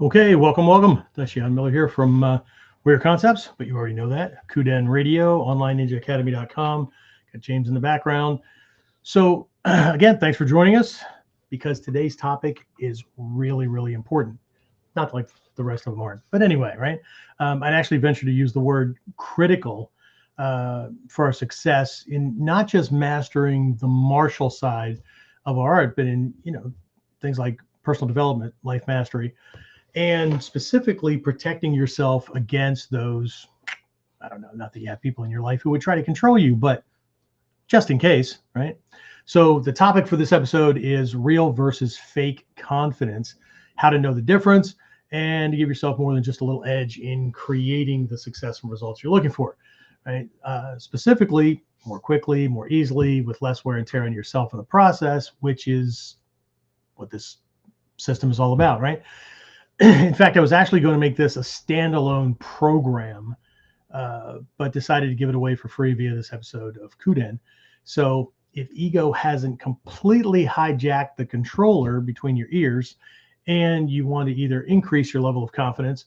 Okay, welcome. dai-shihan Miller here from Weird Concepts, but you already know that. Kuden Radio, onlineninjaacademy.com. Got James in the background. So again, thanks for joining us because today's topic is really important. Not like the rest of them aren't, but anyway, right? I'd actually venture to use the word critical for our success in not just mastering the martial side of our art, but in things like personal development, life mastery, and specifically protecting yourself against those, I don't know, not that you have people in your life who would try to control you, but just in case, right? So the topic for this episode is real versus fake confidence, how to know the difference, and to give yourself more than just a little edge in creating the success and results you're looking for, right? Specifically, more quickly, more easily, with less wear and tear on yourself in the process, which is what this system is all about, right? In fact, I was actually going to make this a standalone program, but decided to give it away for free via this episode of Kuden. So if ego hasn't completely hijacked the controller between your ears and you want to either increase your level of confidence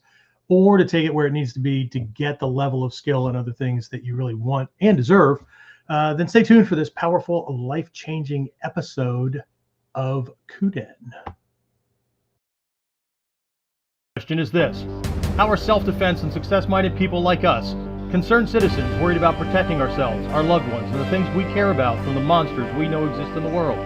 or to take it where it needs to be to get the level of skill and other things that you really want and deserve, then stay tuned for this powerful, life-changing episode of Kuden. Question is this: how are self-defense and success-minded people like us, concerned citizens worried about protecting ourselves, our loved ones, and the things we care about from the monsters we know exist in the world?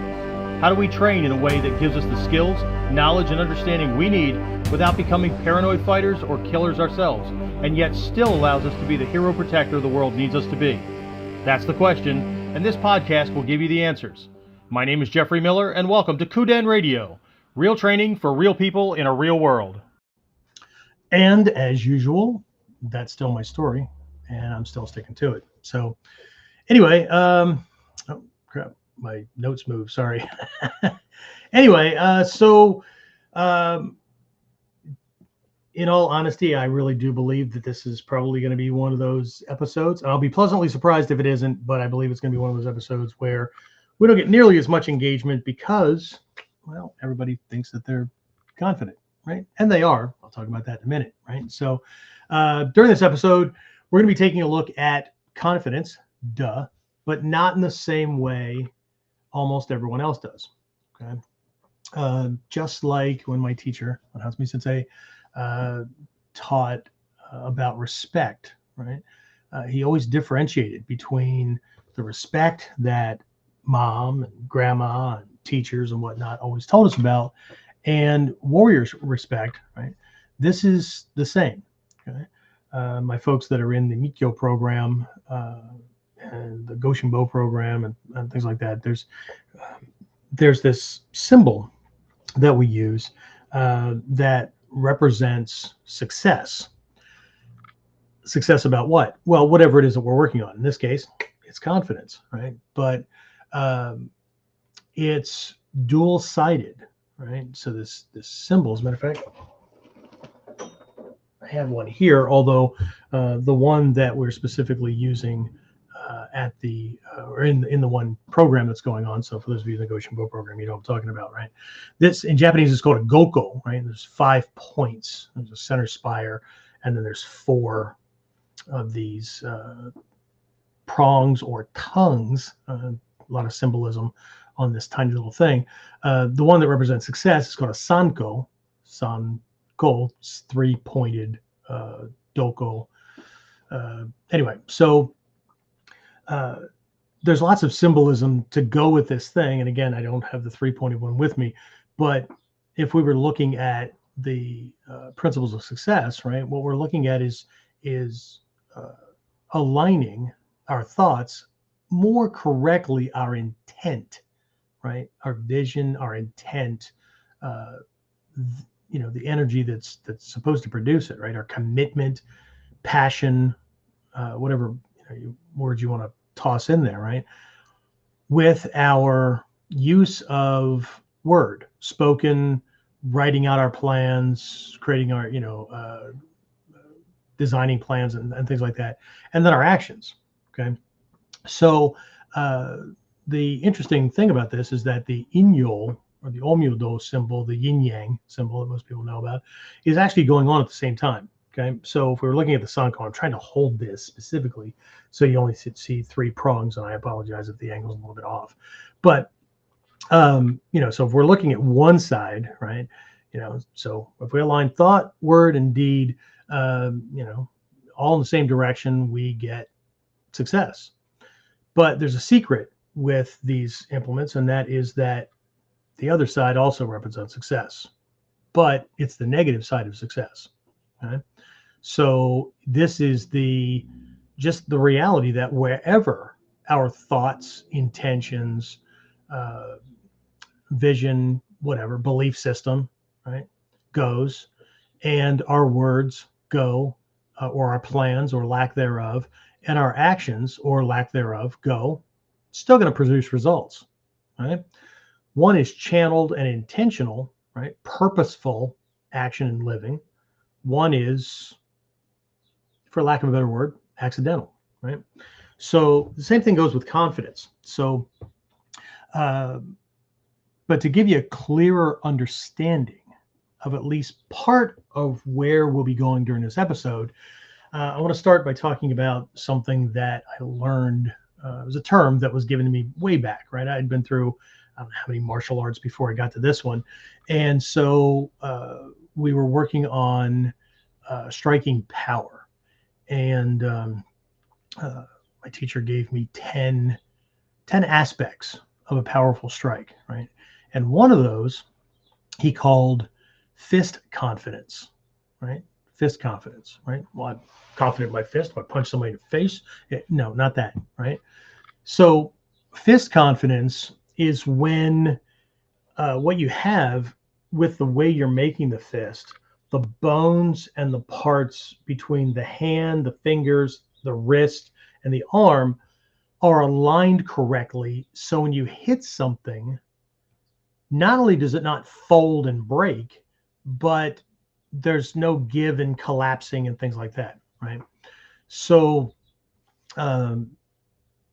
How do we train in a way that gives us the skills, knowledge, and understanding we need without becoming paranoid fighters or killers ourselves, and yet still allows us to be the hero protector the world needs us to be? That's the question, and this podcast will give you the answers. My name is Jeffrey Miller, and welcome to Kuden Radio, real training for real people in a real world. And as usual, that's still my story, and I'm still sticking to it. So anyway, oh crap, my notes moved, sorry. Anyway, in all honesty, I really do believe that this is probably going to be one of those episodes. I'll be pleasantly surprised if it isn't, but I believe it's going to be one of those episodes where we don't get nearly as much engagement because, well, everybody thinks that they're confident. Right? And they are. I'll talk about that in a minute, right? So during this episode, we're going to be taking a look at confidence, but not in the same way almost everyone else does, okay? Just like when my teacher, Hatsumi Sensei, taught about respect, right? He always differentiated between the respect that mom and grandma and teachers and whatnot always told us about, and warriors respect, right? This is the same. Okay, my folks that are in the Mikyo program and the Goshinbo program and things like that. There's this symbol that we use that represents success. Success about what? Well, whatever it is that we're working on. In this case, it's confidence, right? But it's dual-sided. Right, so this symbol, as a matter of fact, I have one here, although the one that we're specifically using at the or in the one program that's going on. So for those of you in the Goshinbo program, you know what I'm talking about, right? This in Japanese is called a goko, right? There's 5 points. There's a center spire, and then there's 4 of these prongs or tongues. A lot of symbolism on this tiny little thing. The one that represents success is called a sanko. Sanko, 3-pointed doko. Anyway, so there's lots of symbolism to go with this thing. And again, I don't have the 3-pointed one with me, but if we were looking at the principles of success, right, what we're looking at is aligning our thoughts more correctly, our intent, right? Our vision, our intent, the energy that's supposed to produce it, right? Our commitment, passion, whatever words you want to toss in there, right? With our use of word, spoken, writing out our plans, creating our, designing plans and things like that, and then our actions, okay? So the interesting thing about this is that the inyo or the Omudo symbol, the yin yang symbol that most people know about, is actually going on at the same time. Okay, so if we were looking at the Sanko, I'm trying to hold this specifically so you only see 3 prongs, and I apologize if the angle's a little bit off. But so if we're looking at one side, right, so if we align thought, word, and deed, all in the same direction, we get success. But there's a secret with these implements, and that is that the other side also represents success, but it's the negative side of success. Okay? So this is just the reality that wherever our thoughts, intentions, vision, whatever, belief system, right, goes, and our words go, or our plans or lack thereof, and our actions or lack thereof go, still going to produce results, right? One is channeled and intentional, right? Purposeful action and living. One is, for lack of a better word, accidental, right? So the same thing goes with confidence. So, but to give you a clearer understanding of at least part of where we'll be going during this episode, I want to start by talking about something that I learned. It was a term that was given to me way back, right? I had been through, I don't know how many martial arts before I got to this one. And so we were working on striking power. And my teacher gave me 10 aspects of a powerful strike, right? And one of those he called fist confidence, right? Fist confidence, right? Well, I'm confident in my fist. If I punch somebody in the face, no, not that, right? So fist confidence is when what you have with the way you're making the fist, the bones and the parts between the hand, the fingers, the wrist, and the arm are aligned correctly. So when you hit something, not only does it not fold and break, but there's no give and collapsing and things like that, right? So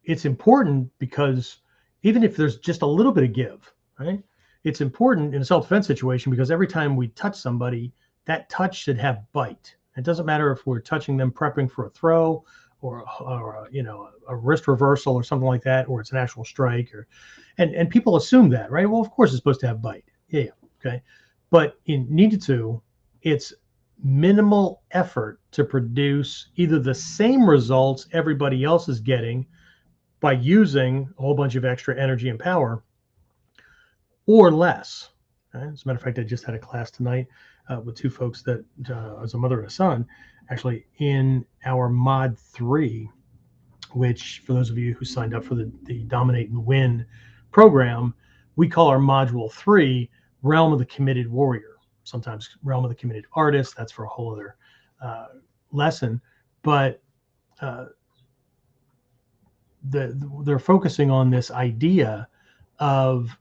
it's important because even if there's just a little bit of give, right? It's important in a self-defense situation because every time we touch somebody, that touch should have bite. It doesn't matter if we're touching them prepping for a throw or a wrist reversal or something like that, or it's an actual strike, and people assume that, right? Well, of course it's supposed to have bite. Yeah, okay. But in Ninjutsu, it's minimal effort to produce either the same results everybody else is getting by using a whole bunch of extra energy and power, or less. Okay? As a matter of fact, I just had a class tonight with 2 folks that, as a mother and a son, actually in our Mod 3, which for those of you who signed up for the Dominate and Win program, we call our Module 3 Realm of the Committed Warrior. Sometimes Realm of the Committed Artist. That's for a whole other lesson. But they're focusing on this idea of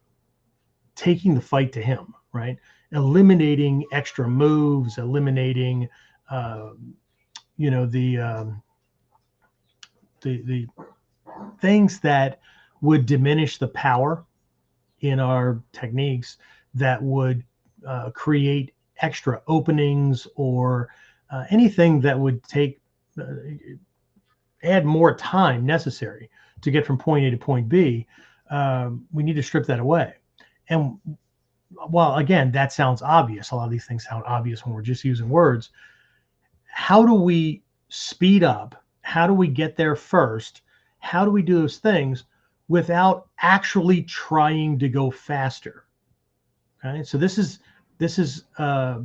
taking the fight to him, right? Eliminating extra moves, eliminating, the things that would diminish the power in our techniques, that would create extra openings or anything that would add more time necessary to get from point A to point B. We need to strip that away. And while, again, that sounds obvious, a lot of these things sound obvious when we're just using words. How do we speed up? How do we get there first? How do we do those things without actually trying to go faster? Okay, so this is a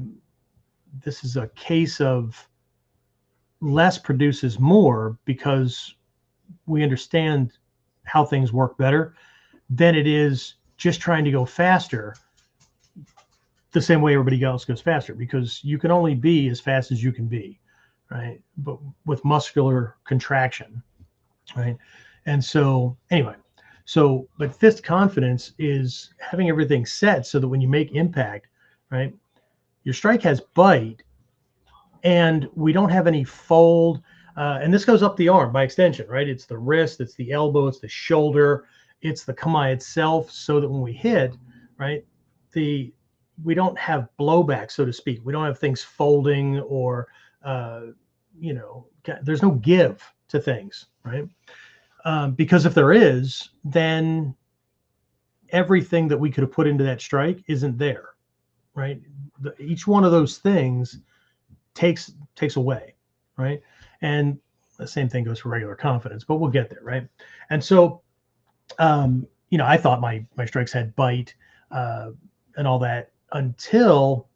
case of less produces more, because we understand how things work better than it is just trying to go faster the same way everybody else goes faster, because you can only be as fast as you can be, right? But with muscular contraction, right? And so anyway, but fist confidence is having everything set so that when you make impact, right, your strike has bite, and we don't have any fold. And this goes up the arm by extension, right? It's the wrist, it's the elbow, it's the shoulder, it's the kamae itself, so that when we hit, right, we don't have blowback, so to speak. We don't have things folding or, there's no give to things, right? Because if there is, then everything that we could have put into that strike isn't there, right? Each one of those things takes away, right? And the same thing goes for regular confidence, but we'll get there, right? And so, I thought my strikes had bite and all that until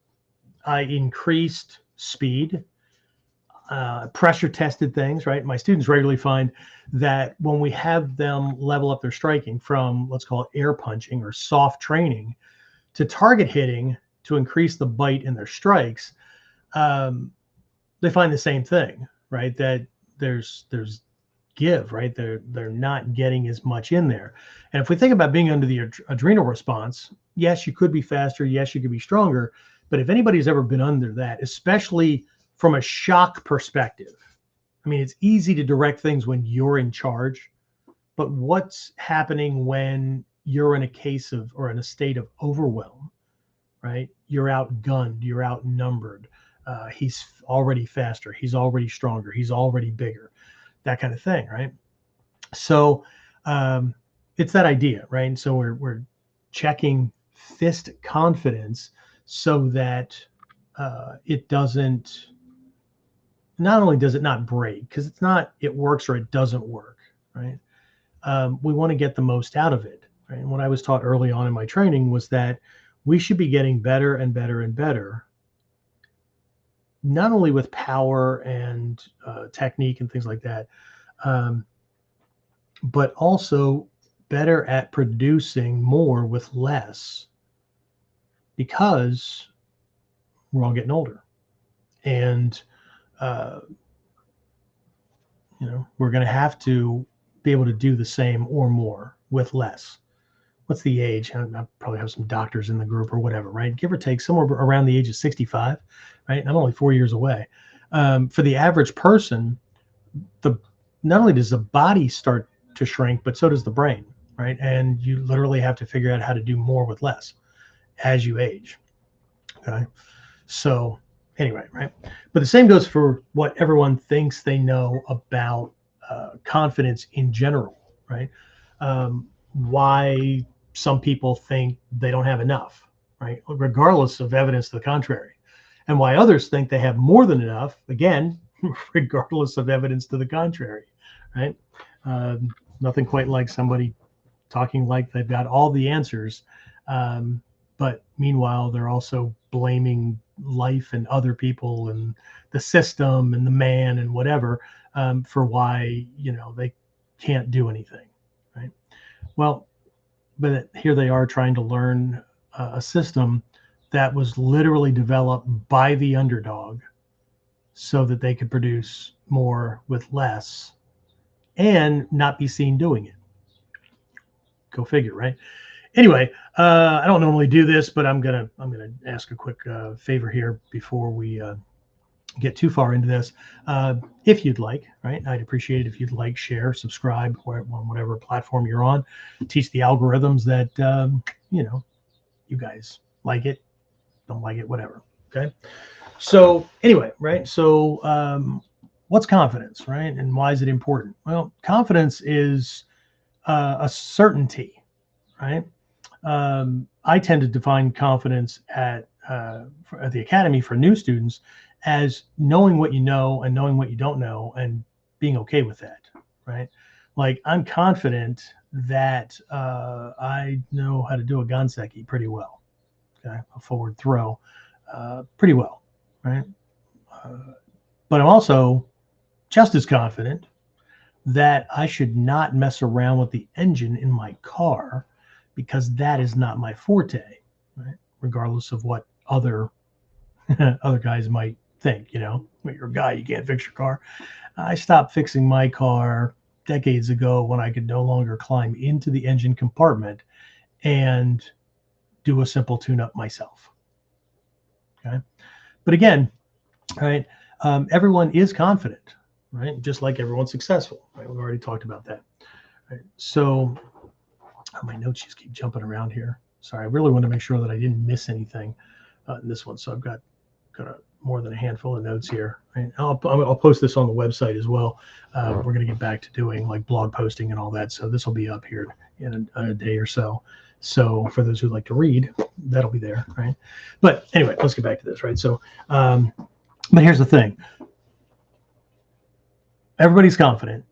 I increased speed, pressure tested things, right? My students regularly find that when we have them level up their striking from, let's call it air punching or soft training, to target hitting to increase the bite in their strikes, they find the same thing, right? That there's give, right? They're not getting as much in there. And if we think about being under the adrenal response, yes, you could be faster, yes, you could be stronger, but if anybody's ever been under that, especially from a shock perspective, I mean, it's easy to direct things when you're in charge, but what's happening when you're in a case of, or in a state of overwhelm, right? You're outgunned, you're outnumbered. He's already faster, he's already stronger, he's already bigger, that kind of thing, right? So it's that idea, right? And so we're checking fist confidence so that it doesn't, not only does it not break, because it's not, it works or it doesn't work, right? We want to get the most out of it, right? And what I was taught early on in my training was that we should be getting better and better and better, not only with power and technique and things like that, but also better at producing more with less, because we're all getting older, and we're going to have to be able to do the same or more with less. What's the age? I probably have some doctors in the group or whatever, right? Give or take somewhere around the age of 65, right? I'm only 4 years away. For the average person, not only does the body start to shrink, but so does the brain, right? And you literally have to figure out how to do more with less as you age. Okay. So anyway, right? But the same goes for what everyone thinks they know about confidence in general, right? Why some people think they don't have enough, right? Regardless of evidence to the contrary. And why others think they have more than enough, again, regardless of evidence to the contrary, right? Nothing quite like somebody talking like they've got all the answers, but meanwhile, they're also blaming life and other people and the system and the man and whatever for why, they can't do anything, right? Well, but here they are trying to learn a system that was literally developed by the underdog so that they could produce more with less and not be seen doing it. Go figure, right? Anyway, I don't normally do this, but I'm gonna ask a quick favor here before we get too far into this. If you'd like, right, I'd appreciate it if you'd like, share, subscribe on whatever platform you're on. Teach the algorithms that you guys like it, don't like it, whatever. Okay. So anyway, right. So what's confidence, right, and why is it important? Well, confidence is a certainty, right? I tend to define confidence at the academy for new students as knowing what you know and knowing what you don't know and being okay with that, right? Like, I'm confident that I know how to do a ganseki pretty well, okay, a forward throw pretty well, right? But I'm also just as confident that I should not mess around with the engine in my car, because that is not my forte, right? Regardless of what other guys might think, you're a guy, you can't fix your car. I stopped fixing my car decades ago when I could no longer climb into the engine compartment and do a simple tune-up myself. Okay, but again, right, everyone is confident, right? Just like everyone's successful, right? We've already talked about that. Right? So my notes just keep jumping around here. Sorry, I really want to make sure that I didn't miss anything in this one. So I've got more than a handful of notes here. Right? I'll post this on the website as well. We're going to get back to doing like blog posting and all that. So this will be up here in a day or so. So for those who like to read, that'll be there, right? But anyway, let's get back to this, right? So, but here's the thing. Everybody's confident,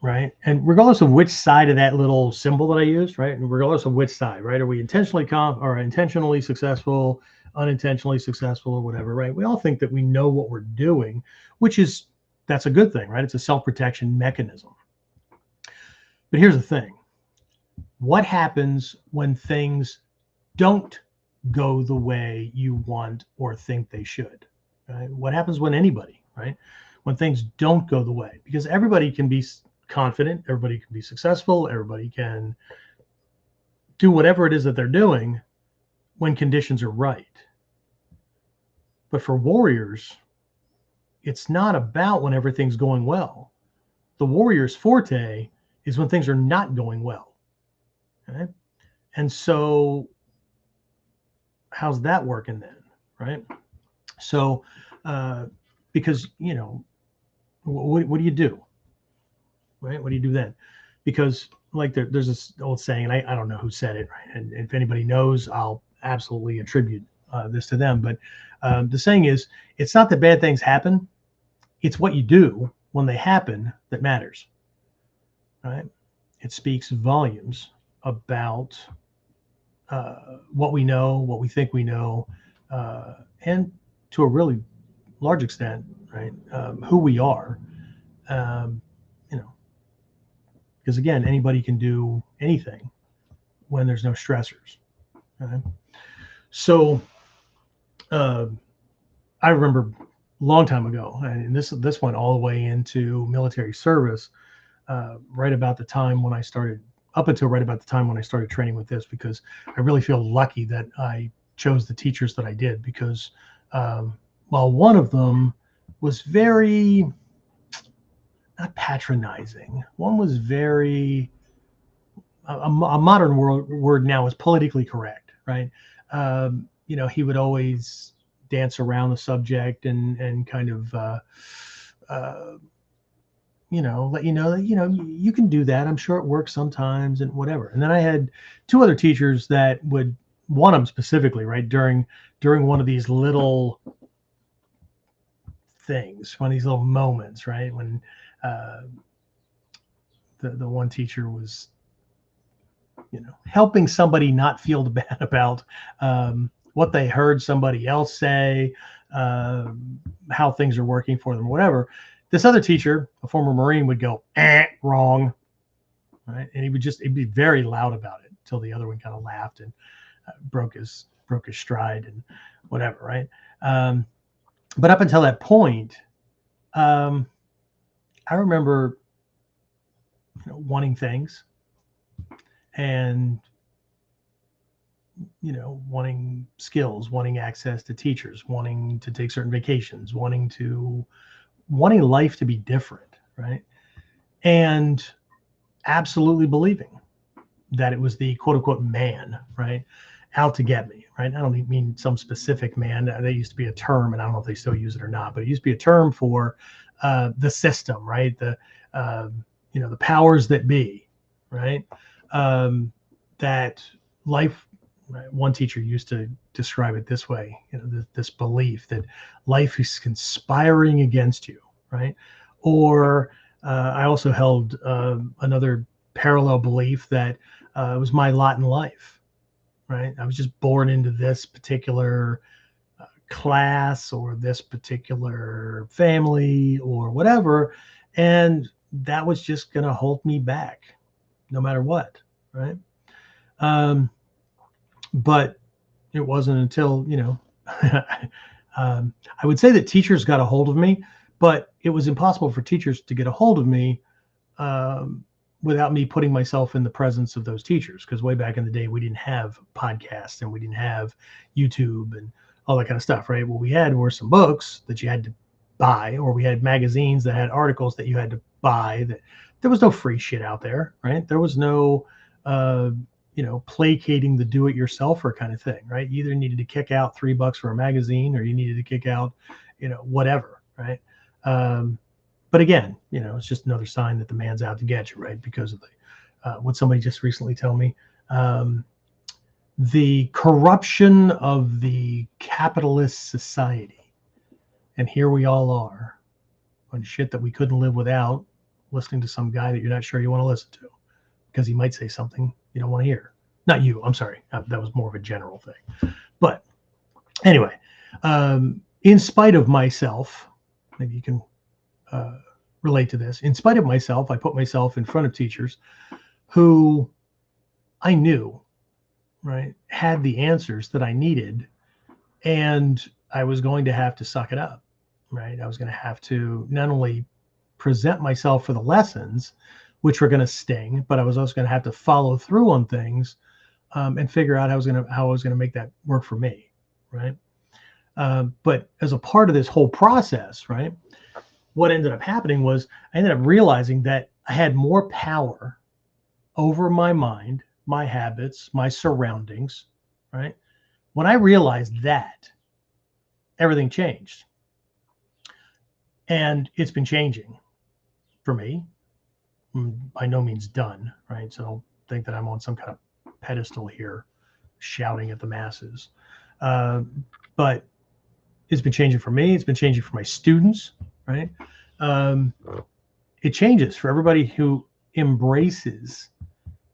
right? And regardless of which side of that little symbol that I used, right? And regardless of which side, right? Are we intentionally or intentionally successful, unintentionally successful, or whatever, right? We all think that we know what we're doing, that's a good thing, right? It's a self-protection mechanism. But here's the thing. What happens when things don't go the way you want or think they should, right? What happens when anybody, right? When things don't go the way, because everybody can be confident, everybody can be successful, everybody can do whatever it is that they're doing when conditions are right. But for warriors, it's not about when everything's going well. The warrior's forte is when things are not going well. Okay? And so how's that working then, right? So, because, what do you do, right? What do you do then? Because like there's this old saying, and I don't know who said it, right? And if anybody knows, I'll absolutely attribute this to them. But the saying is, it's not that bad things happen. It's what you do when they happen that matters, right? It speaks volumes about what we know, what we think we know, and to a really large extent, right, who we are, because again, anybody can do anything when there's no stressors. Okay? So I remember a long time ago, and this went all the way into military service, right about the time when I started, up until right about the time when I started training with this, because I really feel lucky that I chose the teachers that I did, because while one of them was very, not patronizing, one was very, a modern word now is politically correct, right? He would always dance around the subject and kind of, let you know that, you can do that. I'm sure it works sometimes and whatever. And then I had two other teachers that would, one of them specifically, right, during one of these little things, one of these little moments, right, when the one teacher was, helping somebody not feel bad about what they heard somebody else say, how things are working for them, whatever. This other teacher, a former Marine, would go, wrong, right? And he'd be very loud about it until the other one kind of laughed and broke his stride and whatever, right? But up until that point, I remember wanting things and wanting skills, wanting access to teachers, wanting to take certain vacations, wanting life to be different, right? And absolutely believing that it was the quote unquote man, right, out to get me, right? I don't mean some specific man. That used to be a term, and I don't know if they still use it or not, but it used to be a term for the system, right? The powers that be, right? That life. Right? One teacher used to describe it this way: this belief that life is conspiring against you, right? Or I also held another parallel belief that it was my lot in life, right? I was just born into this particular class or this particular family or whatever, and that was just going to hold me back no matter what, right? But it wasn't until, I would say that teachers got a hold of me, but it was impossible for teachers to get a hold of me without me putting myself in the presence of those teachers. Because way back in the day, we didn't have podcasts and we didn't have YouTube and all that kind of stuff, right? What we had were some books that you had to buy, or we had magazines that had articles that you had to buy. That there was no free shit out there, right? There was no placating the do-it-yourselfer kind of thing, right? You either needed to kick out $3 for a magazine, or you needed to kick out, whatever, right? But again, it's just another sign that the man's out to get you, right? Because of what somebody just recently told me, the corruption of the capitalist society. And here we all are on shit that we couldn't live without, listening to some guy that you're not sure you want to listen to, because he might say something you don't want to hear. Not you, I'm sorry. That was more of a general thing. But anyway, in spite of myself, maybe you can relate to this. In spite of myself, I put myself in front of teachers who I knew, right, had the answers that I needed, and I was going to have to suck it up, right? I was going to have to not only present myself for the lessons, which were going to sting, but I was also going to have to follow through on things and figure out how I was going to make that work for me, right? But as a part of this whole process, right, what ended up happening was I ended up realizing that I had more power over my mind, my habits, my surroundings, right? When I realized that, everything changed. And it's been changing for me. By no means done, right? So don't think that I'm on some kind of pedestal here shouting at the masses. But it's been changing for me. It's been changing for my students, right? It changes for everybody who embraces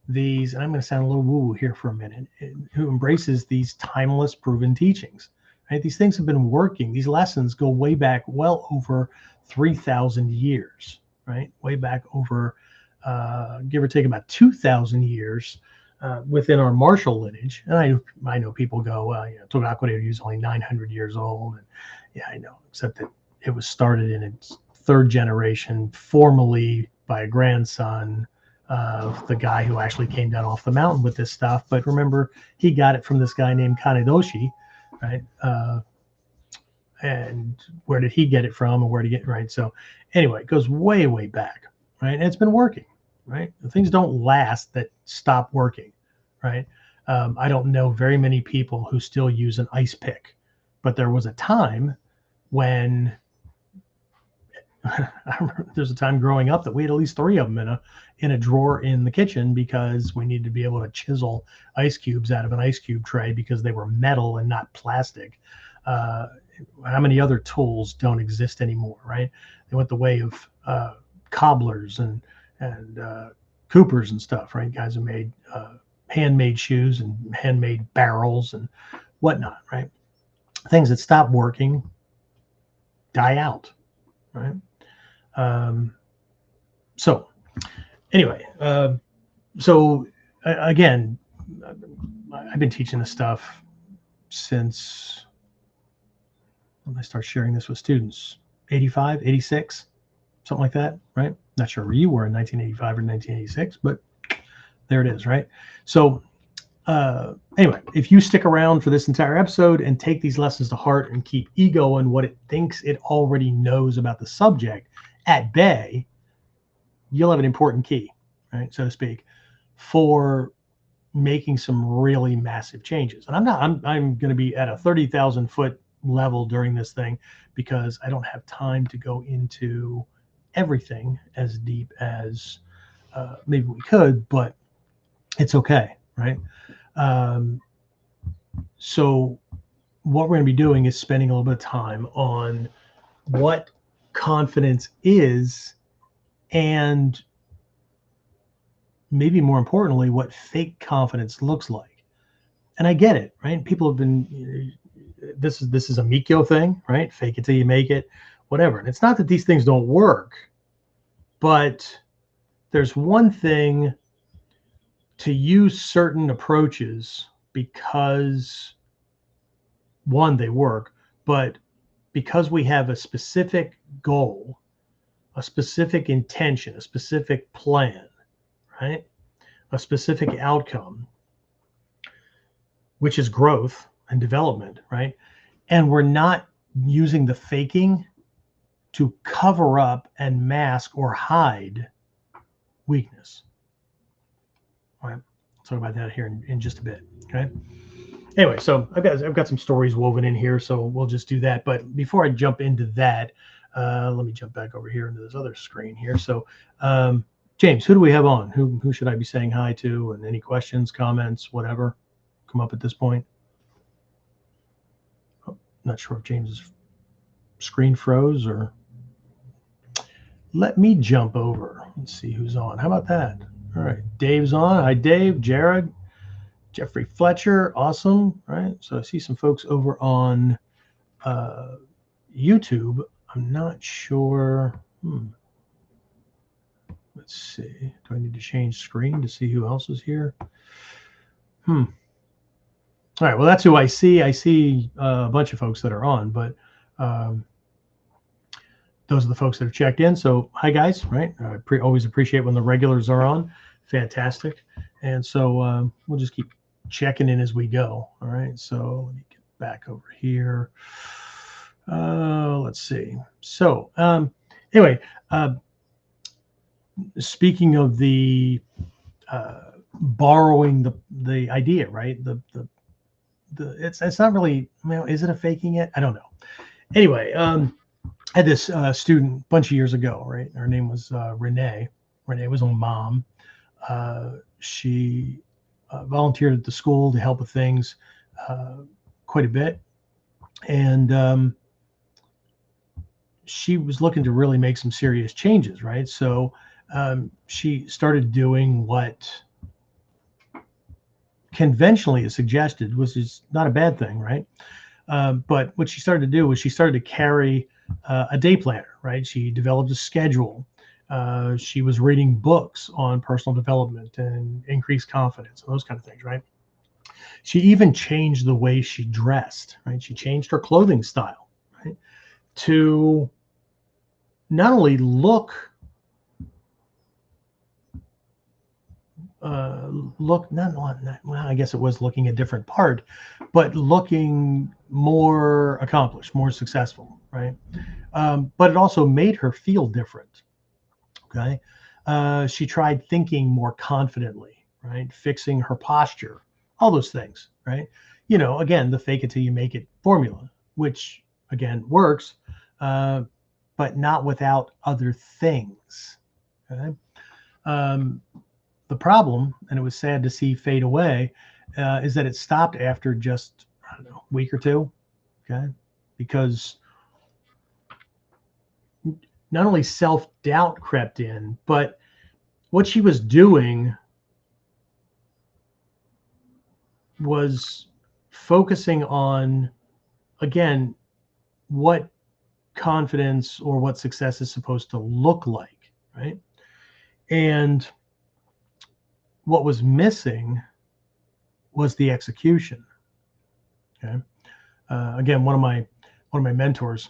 these, and I'm going to sound a little woo-woo here for a minute, who embraces these timeless proven teachings, right? These things have been working. These lessons go way back, well over 3,000 years, right? Way back over, give or take about 2,000 years within our martial lineage. And I know people go, well, Togaku is only 900 years old. And yeah, I know, except that it was started in its third generation, formally by a grandson of the guy who actually came down off the mountain with this stuff. But remember, he got it from this guy named Kanedoshi, right? And where did he get it from, and where did he get it, right? So anyway, it goes way, way back, right? And it's been working, right? Things don't last that stop working, right? I don't know very many people who still use an ice pick, but there was a time when I remember there's a time growing up that we had at least 3 of them in a drawer in the kitchen, because we needed to be able to chisel ice cubes out of an ice cube tray because they were metal and not plastic. How many other tools don't exist anymore, right? They went the way of cobblers and coopers and stuff, right? Guys who made handmade shoes and handmade barrels and whatnot, right? Things that stop working die out, right? So anyway, again, I've been teaching this stuff since when I start sharing this with students, 85, 86, something like that, right? Not sure where you were in 1985 or 1986, but there it is, right? So anyway, if you stick around for this entire episode and take these lessons to heart and keep ego and what it thinks it already knows about the subject at bay, you'll have an important key, right, so to speak, for making some really massive changes. And I'm going to be at a 30,000 foot level during this thing, because I don't have time to go into everything as deep as maybe we could, but it's okay, right? So what we're going to be doing is spending a little bit of time on what confidence is, and maybe more importantly, what fake confidence looks like. And I get it, right? People have been, this is a Mikyo thing, right? Fake it till you make it, whatever. And it's not that these things don't work, but there's one thing to use certain approaches because, one, they work, but because we have a specific goal, a specific intention, a specific plan, right? A specific outcome, which is growth and development, right? And we're not using the faking to cover up and mask or hide weakness, right? talk about that here in just a bit. Okay. Anyway, so I've got some stories woven in here, so we'll just do that. But before I jump into that, let me jump back over here into this other screen here. So, James, who do we have on? Who should I be saying hi to? And any questions, comments, whatever, come up at this point? Oh, not sure if James's screen froze or. Let me jump over. Let's see who's on. How about that? All right, Dave's on. Hi, Dave, Jared, Jeffrey Fletcher. Awesome. All right, so I see some folks over on YouTube. I'm not sure. Let's see. Do I need to change screen to see who else is here? All right, well, that's who I see. I see a bunch of folks that are on, but those are the folks that are checked in. So hi, guys, right? I always appreciate when the regulars are on. Fantastic. And so we'll just keep checking in as we go. All right, so let me get back over here. Let's see. So anyway, speaking of the borrowing the idea, right? It's not really, is it a faking it? I don't know. Anyway, I had this student a bunch of years ago, right? Her name was Renee. Renee was a mom. She volunteered at the school to help with things quite a bit. And she was looking to really make some serious changes, right? So she started doing what conventionally is suggested, which is not a bad thing, right? But what she started to do was she started to carry a day planner, right? She developed a schedule. She was reading books on personal development and increased confidence and those kind of things, right? She even changed the way she dressed, right? She changed her clothing style, right? To not only look well, I guess it was looking a different part, but looking more accomplished, more successful, right? But it also made her feel different. Okay. She tried thinking more confidently, right? Fixing her posture, all those things, right? Again, the fake it till you make it formula, which again works, but not without other things. Okay. The problem, and it was sad to see fade away, is that it stopped after just, I don't know, a week or two. Okay. Because not only self-doubt crept in, but what she was doing was focusing on, again, what confidence or what success is supposed to look like, right? And what was missing was the execution. Okay. Again, one of my mentors,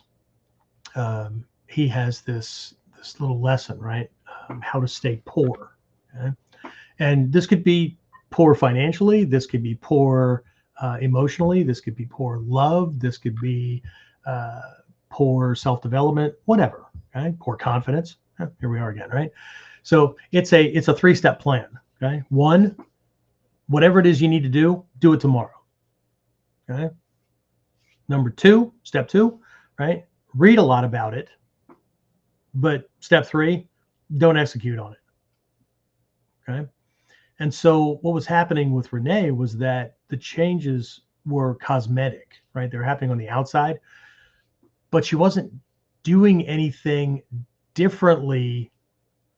he has this little lesson, right? How to stay poor. Okay? And this could be poor financially. This could be poor emotionally. This could be poor love. This could be poor self-development, whatever. Okay? Poor confidence. Here we are again, right? So it's a 3-step plan. Okay. 1, whatever it is you need to do it tomorrow. Okay. Number 2, step 2, right? Read a lot about it. But step 3, don't execute on it. Okay. And so what was happening with Renee was that the changes were cosmetic, right? They're happening on the outside, but she wasn't doing anything differently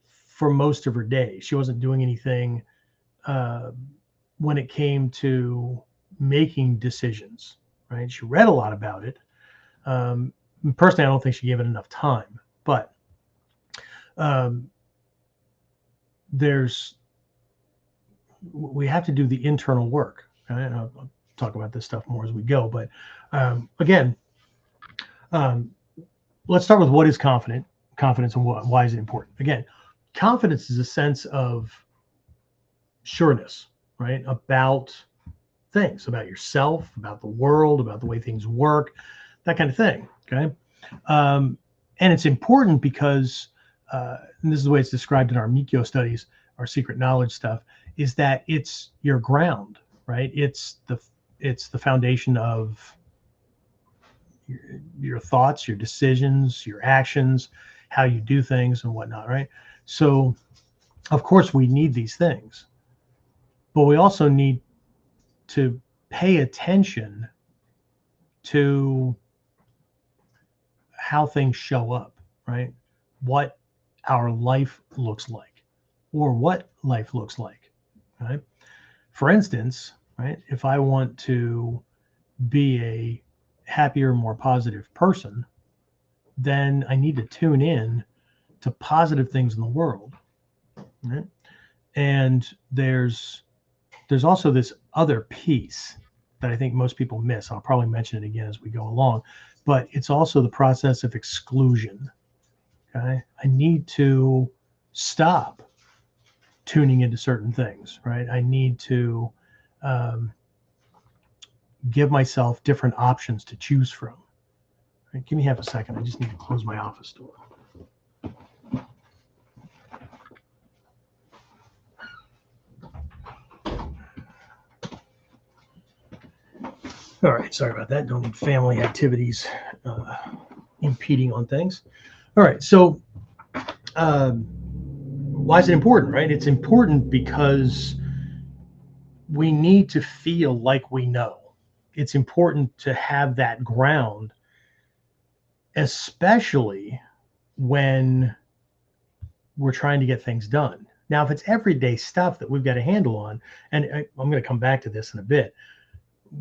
for most of her day. She wasn't doing anything when it came to making decisions, right? She read a lot about it. Personally, I don't think she gave it enough time, but we have to do the internal work. Okay? And I'll talk about this stuff more as we go. But again, let's start with what is confidence and why is it important? Again, confidence is a sense of sureness, right? About things, about yourself, about the world, about the way things work, that kind of thing. Okay. And it's important because, and this is the way it's described in our Mikyo studies, our secret knowledge stuff, is that it's your ground, right? It's the foundation of your thoughts, your decisions, your actions, how you do things and whatnot, right? So of course we need these things, but we also need to pay attention to how things show up, right? What our life looks like, or what life looks like, right? For instance, right, if I want to be a happier, more positive person, then I need to tune in to positive things in the world, right? And there's also this other piece that I think most people miss. I'll probably mention it again as we go along, but it's also the process of exclusion. Okay, I need to stop tuning into certain things, right? I need to give myself different options to choose from. Right, give me half a second. I just need to close my office door. All right, sorry about that. Don't need family activities impeding on things. All right, so why is it important, right? It's important because we need to feel like we know. It's important to have that ground, especially when we're trying to get things done. Now, if it's everyday stuff that we've got a handle on, and I'm going to come back to this in a bit,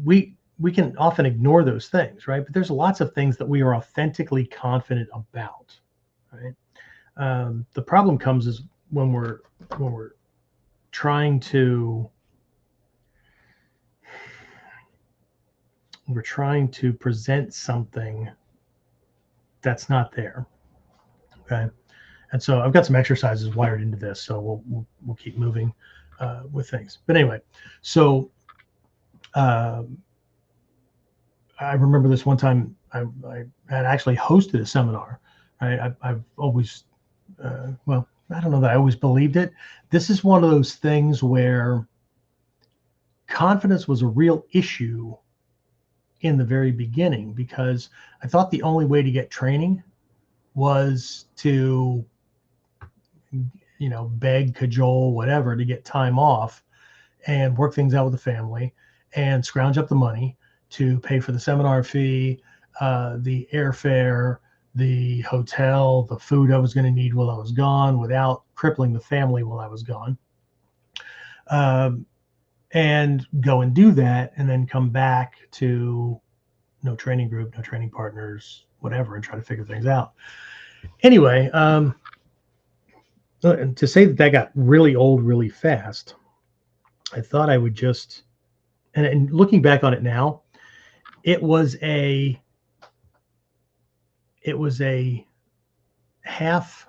we can often ignore those things, right? But there's lots of things that we are authentically confident about, right? The problem comes is when we're trying to present something that's not there, okay? And so I've got some exercises wired into this, so we'll keep moving with things. But anyway, so I remember this one time I had actually hosted a seminar. I've always, well, I don't know that I always believed it. This is one of those things where confidence was a real issue in the very beginning, because I thought the only way to get training was to, beg, cajole, whatever, to get time off and work things out with the family and scrounge up the money to pay for the seminar fee, the airfare, the hotel, the food I was going to need while I was gone without crippling the family while I was gone. And go and do that, and then come back to no training group, no training partners, whatever, and try to figure things out. Anyway, to say that got really old really fast, I thought I would just, and looking back on it now, it was a half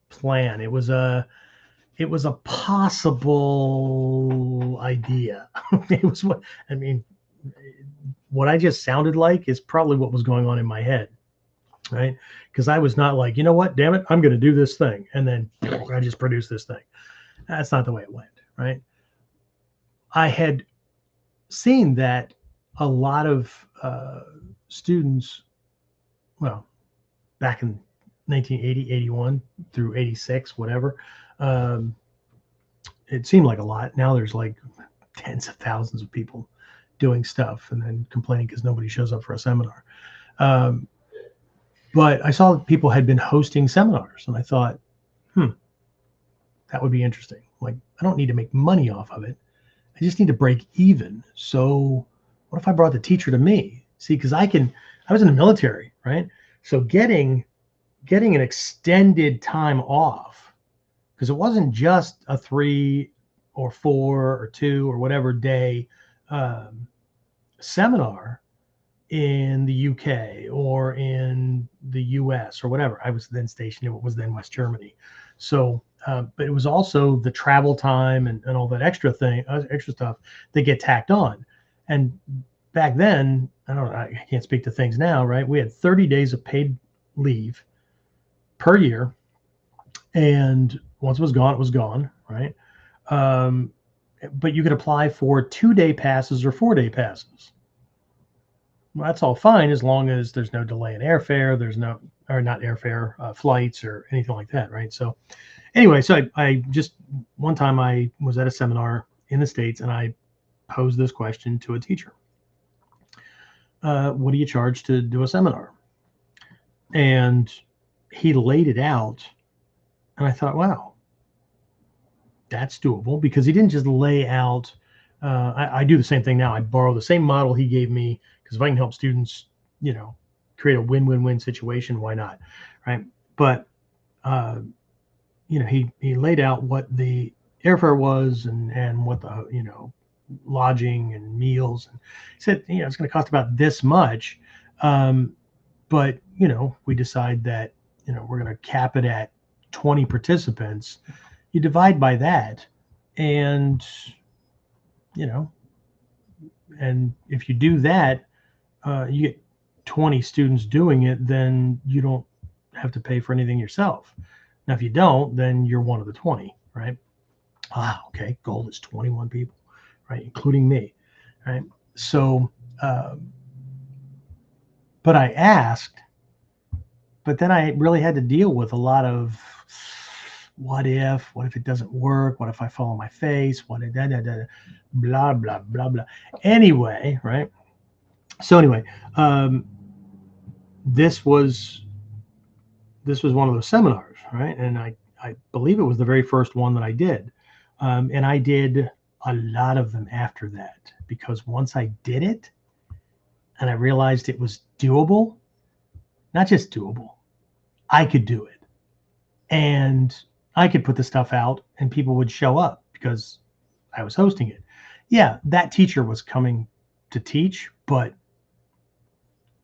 plan. It was a possible idea. It was what I just sounded like is probably what was going on in my head, right? Because I was not like, you know what, damn it, I'm going to do this thing, and then I just produced this thing. That's not the way it went, right? I had seen that a lot of students, well, back in 1980, 81 through 86, whatever, it seemed like a lot. Now there's like tens of thousands of people doing stuff and then complaining because nobody shows up for a seminar. But I saw that people had been hosting seminars, and I thought, that would be interesting. Like, I don't need to make money off of it. I just need to break even. So what if I brought the teacher to me? See, because I was in the military, right? So getting an extended time off, because it wasn't just a 3 or 4 or 2 or whatever day seminar in the UK or in the US or whatever. I was then stationed in what was then West Germany. So, but it was also the travel time and all that extra stuff that get tacked on. And back then, I can't speak to things now, right? We had 30 days of paid leave per year. And once it was gone, right? but you could apply for 2-day passes or 4-day passes. Well, that's all fine as long as there's no delay in airfare, there's no, or not airfare, flights or anything like that, right? So anyway, so I just, one time I was at a seminar in the States and I posed this question to a teacher. What do you charge to do a seminar? And he laid it out, and I thought, wow, that's doable, because he didn't just lay out. I do the same thing now. I borrow the same model he gave me, because if I can help students, create a win-win-win situation, why not, right? But he laid out what the airfare was and what the lodging and meals, and he said it's going to cost about this much, but we decide that we're going to cap it at 20 participants. You divide by that, and and if you do that, you get 20 students doing it, then you don't have to pay for anything yourself. Now, if you don't, then you're one of the 20, right? Okay, goal is 21 people, right, including me, right? So, but I asked, but then I really had to deal with a lot of what if it doesn't work? What if I fall on my face? What if blah, blah, blah, blah. Anyway, right? So anyway, this was one of those seminars, right? And I believe it was the very first one that I did. And I did a lot of them after that, because once I did it and I realized it was doable, not just doable, I could do it. And I could put the stuff out and people would show up because I was hosting it. Yeah, that teacher was coming to teach, but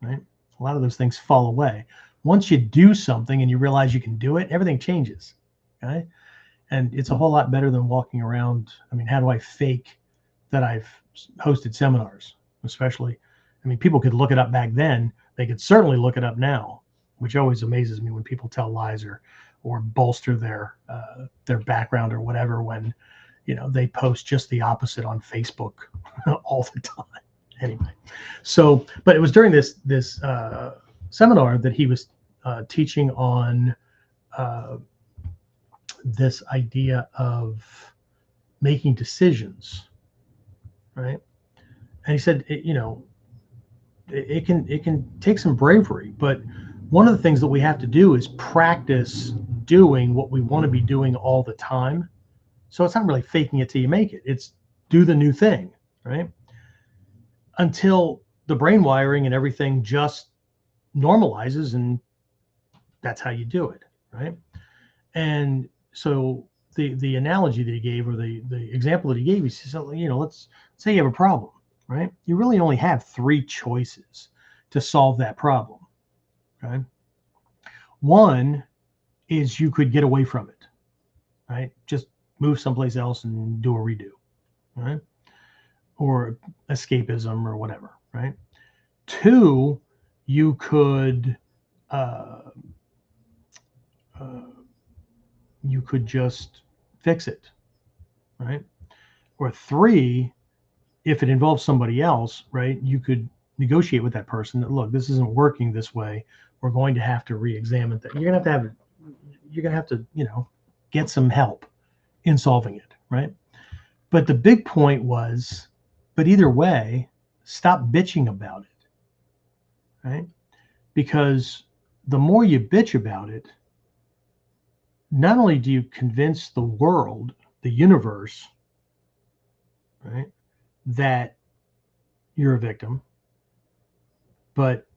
right, a lot of those things fall away. Once you do something and you realize you can do it, everything changes. Okay. And it's a whole lot better than walking around. I mean, how do I fake that I've hosted seminars? Especially, I mean, people could look it up back then. They could certainly look it up now, which always amazes me when people tell lies or bolster their background or whatever, when they post just the opposite on Facebook all the time. Anyway, so, but it was during this seminar that he was teaching on this idea of making decisions, right? And he said, it can take some bravery, but one of the things that we have to do is practice doing what we want to be doing all the time. So it's not really faking it till you make it. It's do the new thing, right? Until the brain wiring and everything just normalizes, and that's how you do it, right? And so the analogy that he gave, or the example that he gave, he says, let's say you have a problem, right? You really only have 3 choices to solve that problem, okay? One is you could get away from it, right? Just move someplace else and do a redo, right? Or escapism or whatever, right? 2, you could just fix it, right? Or 3, if it involves somebody else, right, you could negotiate with that person that, look, this isn't working this way. We're going to have to re-examine that. You're gonna have to get some help in solving it, right? But the big point was, but either way, stop bitching about it, right? Because the more you bitch about it, not only do you convince the world, the universe, right, that you're a victim, but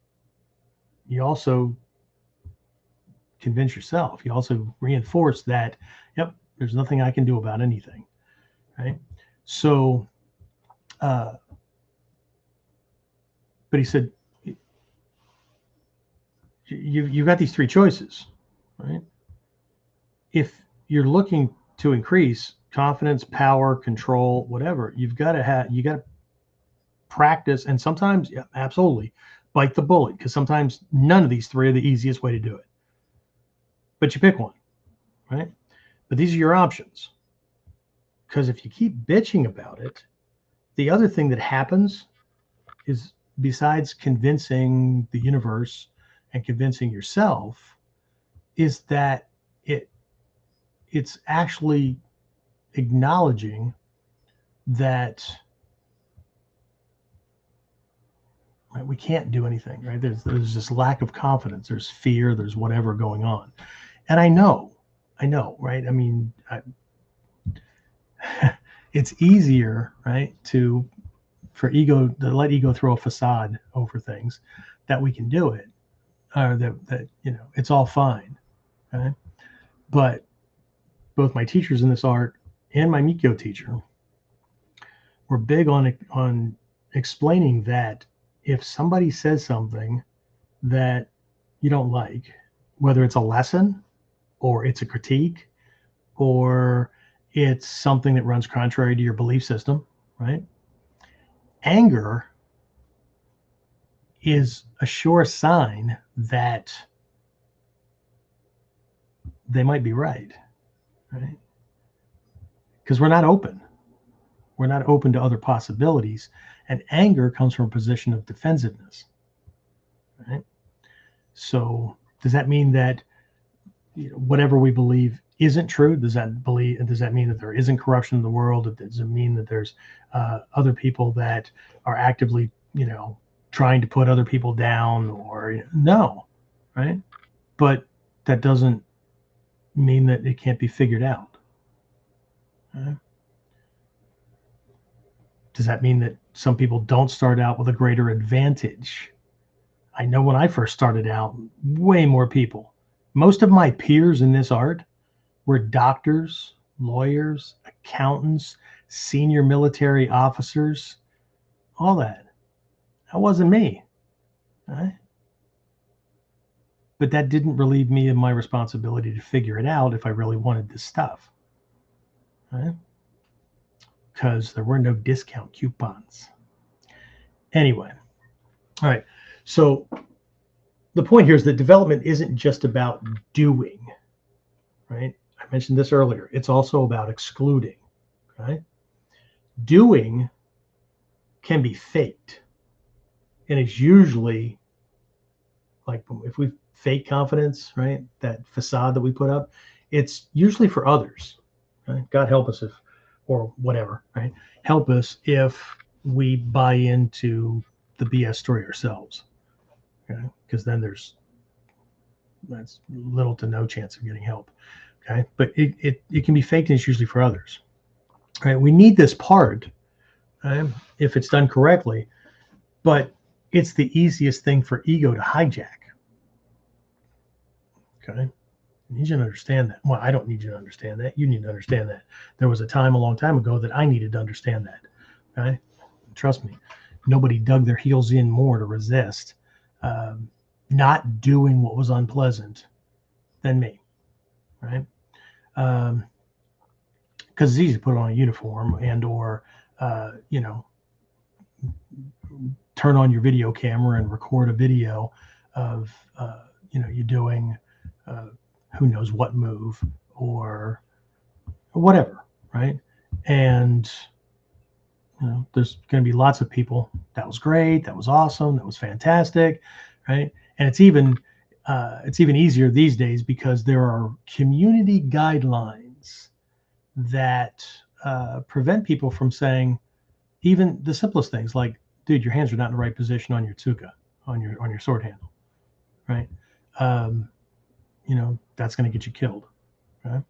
you also convince yourself, you also reinforce that, yep, there's nothing I can do about anything, right? So, but he said, you've got these 3 choices, right? If you're looking to increase confidence, power, control, whatever, you got to practice, and sometimes, yeah, absolutely, bite the bullet, because sometimes none of these 3 are the easiest way to do it. But you pick one, right? But these are your options. Because if you keep bitching about it, the other thing that happens is, besides convincing the universe and convincing yourself, is that it's actually acknowledging that, right, we can't do anything, right? There's this lack of confidence, there's fear, there's whatever going on. And I know, right? I mean, it's easier, right, for ego to let ego throw a facade over things, that we can do it, or that it's all fine, right? But both my teachers in this art and my Mikyo teacher were big on explaining that if somebody says something that you don't like, whether it's a lesson or it's a critique or it's something that runs contrary to your belief system, right? Anger is a sure sign that they might be right? Because we're not open. We're not open to other possibilities. And anger comes from a position of defensiveness, right? So does that mean that whatever we believe isn't true? Does that mean that there isn't corruption in the world? Does it mean that there's other people that are actively, trying to put other people down? Or no, right? But that doesn't mean that it can't be figured out. Right? Does that mean that some people don't start out with a greater advantage? I know when I first started out, way more people. Most of my peers in this art were doctors, lawyers, accountants, senior military officers, all that. That wasn't me. Right? But that didn't relieve me of my responsibility to figure it out if I really wanted this stuff. Right? Because there were no discount coupons. Anyway, all right. So the point here is that development isn't just about doing, right? I mentioned this earlier. It's also about excluding, right? Doing can be faked. And it's usually, like, if we fake confidence, right? That facade that we put up, it's usually for others. Right? God help us if, or whatever, right? Help us if we buy into the BS story ourselves. Okay? Because then that's little to no chance of getting help. Okay, but it can be faked, and it's usually for others. Right? We need this part, right, if it's done correctly, but it's the easiest thing for ego to hijack. Okay, I need you to understand that. Well, I don't need you to understand that. You need to understand that. There was a time a long time ago that I needed to understand that. Okay, trust me, nobody dug their heels in more to resist not doing what was unpleasant than me, right? Because it's easy to put on a uniform and or turn on your video camera and record a video of you doing who knows what move or whatever, right? And there's going to be lots of people. That was great. That was awesome. That was fantastic, right? And it's even easier these days because there are community guidelines that prevent people from saying even the simplest things like, dude, your hands are not in the right position on your tsuka, on your sword handle, right? That's going to get you killed, right?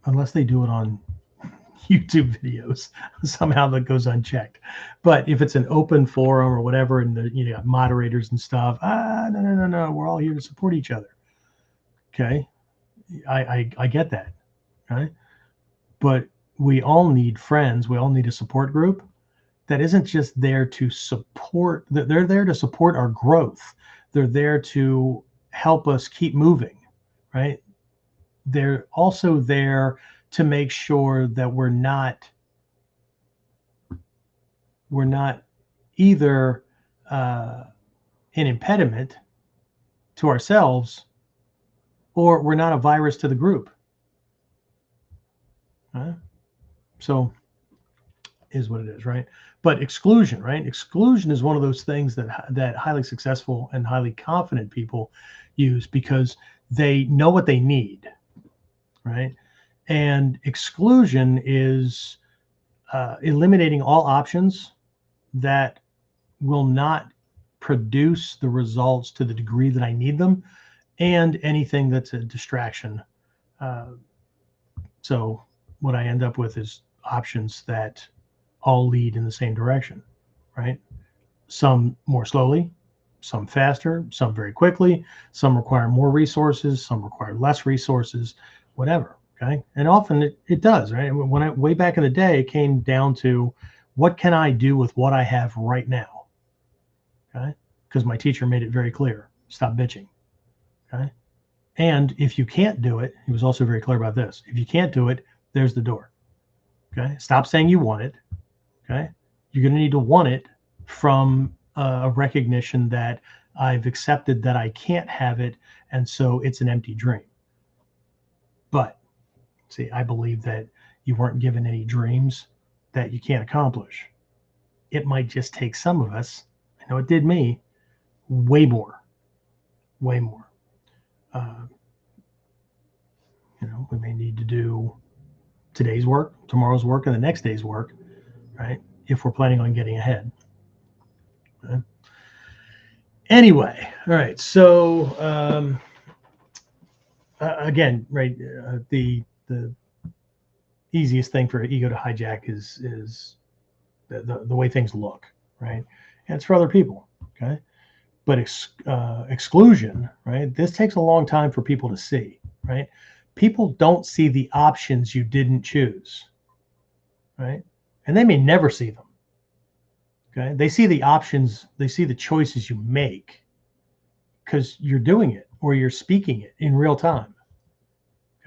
Unless they do it on YouTube videos, somehow that goes unchecked. But if it's an open forum or whatever, and you got moderators and stuff, no, we're all here to support each other. Okay, I get that, right? But we all need friends. We all need a support group that isn't just there to support. They're there to support our growth. They're there to help us keep moving, right? They're also there to make sure that we're not either an impediment to ourselves or we're not a virus to the group. So is what it is, right? But exclusion, right? Exclusion is one of those things that highly successful and highly confident people use because they know what they need, right? And exclusion is eliminating all options that will not produce the results to the degree that I need them, and anything that's a distraction. So what I end up with is options that all lead in the same direction, right? Some more slowly, some faster, some very quickly, some require more resources, some require less resources, whatever. Okay. And often it does, right? When I way back in the day, it came down to what can I do with what I have right now? Okay. Because my teacher made it very clear, stop bitching. Okay. And if you can't do it, he was also very clear about this. If you can't do it, there's the door. Okay. Stop saying you want it. Okay. You're going to need to want it from a recognition that I've accepted that I can't have it. And so it's an empty dream. But see, I believe that you weren't given any dreams that you can't accomplish. It might just take some of us, I know it did me, way more. We may need to do today's work, tomorrow's work, and the next day's work, right? If we're planning on getting ahead. Okay. Anyway, all right. So again, right, the easiest thing for ego to hijack is the way things look, right? And it's for other people, okay? But exclusion, right? This takes a long time for people to see, right? People don't see the options you didn't choose, right? And they may never see them. Okay. They see the options, they see the choices you make because you're doing it or you're speaking it in real time.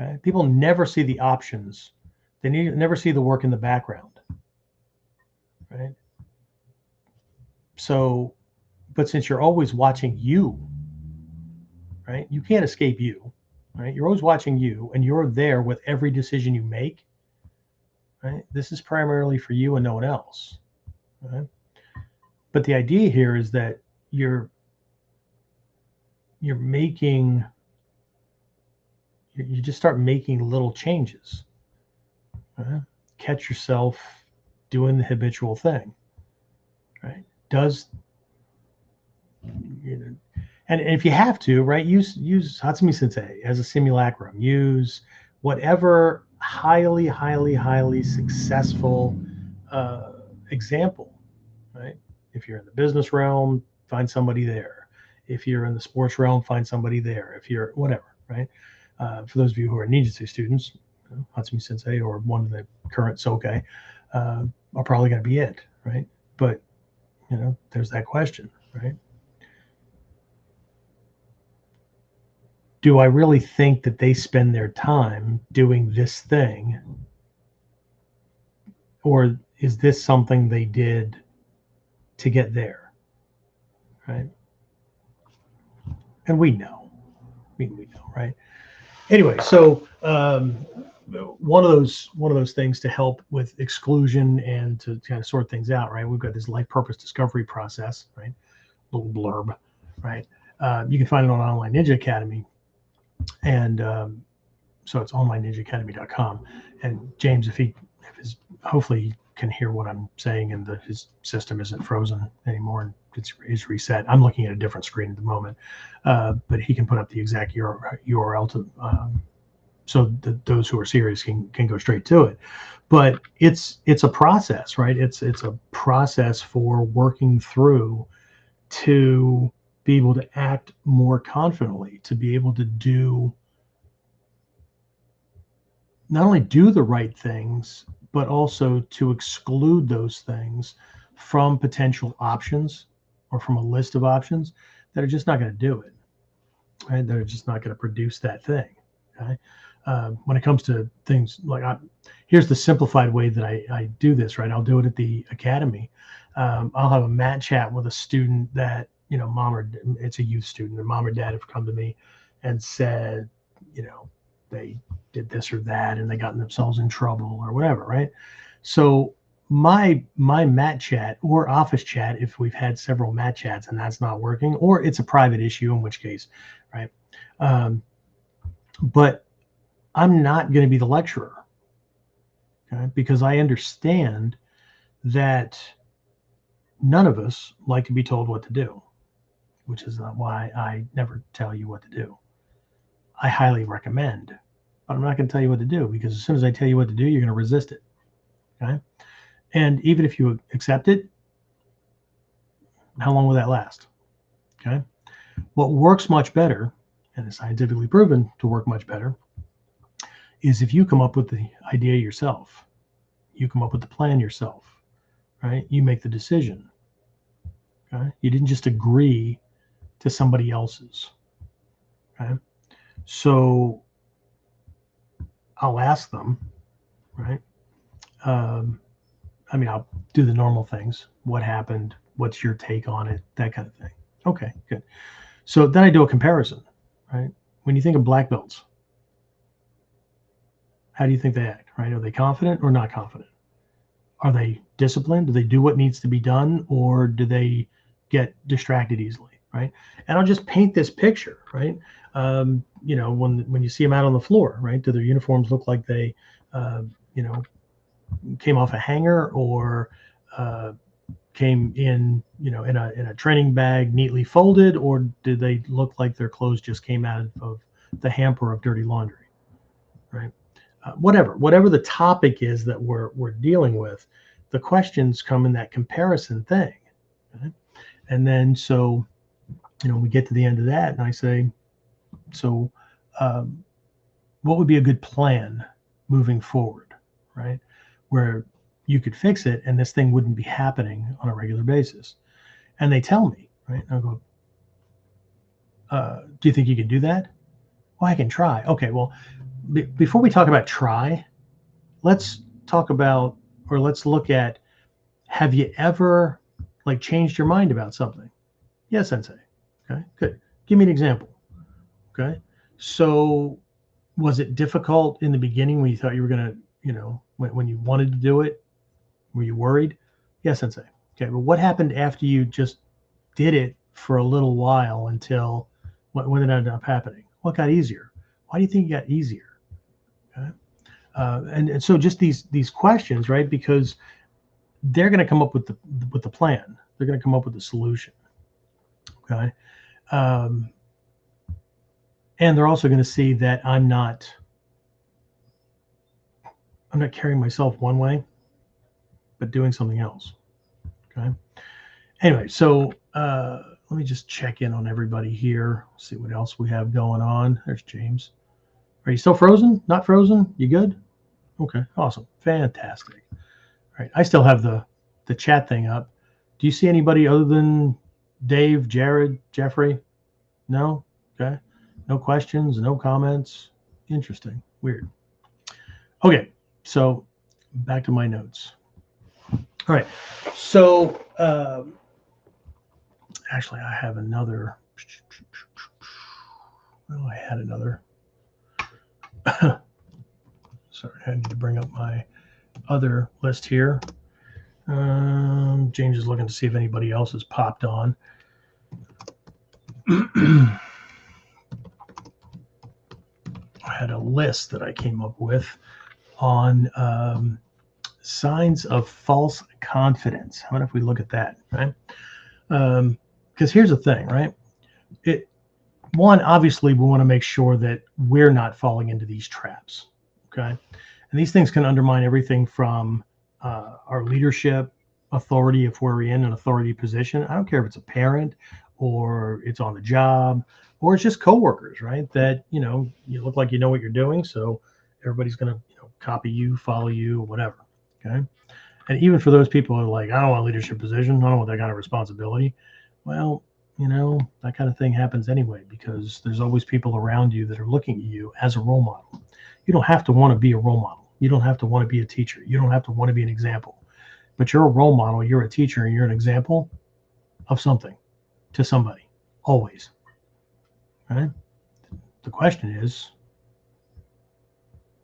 Okay. People never see the options. They never see the work in the background. Right. So, but since you're always watching you, right, you can't escape you, right? You're always watching you and you're there with every decision you make. Right. This is primarily for you and no one else. Right. But the idea here is that you just start making little changes. Catch yourself doing the habitual thing, right? And if you have to, right, use Hatsumi Sensei as a simulacrum. Use whatever highly successful example, right? If you're in the business realm, find somebody there. If you're in the sports realm, find somebody there. If you're whatever, right? For those of you who are Ninjutsu students, Hatsumi Sensei or one of the current Sokai are probably going to be it, right? But there's that question, right? Do I really think that they spend their time doing this thing, or is this something they did to get there, right? And we know, right? Anyway, so one of those things to help with exclusion and to kind of sort things out, right? We've got this life purpose discovery process, right? Little blurb, right? You can find it on Online Ninja Academy, and so it's onlineninjaacademy.com. And James, hopefully he can hear what I'm saying, and his system isn't frozen anymore and it's reset. I'm looking at a different screen at the moment, but he can put up the exact URL to so those who are serious can go straight to it. But it's a process, right? It's a process for working through to be able to act more confidently, to be able to not only do the right things, but also to exclude those things from potential options or from a list of options that are just not going to do it, right? That are just not going to produce that thing. Okay. When it comes to things like, here's the simplified way that I do this, right? I'll do it at the academy. I'll have a mat chat with a student that, it's a youth student, and mom or dad have come to me and said, they did this or that and they got themselves in trouble or whatever, right? So my mat chat or office chat, if we've had several mat chats and that's not working, or it's a private issue, in which case, right? But I'm not going to be the lecturer, okay? Because I understand that none of us like to be told what to do, which is why I never tell you what to do. I highly recommend, but I'm not going to tell you what to do, because as soon as I tell you what to do, you're going to resist it, okay? And even if you accept it, how long will that last, okay? What works much better, and is scientifically proven to work much better, is if you come up with the idea yourself, you come up with the plan yourself, right? You make the decision, okay? You didn't just agree to somebody else's, okay? So I'll ask them, right? I mean, I'll do the normal things. What happened? What's your take on it? That kind of thing. Okay, good. So then I do a comparison, right? When you think of black belts, how do you think they act, right? Are they confident or not confident? Are they disciplined? Do they do what needs to be done, or do they get distracted easily, right? And I'll just paint this picture, right? You know, when you see them out on the floor, right? Do their uniforms look like they, you know, came off a hanger, or came in, you know, in a training bag neatly folded, or did they look like their clothes just came out of the hamper of dirty laundry, right? Whatever the topic is that we're dealing with, the questions come in that comparison thing, right? And then so, you know, we get to the end of that, and I say, so what would be a good plan moving forward, right? Where you could fix it and this thing wouldn't be happening on a regular basis. And they tell me, right? And I'll go, do you think you can do that? Well, I can try. Okay, well, before we talk about try, let's talk about, or let's look at, have you ever like changed your mind about something? Yes, sensei. Okay, good. Give me an example. Okay, so was it difficult in the beginning when you thought you were going to, you know, when you wanted to do it? Were you worried? Yes, sensei. Okay, but what happened after you just did it for a little while until when it ended up happening? What got easier? Why do you think it got easier? Okay. And so just these questions, right? Because they're going to come up with the plan. They're going to come up with the solution. Okay. And they're also going to see that I'm not carrying myself one way, but doing something else. Okay. Anyway, so let me just check in on everybody here. See what else we have going on. There's James. Are you still frozen? Not frozen? You good? Okay, awesome. Fantastic. All right. I still have the chat thing up. Do you see anybody other than Dave, Jared, Jeffrey? No? Okay. No questions, no comments. Interesting. Weird. Okay, so back to my notes. All right. So actually, I have another. Oh, I had another. Sorry, I need to bring up my other list here. James is looking to see if anybody else has popped on. I had a list that I came up with on signs of false confidence. How about if we look at that, right? Because here's the thing, right? One, obviously, we want to make sure that we're not falling into these traps, okay? And these things can undermine everything from our leadership, authority, if we're in an authority position. I don't care if it's a parent or it's on the job or it's just coworkers, right? That, you know, you look like you know what you're doing, so everybody's going to, you know, copy you, follow you, whatever, okay? And even for those people who are like, I don't want a leadership position, I don't want that kind of responsibility. Well, you know, that kind of thing happens anyway, because there's always people around you that are looking at you as a role model. You don't have to want to be a role model. You don't have to want to be a teacher. You don't have to want to be an example. But you're a role model, you're a teacher, and you're an example of something to somebody, always. Right? The question is,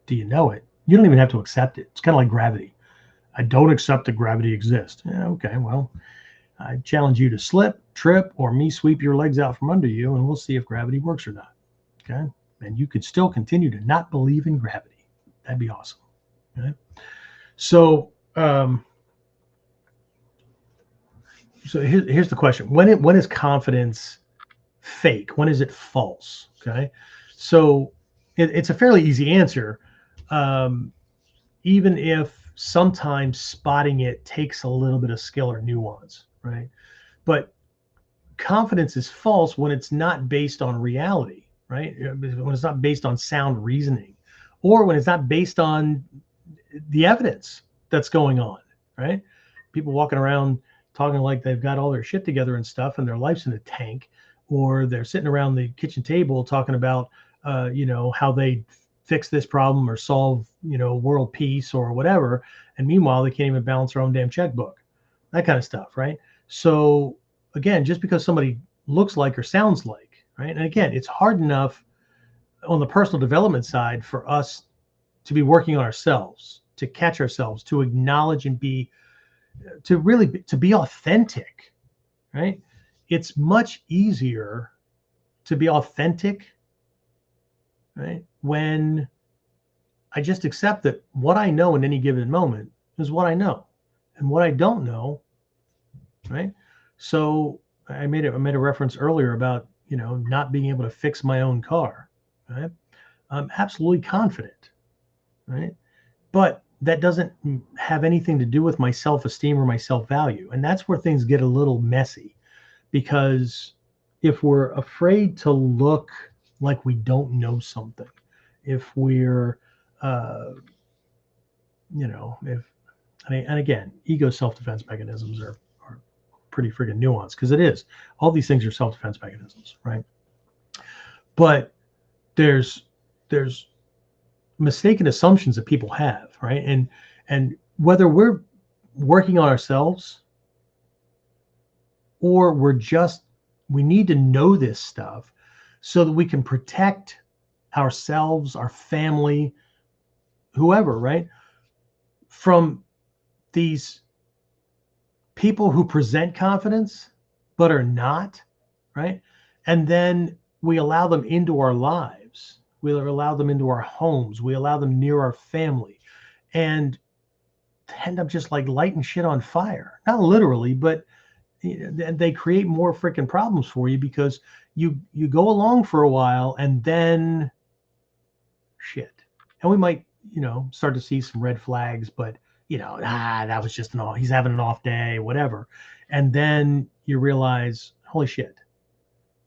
Do you know it? You don't even have to accept it. It's kind of like gravity. I don't accept that gravity exists. Yeah, okay, well, I challenge you to slip, trip, or me sweep your legs out from under you, and we'll see if gravity works or not. Okay? And you could still continue to not believe in gravity. That'd be awesome. Okay? So, here's the question: when is confidence fake? When is it false? Okay, so it's a fairly easy answer, even if sometimes spotting it takes a little bit of skill or nuance, right? But confidence is false when it's not based on reality, right? When it's not based on sound reasoning, or when it's not based on the evidence that's going on, right? People walking around talking like they've got all their shit together and stuff, and their life's in a tank, or they're sitting around the kitchen table talking about, how they fix this problem or solve, world peace or whatever, and meanwhile they can't even balance their own damn checkbook, that kind of stuff, right? So again, just because somebody looks like or sounds like, right? And again, it's hard enough on the personal development side for us to be working on ourselves, to catch ourselves, to acknowledge and to be authentic, right? It's much easier to be authentic, right? When I just accept that what I know in any given moment is what I know, and what I don't know, right? So I made a reference earlier about, not being able to fix my own car, right? I'm absolutely confident, right? But that doesn't have anything to do with my self-esteem or my self-value. And that's where things get a little messy, because if we're afraid to look like we don't know something, if we're, and again, ego self-defense mechanisms are pretty friggin' nuanced, because it is. All these things are self-defense mechanisms, right? But there's mistaken assumptions that people have, right? And whether we're working on ourselves or we need to know this stuff so that we can protect ourselves, our family, whoever, right? From these people who present confidence but are not, right? And then we allow them into our lives. We allow them into our homes. We allow them near our family, and end up just like lighting shit on fire. Not literally, but they create more freaking problems for you, because you go along for a while and then shit. And we might, start to see some red flags, but that was just he's having an off day, whatever. And then you realize, holy shit,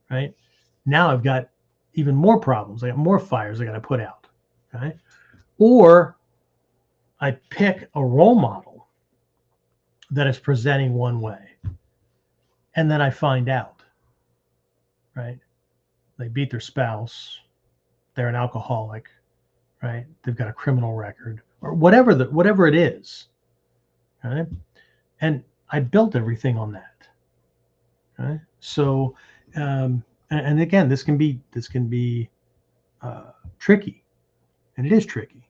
right? Now I've got even more problems. I got more fires I got to put out. Okay. Or I pick a role model that is presenting one way, and then I find out, right? They beat their spouse. They're an alcoholic, right? They've got a criminal record, or whatever it is, right? And I built everything on that, right? So, and again, this can be tricky, and it is tricky,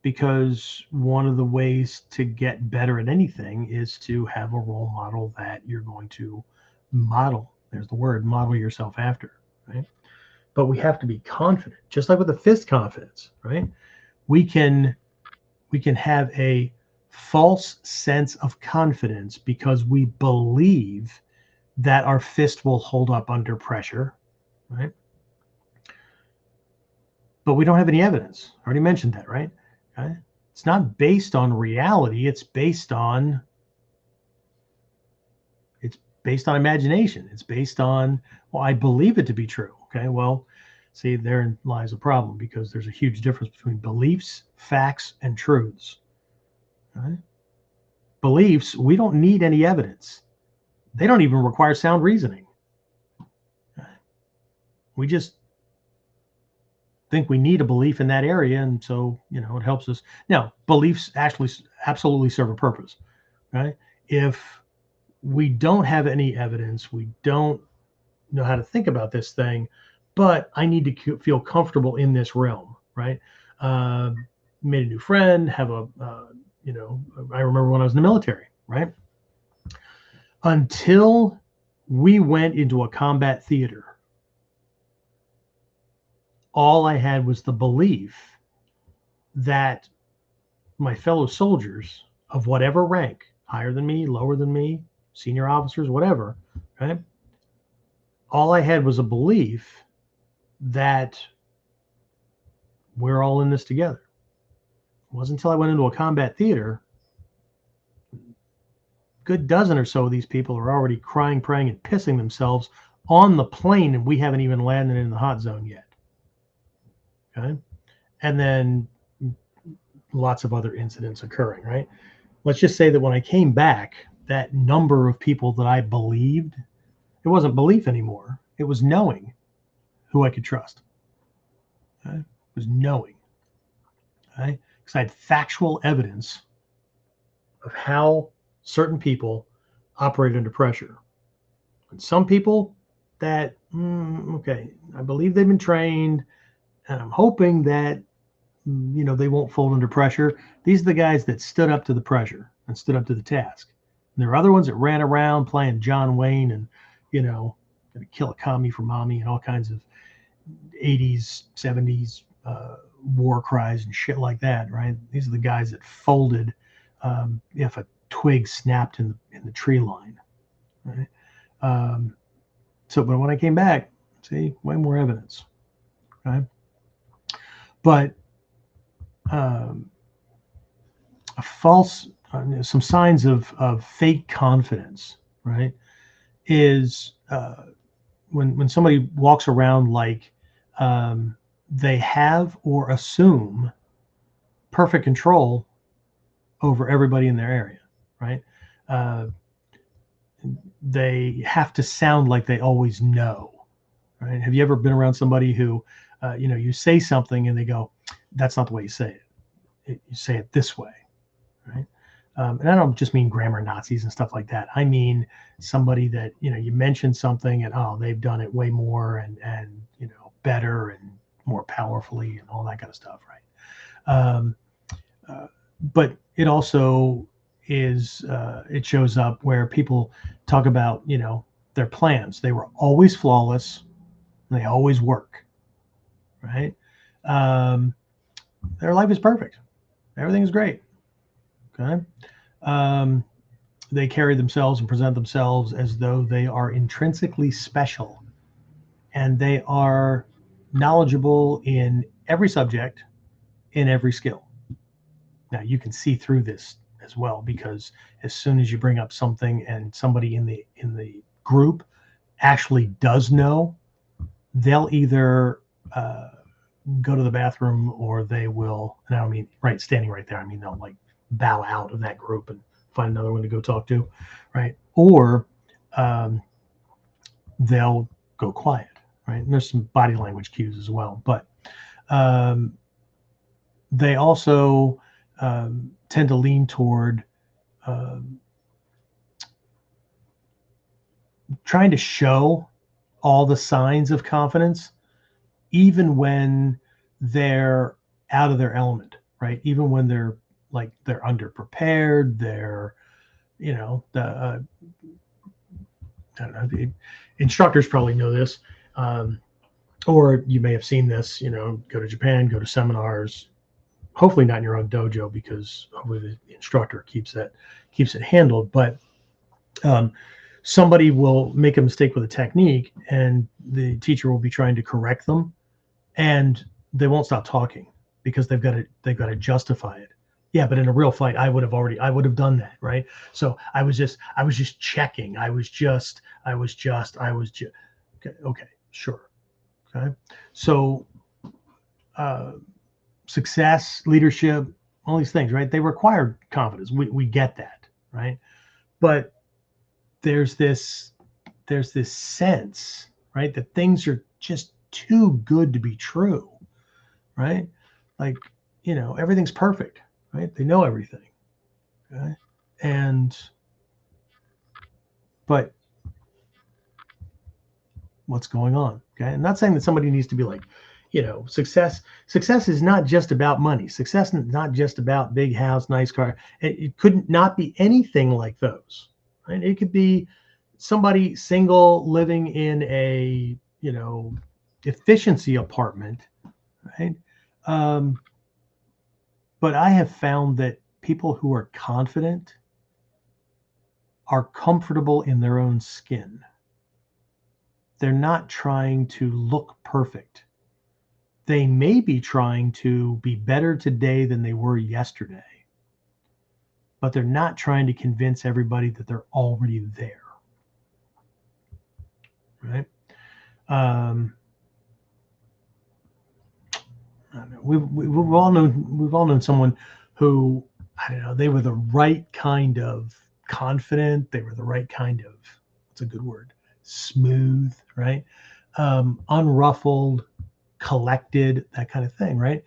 because one of the ways to get better at anything is to have a role model that you're going to model. There's the word, model yourself after, right? But we have to be confident, just like with the fist confidence, right? We can have a false sense of confidence because we believe that our fist will hold up under pressure, right? But we don't have any evidence. I already mentioned that, right? Okay. It's not based on reality. It's based on imagination. It's based on, well, I believe it to be true. Okay. Well, see, therein lies a problem, because there's a huge difference between beliefs, facts, and truths. Okay? Beliefs, we don't need any evidence. They don't even require sound reasoning. Okay? We just think we need a belief in that area, and so it helps us. Now, beliefs actually absolutely serve a purpose, right? If we don't have any evidence, we don't know how to think about this thing, but I need to feel comfortable in this realm, right? made a new friend, have a, I remember when I was in the military, right? Until we went into a combat theater, all I had was the belief that my fellow soldiers of whatever rank, higher than me, lower than me, senior officers, whatever, right? All I had was a belief that we're all in this together. It wasn't until I went into a combat theater, good dozen or so of these people are already crying, praying, and pissing themselves on the plane, and we haven't even landed in the hot zone yet. Okay. And then lots of other incidents occurring, right? Let's just say that when I came back, that number of people that I believed, it wasn't belief anymore. It was knowing who I could trust. Okay? It was knowing. Okay? Because I had factual evidence of how certain people operate under pressure. And some people that, okay, I believe they've been trained, and I'm hoping that, they won't fold under pressure. These are the guys that stood up to the pressure and stood up to the task. And there are other ones that ran around playing John Wayne and, gonna kill a commie for mommy and all kinds of 80s, 70s war cries and shit like that, right? These are the guys that folded if a twig snapped in the tree line, right? But when I came back, see, way more evidence, right? But a false, some signs of fake confidence, right, is when somebody walks around like they have or assume perfect control over everybody in their area, right? They have to sound like they always know, right? Have you ever been around somebody who, you say something and they go, that's not the way you say it. You say it this way, right? And I don't just mean grammar Nazis and stuff like that. I mean somebody that, you mention something and, oh, they've done it way more and better and more powerfully and all that kind of stuff, right? But it also is, it shows up where people talk about, their plans. They were always flawless and they always work, right? Their life is perfect. Everything is great. Okay. They carry themselves and present themselves as though they are intrinsically special and they are knowledgeable in every subject, in every skill. Now you can see through this as well, because as soon as you bring up something and somebody in the group actually does know, they'll either go to the bathroom or they will, and I don't mean standing right there, I mean they'll like bow out of that group and find another one to go talk to, right? Or they'll go quiet, right? And there's some body language cues as well, but they also tend to lean toward trying to show all the signs of confidence, even when they're out of their element, right? Even when they're underprepared, they're, I don't know, the instructors probably know this, or you may have seen this, go to Japan, go to seminars, hopefully not in your own dojo, because hopefully the instructor keeps it handled. But somebody will make a mistake with a technique and the teacher will be trying to correct them and they won't stop talking because they've got to justify it. Yeah, but in a real fight, I would have done that, right? So I was just checking. I was just okay, sure. Okay. So success, leadership, all these things, right? They require confidence. We get that, right? But there's this sense, right, that things are just too good to be true, right? Like, everything's perfect, right? They know everything, okay? But what's going on? Okay, I'm not saying that somebody needs to be like, success is not just about money. Success is not just about big house, nice car. It could not be anything like those, right? It could be somebody single living in a, efficiency apartment, right? But I have found that people who are confident are comfortable in their own skin. They're not trying to look perfect. They may be trying to be better today than they were yesterday, but they're not trying to convince everybody that they're already there, right? We've all known someone who, I don't know, they were the right kind of confident. They were the right kind of, what's a good word? Smooth, right? Unruffled, collected, that kind of thing, right?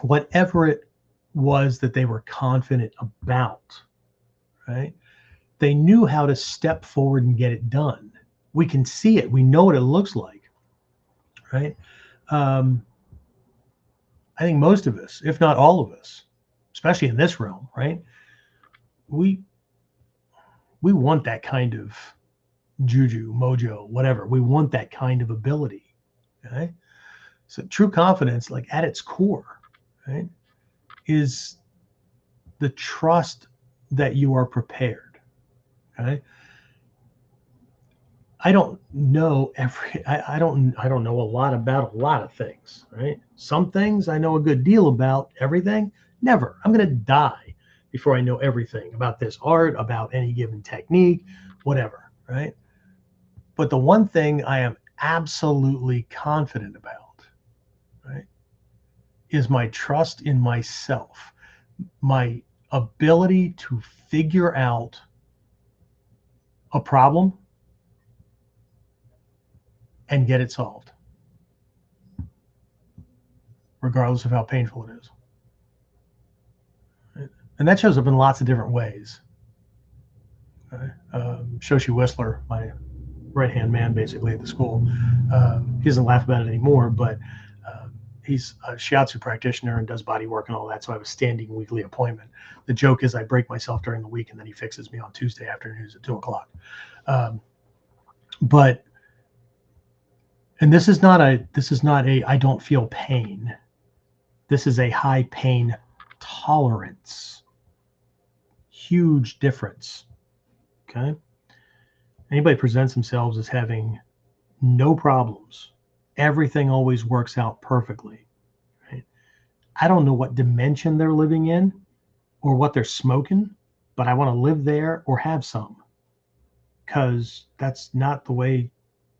Whatever it was that they were confident about, right? They knew how to step forward and get it done. We can see it. We know what it looks like, right? I think most of us, if not all of us, especially in this realm, right? We want that kind of juju, mojo, whatever. We want that kind of ability, okay? So true confidence, like at its core, right, is the trust that you are prepared, okay? I don't know I don't know a lot about a lot of things, right? Some things I know a good deal about. Everything, never. I'm going to die before I know everything about this art, about any given technique, whatever, right? But the one thing I am absolutely confident about, right, is my trust in myself, my ability to figure out a problem and get it solved, regardless of how painful it is. Right? And that shows up in lots of different ways. Right? Shoshi Whistler, my right-hand man basically at the school, he doesn't laugh about it anymore, but he's a shiatsu practitioner and does body work and all that, so I have a standing weekly appointment. The joke is I break myself during the week and then he fixes me on Tuesday afternoons at 2:00. And this is not a I don't feel pain. This is a high pain tolerance. Huge difference. Okay. Anybody presents themselves as having no problems, everything always works out perfectly, right? I don't know what dimension they're living in or what they're smoking, but I want to live there or have some, because that's not the way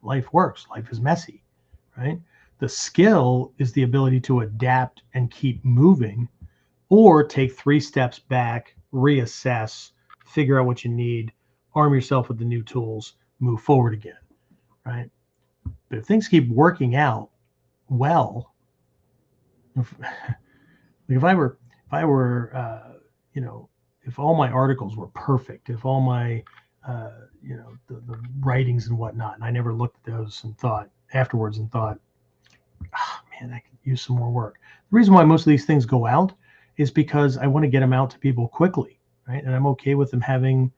life works. Life is messy, right? The skill is the ability to adapt and keep moving, or take 3 steps back, reassess, figure out what you need, arm yourself with the new tools, move forward again, right? But if things keep working out well, if I were, if all my articles were perfect, if all my, the writings and whatnot, and I never looked at those and thought afterwards and thought, oh, man, I could use some more work. The reason why most of these things go out is because I want to get them out to people quickly, right? And I'm okay with them having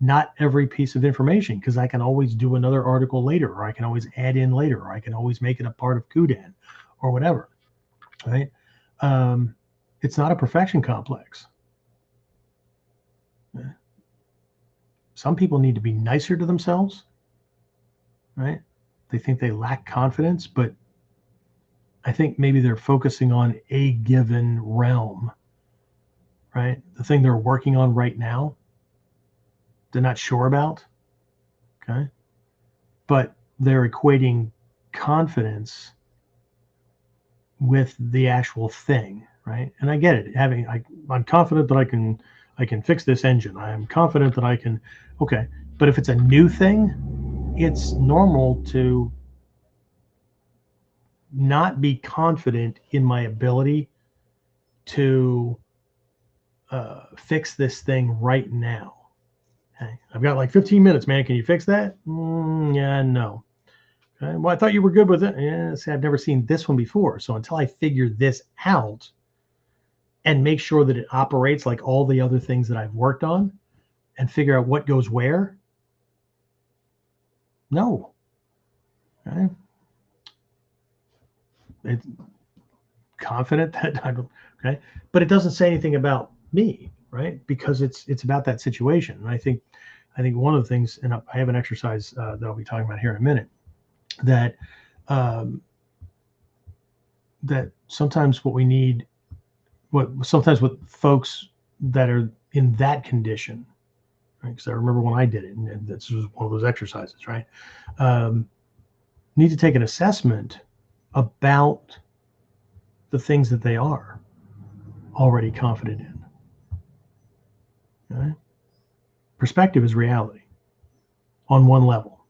not every piece of information, because I can always do another article later, or I can always add in later, or I can always make it a part of Kuden or whatever, right? It's not a perfection complex. Some people need to be nicer to themselves, right? They think they lack confidence, but I think maybe they're focusing on a given realm, right? The thing they're working on right now, they're not sure about, okay? But they're equating confidence with the actual thing, right? And I get it. I'm confident that I can fix this engine. I'm confident that I can, okay. But if it's a new thing, it's normal to not be confident in my ability to fix this thing right now. Okay. I've got like 15 minutes, man. Can you fix that? Yeah, no. Okay? Well, I thought you were good with it. Yeah, see, I've never seen this one before. So until I figure this out and make sure that it operates like all the other things that I've worked on and figure out what goes where, no. Okay? It's confident that I don't, okay, but it doesn't say anything about me, right? Because it's about that situation. And I think one of the things, and I have an exercise that I'll be talking about here in a minute, that that sometimes what we need, sometimes with folks that are in that condition, right? Because I remember when I did it, and this was one of those exercises, right? Need to take an assessment about the things that they are already confident in. Okay? Perspective is reality on one level.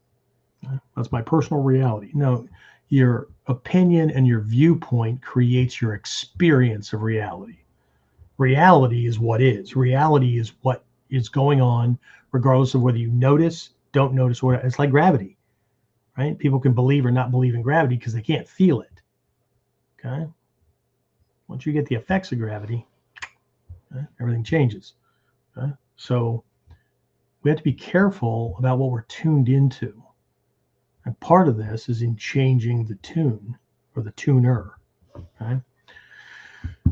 Okay? That's my personal reality. No, your opinion and your viewpoint creates your experience of reality. Reality is what is. Reality is what is going on, regardless of whether you notice, don't notice, or it's like gravity, right? People can believe or not believe in gravity because they can't feel it. Okay. Once you get the effects of gravity, everything changes. Okay? So we have to be careful about what we're tuned into. And part of this is in changing the tune or the tuner. Okay?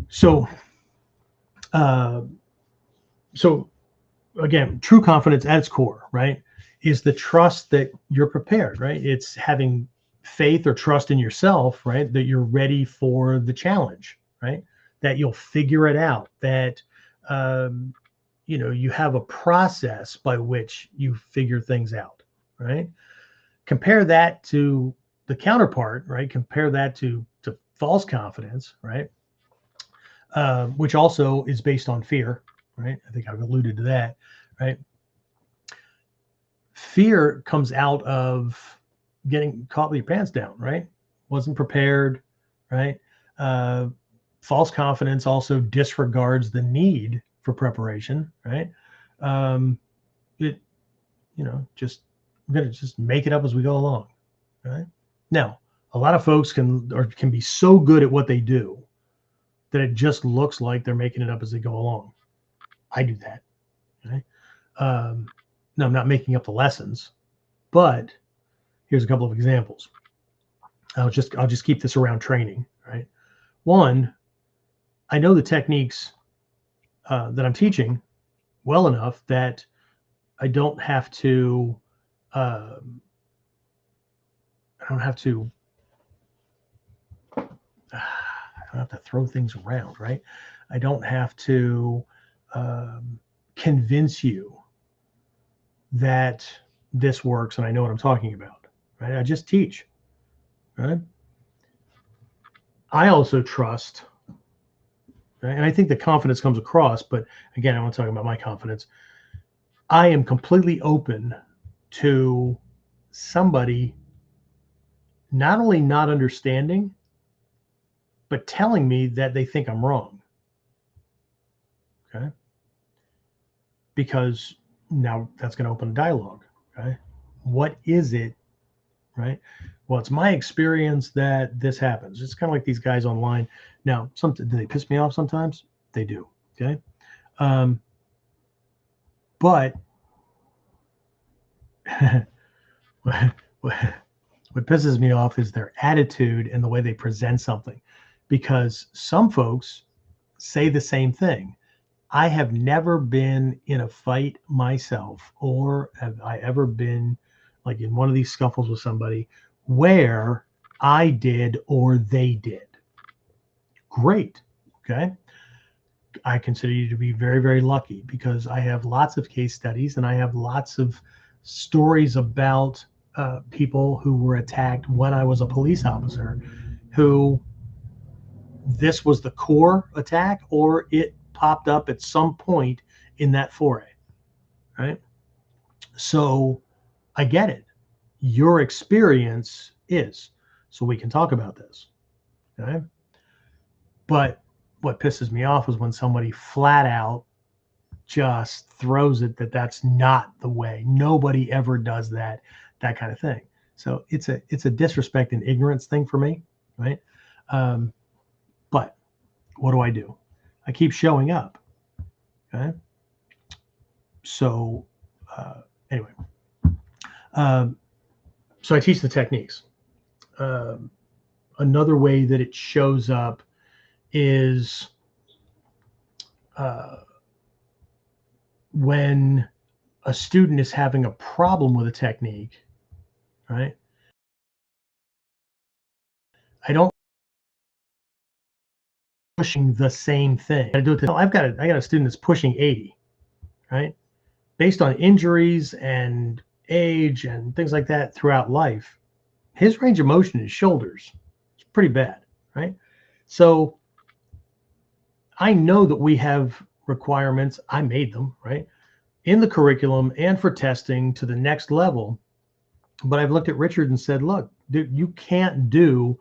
So again, true confidence at its core, right, is the trust that you're prepared, right? It's having faith or trust in yourself, right? That you're ready for the challenge, right? That you'll figure it out, that, you have a process by which you figure things out, right? Compare that to the counterpart, right? Compare that to false confidence, right? Which also is based on fear, right? I think I've alluded to that, right? Fear comes out of getting caught with your pants down, right? Wasn't prepared, right? False confidence also disregards the need for preparation, right? We're going to just make it up as we go along, right? Now, a lot of folks can be so good at what they do that it just looks like they're making it up as they go along. I do that. Okay? No, I'm not making up the lessons, but here's a couple of examples. I'll just keep this around training, right? One, I know the techniques that I'm teaching well enough that I don't have to. I don't have to throw things around, right? I don't have to convince you that this works and I know what I'm talking about, right? I just teach, right? I also trust, right? And I think the confidence comes across, but again, I want to talk about my confidence. I am completely open to somebody not only not understanding, but telling me that they think I'm wrong. Okay. Because now that's going to open a dialogue. Okay. What is it? Right. Well, it's my experience that this happens. It's kind of like these guys online. Now, do they piss me off sometimes? They do. Okay. But what pisses me off is their attitude and the way they present something, because some folks say the same thing. I have never been in a fight myself, or have I ever been like in one of these scuffles with somebody where I did or they did. Great. Okay. I consider you to be very, very lucky because I have lots of case studies and I have lots of stories about people who were attacked when I was a police officer, who this was the core attack or it popped up at some point in that foray, right? So I get it. Your experience is, so we can talk about this, okay? But what pisses me off is when somebody flat out just throws it that that's not the way. Nobody ever does that kind of thing. So it's a disrespect and ignorance thing for me, right? But what do? I keep showing up. Okay. So anyway, so I teach the techniques. Another way that it shows up is when a student is having a problem with a technique, right? I don't pushing the same thing. I do it. I got a student that's pushing 80, right? Based on injuries and age and things like that throughout life, his range of motion is shoulders. It's pretty bad, right? So I know that we have requirements. I made them, right, in the curriculum and for testing to the next level. But I've looked at Richard and said, look, dude, you can't do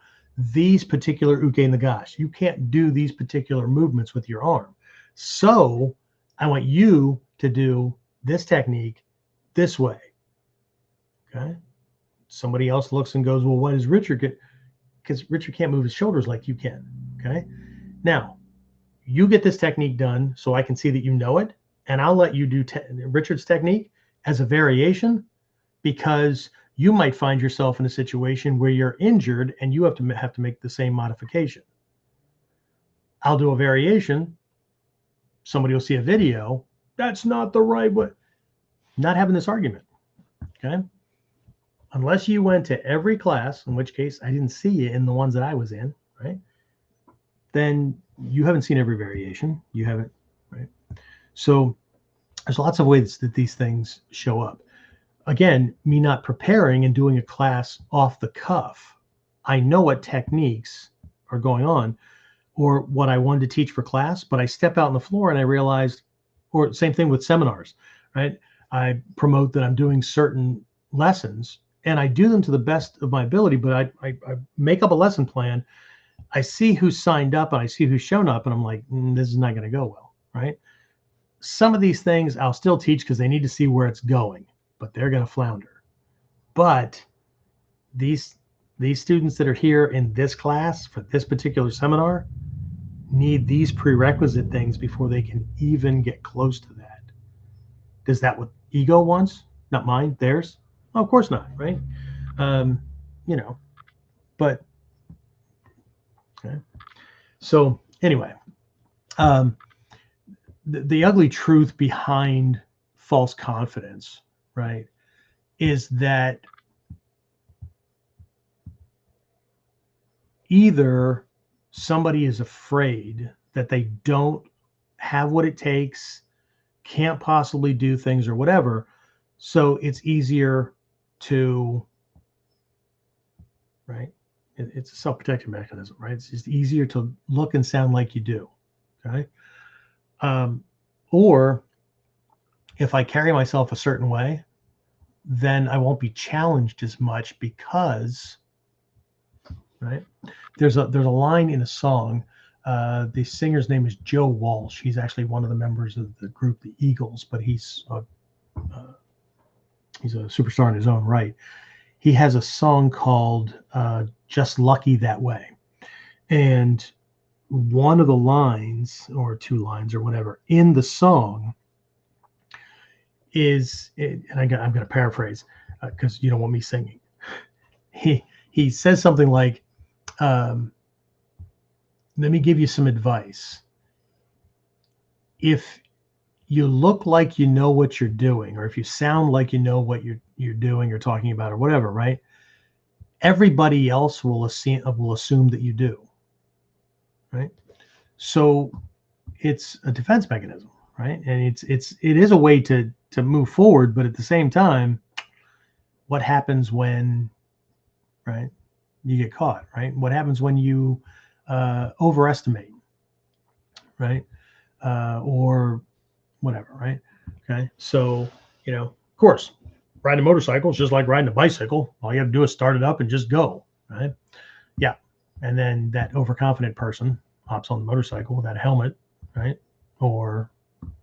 these particular uke nagash. You can't do these particular movements with your arm. So I want you to do this technique this way. Okay. Somebody else looks and goes, well, what is Richard get? Because Richard can't move his shoulders like you can. Okay. Now, you get this technique done so I can see that you know it, and I'll let you do Richard's technique as a variation, because you might find yourself in a situation where you're injured and you have to make the same modification. I'll do a variation. Somebody will see a video. That's not the right way. Not having this argument. Okay. Unless you went to every class, in which case I didn't see you in the ones that I was in, right? Then you haven't seen every variation. You haven't, right? So there's lots of ways that these things show up. Again, me not preparing and doing a class off the cuff. I know what techniques are going on or what I wanted to teach for class, but I step out on the floor and I realized, or same thing with seminars, right? I promote that I'm doing certain lessons and I do them to the best of my ability, but I make up a lesson plan. I see who's signed up and I see who's shown up and I'm like, this is not going to go well, right? Some of these things I'll still teach because they need to see where it's going, but they're going to flounder. But these students that are here in this class for this particular seminar need these prerequisite things before they can even get close to that. Is that what ego wants? Not mine, theirs? Oh, of course not, right? But okay. So anyway, the ugly truth behind false confidence, right, is that either somebody is afraid that they don't have what it takes, can't possibly do things or whatever, so it's easier to, right? It's a self-protection mechanism, right? It's just easier to look and sound like you do, okay? Or if I carry myself a certain way, then I won't be challenged as much because, right? There's a line in a song. The singer's name is Joe Walsh. He's actually one of the members of the group the Eagles, but he's a superstar in his own right. He has a song called Just Lucky That Way. And one of the lines or two lines or whatever in the song is, and I'm going to paraphrase because you don't want me singing. He says something like, let me give you some advice. If you look like you know what you're doing, or if you sound like you know what you're doing or talking about or whatever, right? Everybody else will assume that you do, right? So it's a defense mechanism, right? And it is a way to move forward, but at the same time, what happens when, right, you get caught, right? What happens when you overestimate, right? Or whatever, right? Okay. So, of course, riding a motorcycle is just like riding a bicycle. All you have to do is start it up and just go, right? Yeah. And then that overconfident person hops on the motorcycle without a helmet, right? Or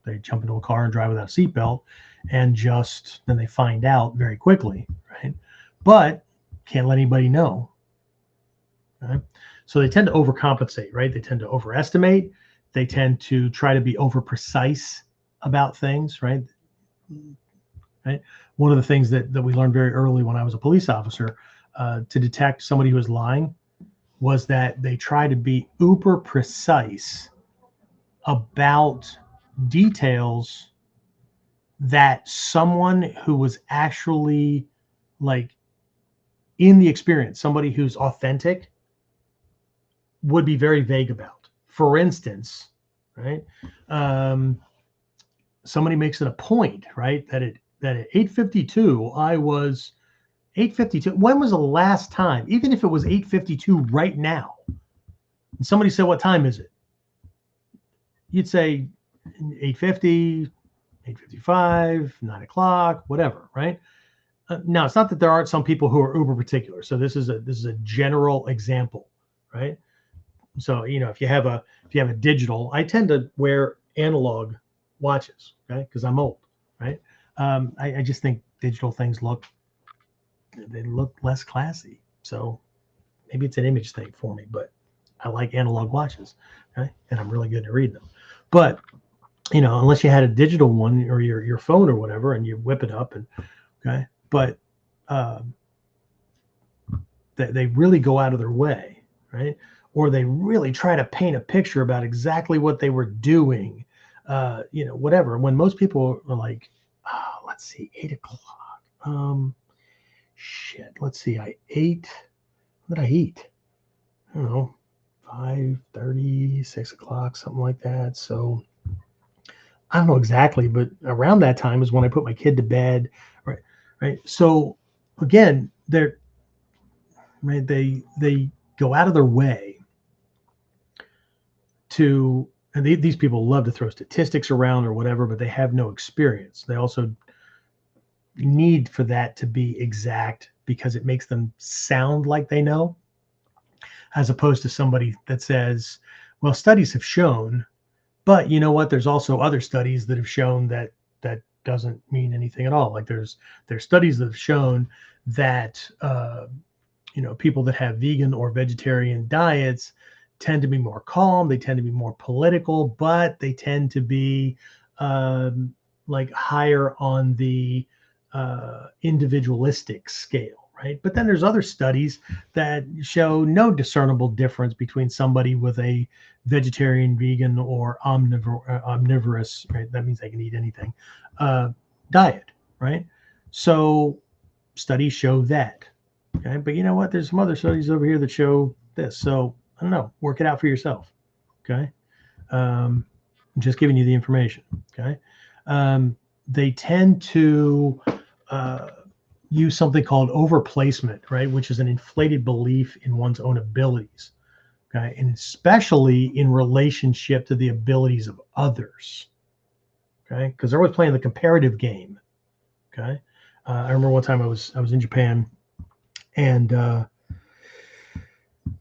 they jump into a car and drive without a seatbelt, and then they find out very quickly, right? But can't let anybody know. Okay? So they tend to overcompensate, right? They tend to overestimate. They tend to try to be over precise about things, right? Right. One of the things that we learned very early when I was a police officer to detect somebody who was lying was that they try to be uber precise about details that someone who was actually like in the experience, somebody who's authentic, would be very vague about. For instance, right? Somebody makes it a point, right, that at 8:52 I was 8:52. When was the last time, even if it was 8:52 right now, and somebody said, "What time is it?" You'd say 8:50, 8:55, 9 o'clock, whatever, right? Now, it's not that there aren't some people who are uber particular. So this is a general example, right? So if you have a digital, I tend to wear analog watches, okay, because I'm old, right? I just think digital things look less classy. So maybe it's an image thing for me, but I like analog watches, okay, and I'm really good at reading them. But unless you had a digital one or your phone or whatever, and you whip it up and okay, but they really go out of their way, right? Or they really try to paint a picture about exactly what they were doing, whatever. When most people are like, oh, let's see, 8 o'clock. Let's see, I ate. What did I eat? I don't know, 5:30, 6 o'clock, something like that. So I don't know exactly, but around that time is when I put my kid to bed, right? Right. So again, they're right. They go out of their way to, and these people love to throw statistics around or whatever, but they have no experience. They also need for that to be exact because it makes them sound like they know, as opposed to somebody that says, well, studies have shown, but you know what? There's also other studies that have shown that doesn't mean anything at all. Like there's studies that have shown that people that have vegan or vegetarian diets tend to be more calm. They tend to be more political, but they tend to be like higher on the individualistic scale, right? But then there's other studies that show no discernible difference between somebody with a vegetarian, vegan, or omnivorous, right? That means they can eat anything, diet, right? So studies show that. Okay, but you know what? There's some other studies over here that show this. So I don't know. Work it out for yourself. Okay, I'm just giving you the information. Okay, they tend to use something called overplacement, right? Which is an inflated belief in one's own abilities. Okay, and especially in relationship to the abilities of others. Okay, because they're always playing the comparative game. Okay, I remember one time I was in Japan, and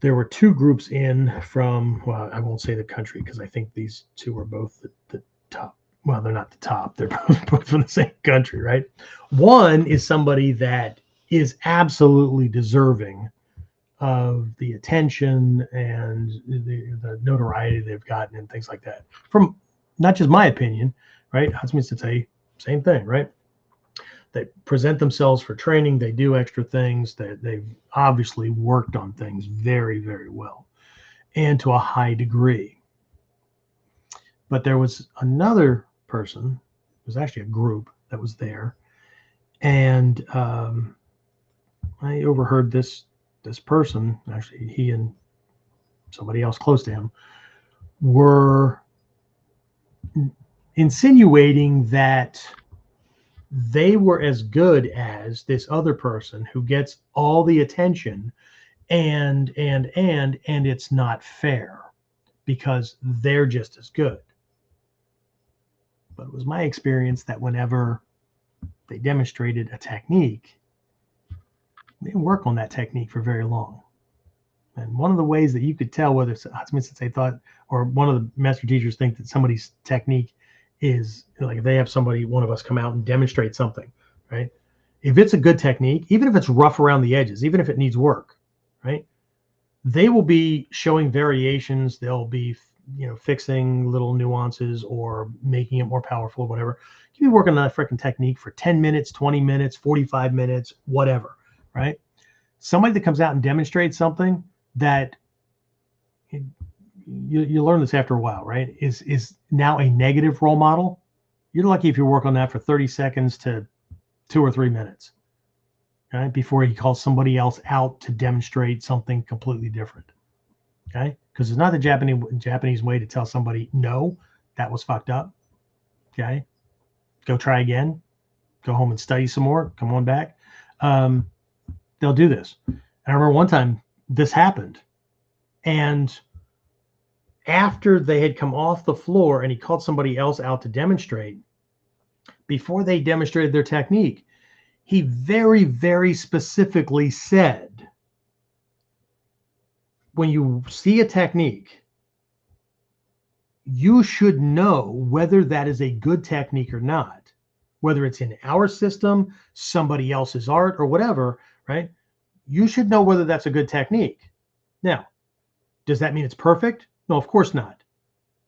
there were two groups in from, well, I won't say the country because I think these two are both the top. Well, they're not the top. They're both from the same country, right? One is somebody that is absolutely deserving of the attention and the notoriety they've gotten and things like that. From not just my opinion, right? Husbands to say same thing, right? They present themselves for training. They do extra things. They've obviously worked on things very, very well and to a high degree. But there was another person, it was actually a group that was there. And I overheard this person, actually he and somebody else close to him, were insinuating that they were as good as this other person who gets all the attention and it's not fair because they're just as good. But it was my experience that whenever they demonstrated a technique, they didn't work on that technique for very long. And one of the ways that you could tell whether since they thought, or one of the master teachers think that somebody's technique is like, if they have somebody, one of us come out and demonstrate something, right? if it's a good technique, even if it's rough around the edges, even if it needs work, right? They will be showing variations. They'll be, fixing little nuances or making it more powerful or whatever. You can be working on that freaking technique for 10 minutes, 20 minutes, 45 minutes, whatever, right? Somebody that comes out and demonstrates something that you learn this after a while, right? Is now a negative role model. You're lucky if you work on that for 30 seconds to 2 or 3 minutes, okay, before he calls somebody else out to demonstrate something completely different, okay? Because it's not the Japanese way to tell somebody, no, that was fucked up, okay? Go try again. Go home and study some more. Come on back. They'll do this. And I remember one time this happened, and after they had come off the floor and he called somebody else out to demonstrate, before they demonstrated their technique, he very, very specifically said, when you see a technique, you should know whether that is a good technique or not, whether it's in our system, somebody else's art, or whatever, right? You should know whether that's a good technique. Now, does that mean it's perfect? No, of course not.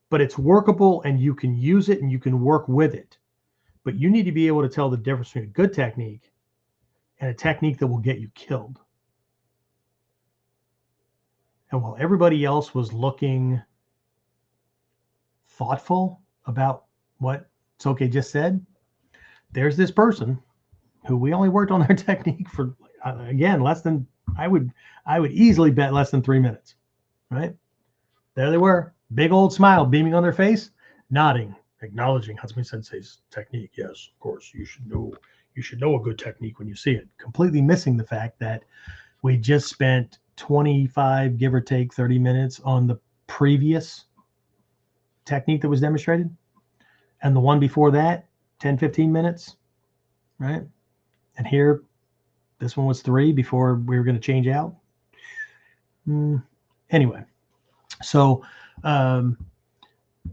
But it's workable and you can use it and you can work with it. But you need to be able to tell the difference between a good technique and a technique that will get you killed. And while everybody else was looking thoughtful about what Soke just said, there's this person who we only worked on their technique for, again, I would easily bet less than 3 minutes, right? There they were, big old smile beaming on their face, nodding, acknowledging Hatsumi Sensei's technique. Yes, of course, you should know a good technique when you see it. Completely missing the fact that we just spent 25, give or take 30 minutes on the previous technique that was demonstrated. And the one before that, 10, 15 minutes, right? And here, this one was 3 before we were going to change out. Anyway, so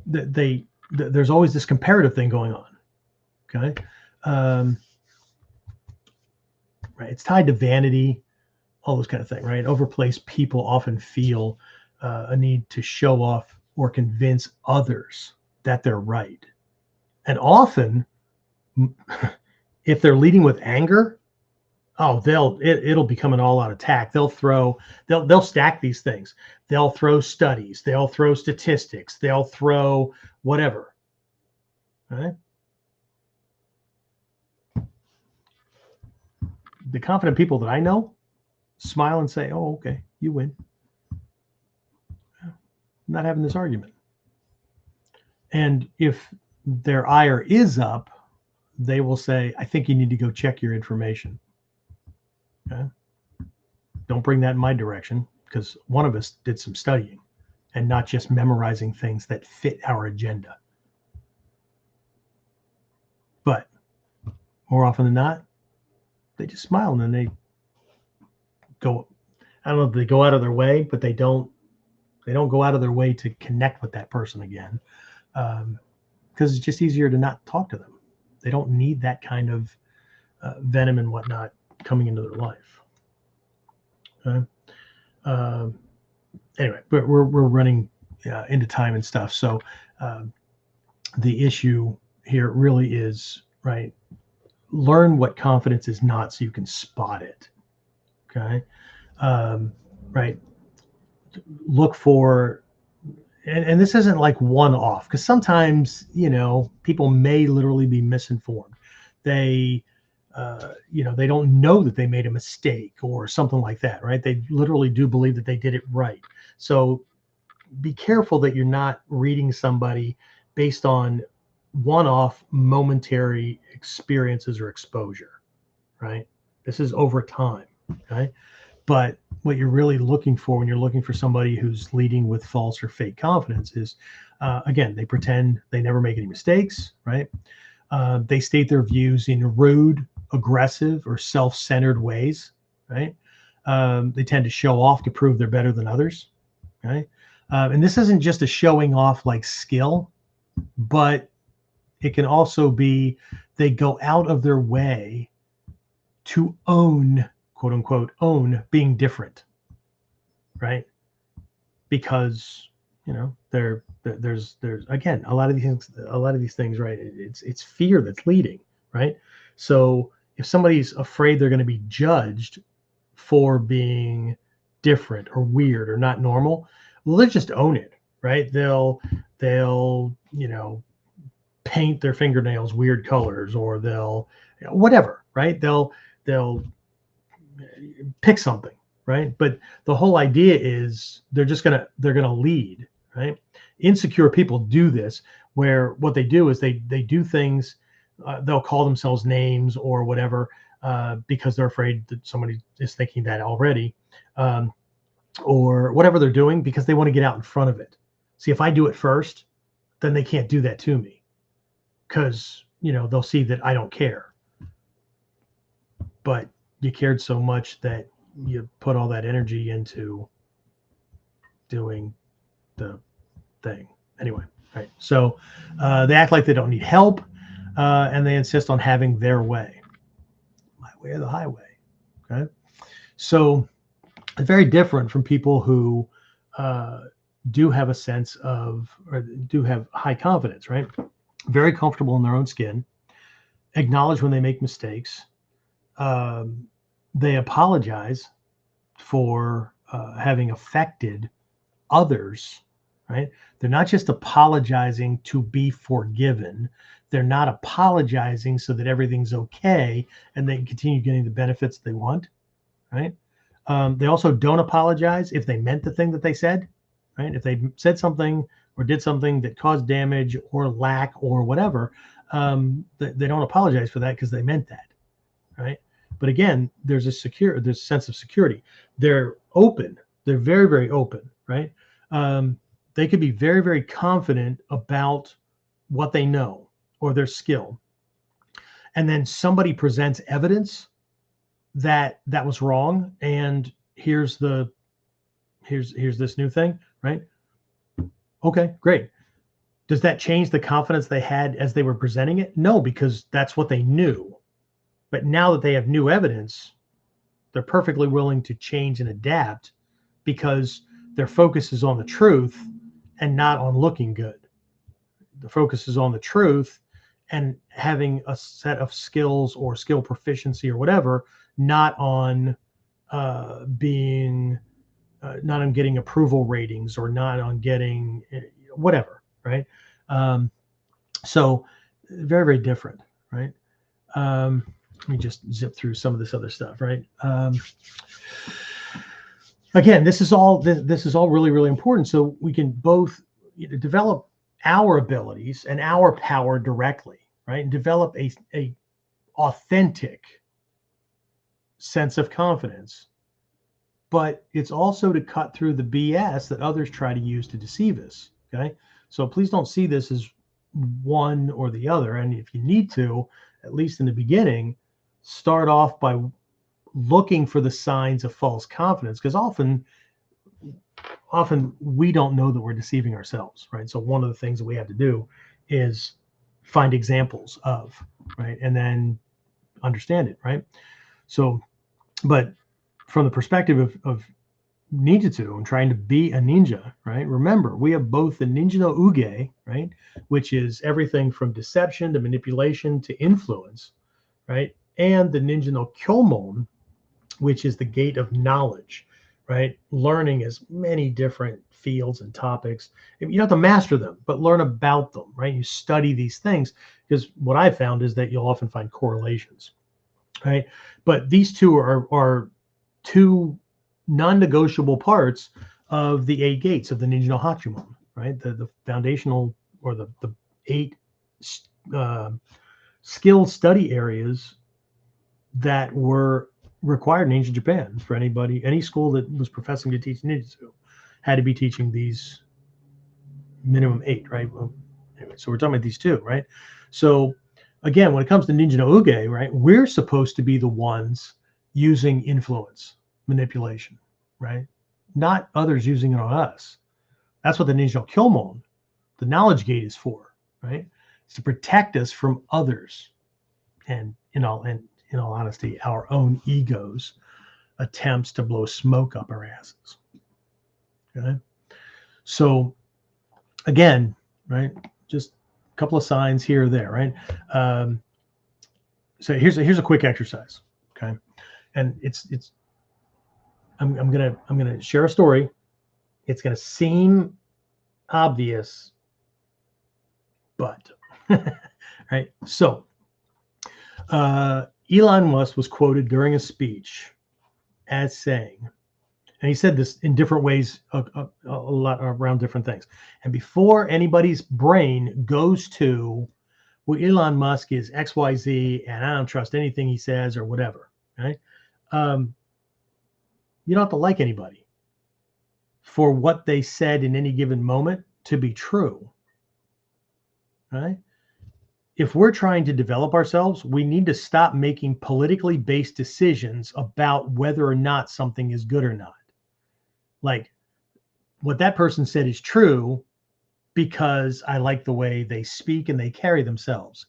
there's always this comparative thing going on, okay? Right, it's tied to vanity, all this kind of thing, right? Overplaced people often feel a need to show off or convince others that they're right. And often, if they're leading with anger, it'll become an all-out attack. They'll stack these things. They'll throw studies. They'll throw statistics. They'll throw whatever. Right? The confident people that I know smile and say, "Oh, okay, you win. I'm not having this argument." And if their ire is up, they will say, "I think you need to go check your information." Okay? Don't bring that in my direction, because one of us did some studying and not just memorizing things that fit our agenda. But more often than not, they just smile and then they go, I don't know if they go out of their way, but they don't go out of their way to connect with that person again, because it's just easier to not talk to them. They don't need that kind of venom and whatnot coming into their life. Okay? Anyway, but we're running into time and stuff. So the issue here really is, right, learn what confidence is not so you can spot it. Okay. Right. Look for, and this isn't like one-off, because sometimes, people may literally be misinformed. They they don't know that they made a mistake or something like that, right? They literally do believe that they did it right. So be careful that you're not reading somebody based on one-off momentary experiences or exposure, right? This is over time, okay? But what you're really looking for when you're looking for somebody who's leading with false or fake confidence is, again, they pretend they never make any mistakes, right? They state their views in rude, aggressive, or self-centered ways, right? They tend to show off to prove they're better than others, right? And this isn't just a showing off like skill, but it can also be they go out of their way to own, quote unquote, own being different, right? Because there's again a lot of these things, right? It's fear that's leading, right? So if somebody's afraid they're going to be judged for being different or weird or not normal, well, they'll just own it, right? They'll paint their fingernails weird colors, or they'll whatever, right? They'll pick something, right? But the whole idea is they're gonna lead, right? Insecure people do this, where what they do is they do things, they'll call themselves names or whatever, because they're afraid that somebody is thinking that already, or whatever they're doing, because they want to get out in front of it. See, if I do it first, then they can't do that to me, because they'll see that I don't care. But you cared so much that you put all that energy into doing the thing anyway, right? So they act like they don't need help, and they insist on having their way, my way or the highway. Okay, so very different from people who do have a sense of, or do have high confidence, right? Very comfortable in their own skin, acknowledge when they make mistakes. They apologize for having affected others, right? They're not just apologizing to be forgiven. They're not apologizing so that everything's okay and they can continue getting the benefits they want, right? They also don't apologize if they meant the thing that they said, right? If they said something or did something that caused damage or lack or whatever, they don't apologize for that because they meant that, right? But again, there's a sense of security. They're open. They're very, very open, right? They could be very, very confident about what they know or their skill. And then somebody presents evidence that was wrong, and here's this new thing, right? Okay, great. Does that change the confidence they had as they were presenting it? No, because that's what they knew. But now that they have new evidence, they're perfectly willing to change and adapt, because their focus is on the truth and not on looking good. The focus is on the truth and having a set of skills or skill proficiency or whatever, not on not on getting approval ratings, or not on getting whatever, right? So very, very different, right? Let me just zip through some of this other stuff, right? Again, this is all really, really important, so we can both develop our abilities and our power directly, right? And develop a authentic sense of confidence. But it's also to cut through the BS that others try to use to deceive us. Okay, so please don't see this as one or the other. And if you need to, at least in the beginning, start off by looking for the signs of false confidence, because often we don't know that we're deceiving ourselves, right? So one of the things that we have to do is find examples of, right, and then understand it, right? So, but from the perspective of ninjutsu and trying to be a ninja, right? Remember, we have both the ninja no uge, right, which is everything from deception to manipulation to influence, right? And the ninja no kyomon, which is the gate of knowledge, right? Learning as many different fields and topics. You don't have to master them, but learn about them, right? You study these things, because what I found is that you'll often find correlations, right? But these two are two non-negotiable parts of the 8 gates of the Ninja no Hachimon, right? The foundational, or the 8 skill study areas that were required in ancient Japan for any school that was professing to teach ninjutsu had to be teaching these minimum 8, right? Well, anyway, so we're talking about these two, right? So again, when it comes to ninja no uge, right, we're supposed to be the ones using influence, manipulation, right? Not others using it on us. That's what the ninja no kyomon, the knowledge gate, is for, right? It's to protect us from others, and in all honesty, our own egos attempts to blow smoke up our asses. Okay. So again, right, just a couple of signs here or there, right? So here's a quick exercise. Okay. And I'm gonna share a story. It's gonna seem obvious, but right. So Elon Musk was quoted during a speech as saying, and he said this in different ways, a lot around different things. And before anybody's brain goes to, well, Elon Musk is XYZ and I don't trust anything he says or whatever, right? You don't have to like anybody for what they said in any given moment to be true, right? If we're trying to develop ourselves, we need to stop making politically based decisions about whether or not something is good or not. Like, what that person said is true because I like the way they speak and they carry themselves.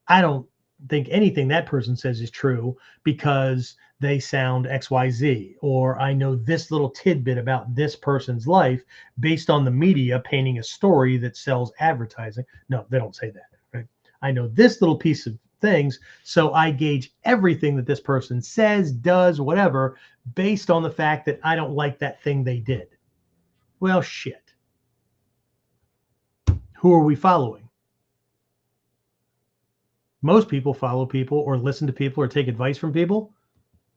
I don't think anything that person says is true because they sound XYZ, or I know this little tidbit about this person's life based on the media painting a story that sells advertising. No, they don't say that, right? I know this little piece of things, so I gauge everything that this person says, does, whatever, based on the fact that I don't like that thing they did. Well, shit. Who are we following? Most people follow people or listen to people or take advice from people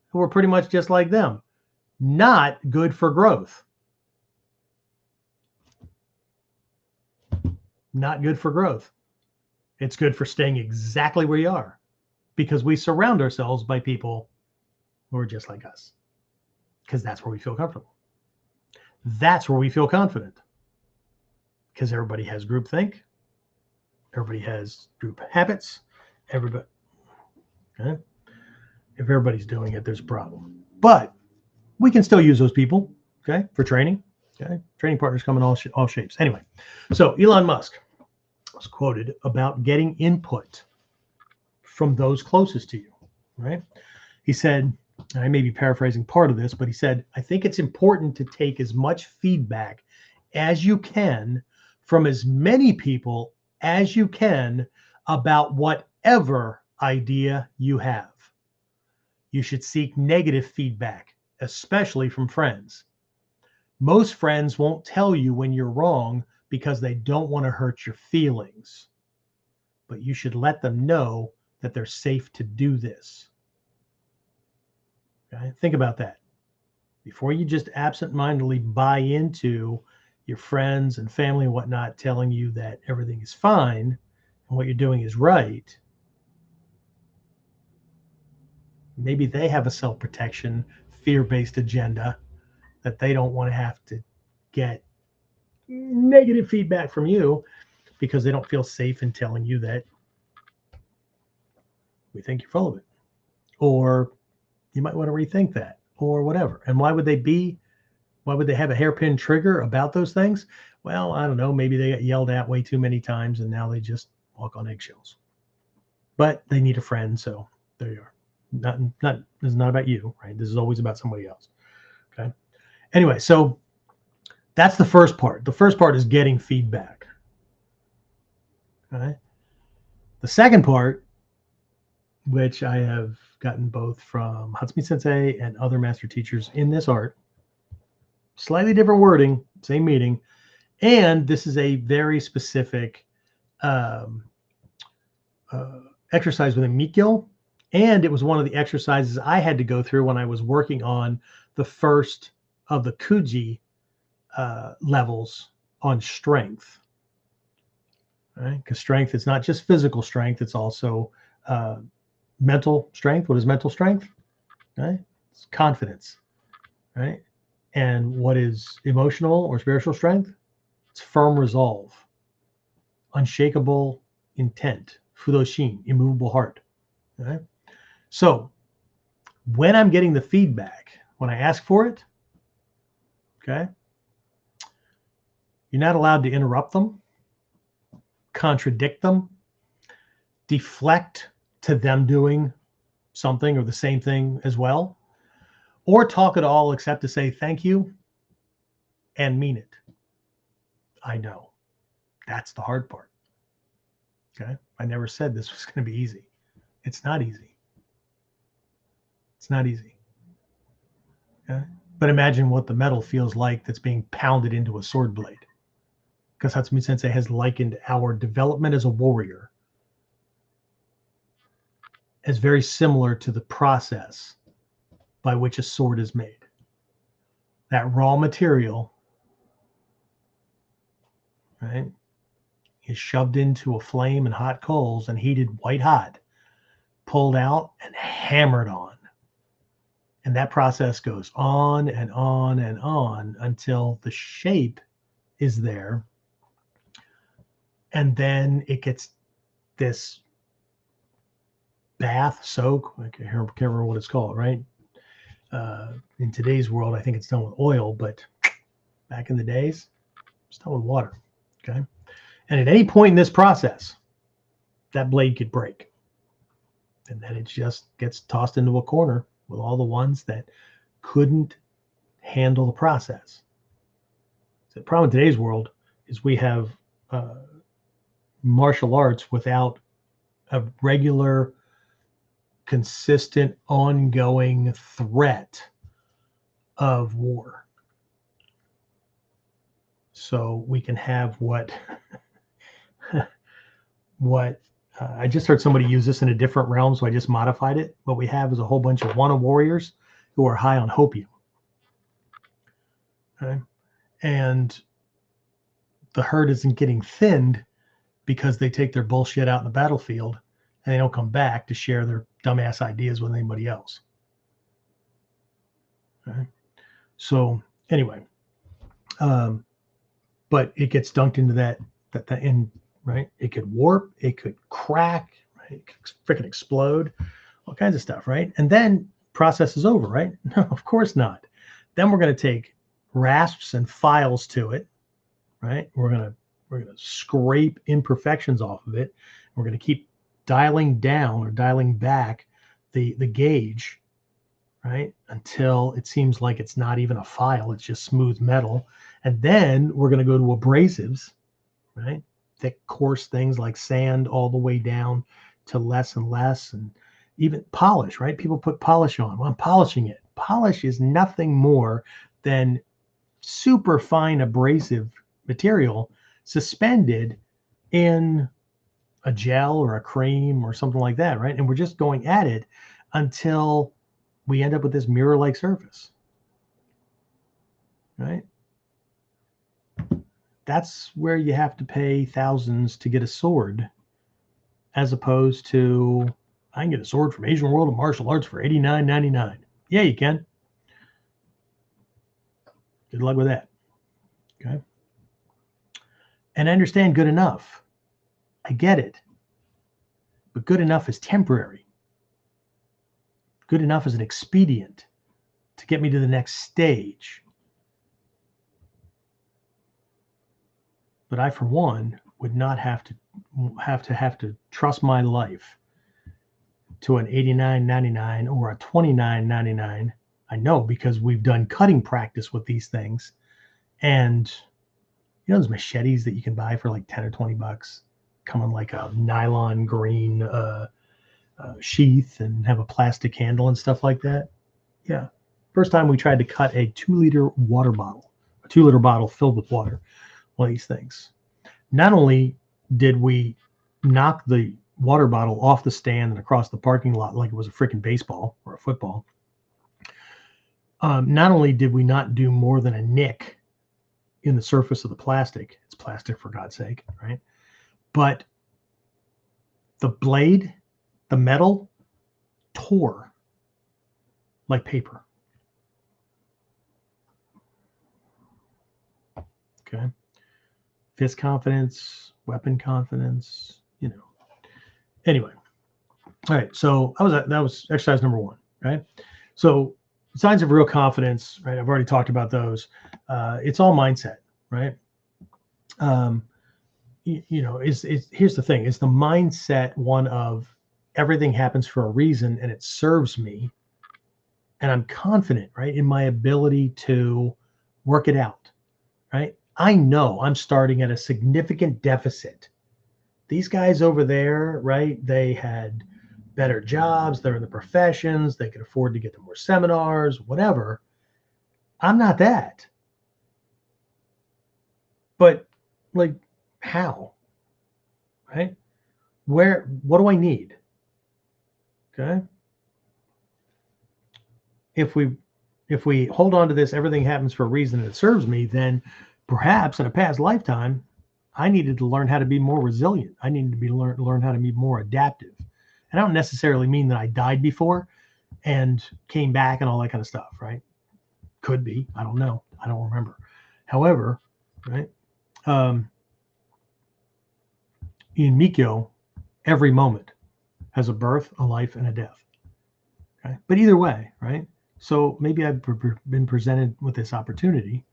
who are pretty much just like them. Not good for growth. Not good for growth. It's good for staying exactly where you are because we surround ourselves by people who are just like us because that's where we feel comfortable. That's where we feel confident because everybody has groupthink. Everybody has group habits. Everybody, okay? If everybody's doing it, there's a problem. But we can still use those people, okay, for training. Okay, training partners come in all shapes. Anyway, so Elon Musk was quoted about getting input from those closest to you, right? He said, and I may be paraphrasing part of this, but he said, I think it's important to take as much feedback as you can from as many people as you can about whatever idea you have. You should seek negative feedback, especially from friends. Most friends won't tell you when you're wrong because they don't want to hurt your feelings. But you should let them know that they're safe to do this. Okay? Think about that. Before you just absentmindedly buy into your friends and family and whatnot telling you that everything is fine and what you're doing is right, maybe they have a self-protection, fear-based agenda that they don't want to have to get negative feedback from you because they don't feel safe in telling you that we think you're full of it. Or you might want to rethink that or whatever. And why would they have a hairpin trigger about those things? Well, I don't know. Maybe they got yelled at way too many times and now they just walk on eggshells. But they need a friend, so there you are. This is not about you, right? This is always about somebody else. Okay. Anyway, so that's the first part. The first part is getting feedback. Okay. The second part, which I have gotten both from Hatsumi Sensei and other master teachers in this art, slightly different wording, same meaning, and this is a very specific exercise within Mikyo. And it was one of the exercises I had to go through when I was working on the first of the Kuji levels on strength. Right? Because strength is not just physical strength, it's also mental strength. What is mental strength? Right? It's confidence. Right? And what is emotional or spiritual strength? It's firm resolve, unshakable intent, fudoshin, immovable heart. Right? So when I'm getting the feedback, when I ask for it, okay, you're not allowed to interrupt them, contradict them, deflect to them doing something or the same thing as well, or talk at all except to say thank you and mean it. I know. That's the hard part. Okay. I never said this was going to be easy. It's not easy. It's not easy. Okay. But imagine what the metal feels like that's being pounded into a sword blade. Because Hatsumi Sensei has likened our development as a warrior as very similar to the process by which a sword is made. That raw material, right, is shoved into a flame and hot coals and heated white hot, pulled out and hammered on. And that process goes on and on and on until the shape is there. And then it gets this bath, soak, I can't remember what it's called, right? In today's world, I think it's done with oil, but back in the days, it's done with water, okay? And at any point in this process, that blade could break. And then it just gets tossed into a corner with all the ones that couldn't handle the process. So the problem in today's world is we have martial arts without a regular, consistent, ongoing threat of war. So we can have what I just heard somebody use this in a different realm, so I just modified it. What we have is a whole bunch of Wana warriors who are high on hopium. Okay? And the herd isn't getting thinned because they take their bullshit out in the battlefield and they don't come back to share their dumbass ideas with anybody else. Okay? So anyway, but it gets dunked into that in, right? It could warp, it could crack, right? It could freaking explode, all kinds of stuff, right? And then process is over, right? No, of course not. Then we're going to take rasps and files to it, right? We're going to scrape imperfections off of it. We're going to keep dialing down or dialing back the gauge, right? Until it seems like it's not even a file, it's just smooth metal. And then we're going to go to abrasives, right? Thick, coarse things like sand all the way down to less and less, and even polish, right? People put polish on. Well, I'm polishing it. Polish is nothing more than super fine abrasive material suspended in a gel or a cream or something like that, right? And we're just going at it until we end up with this mirror-like surface, right? That's where you have to pay thousands to get a sword, as opposed to, I can get a sword from Asian World of Martial Arts for $89.99. Yeah, you can. Good luck with that. Okay. And I understand good enough. I get it. But good enough is temporary. Good enough is an expedient to get me to the next stage. But I, for one, would not have to trust my life to an $89.99 or a $29.99. I know, because we've done cutting practice with these things. And you know those machetes that you can buy for like 10 or 20 bucks, come in like a nylon green sheath and have a plastic handle and stuff like that? Yeah. First time we tried to cut a 2-liter water bottle, a 2-liter bottle filled with water, one of these things. Not only did we knock the water bottle off the stand and across the parking lot like it was a freaking baseball or a football, not only did we not do more than a nick in the surface of the plastic, it's plastic for God's sake, right? But the blade, the metal, tore like paper. Okay. Fist confidence, weapon confidence, you know. Anyway. All right. So that was exercise number 1, right? So signs of real confidence, right? I've already talked about those. It's all mindset, right? You know, here's the thing: is the mindset one of everything happens for a reason and it serves me. And I'm confident, right, in my ability to work it out, right? I know I'm starting at a significant deficit. These guys over there, right, they had better jobs, they're in the professions, they could afford to get to more seminars, whatever. I'm not that. But like, how? Right? What do I need? Okay. If we hold on to this, everything happens for a reason and it serves me, then perhaps in a past lifetime, I needed to learn how to be more resilient. I needed to learn how to be more adaptive. And I don't necessarily mean that I died before and came back and all that kind of stuff, right? Could be. I don't know. I don't remember. However, right? In Mikyo, every moment has a birth, a life, and a death. Okay? But either way, right? So maybe I've been presented with this opportunity,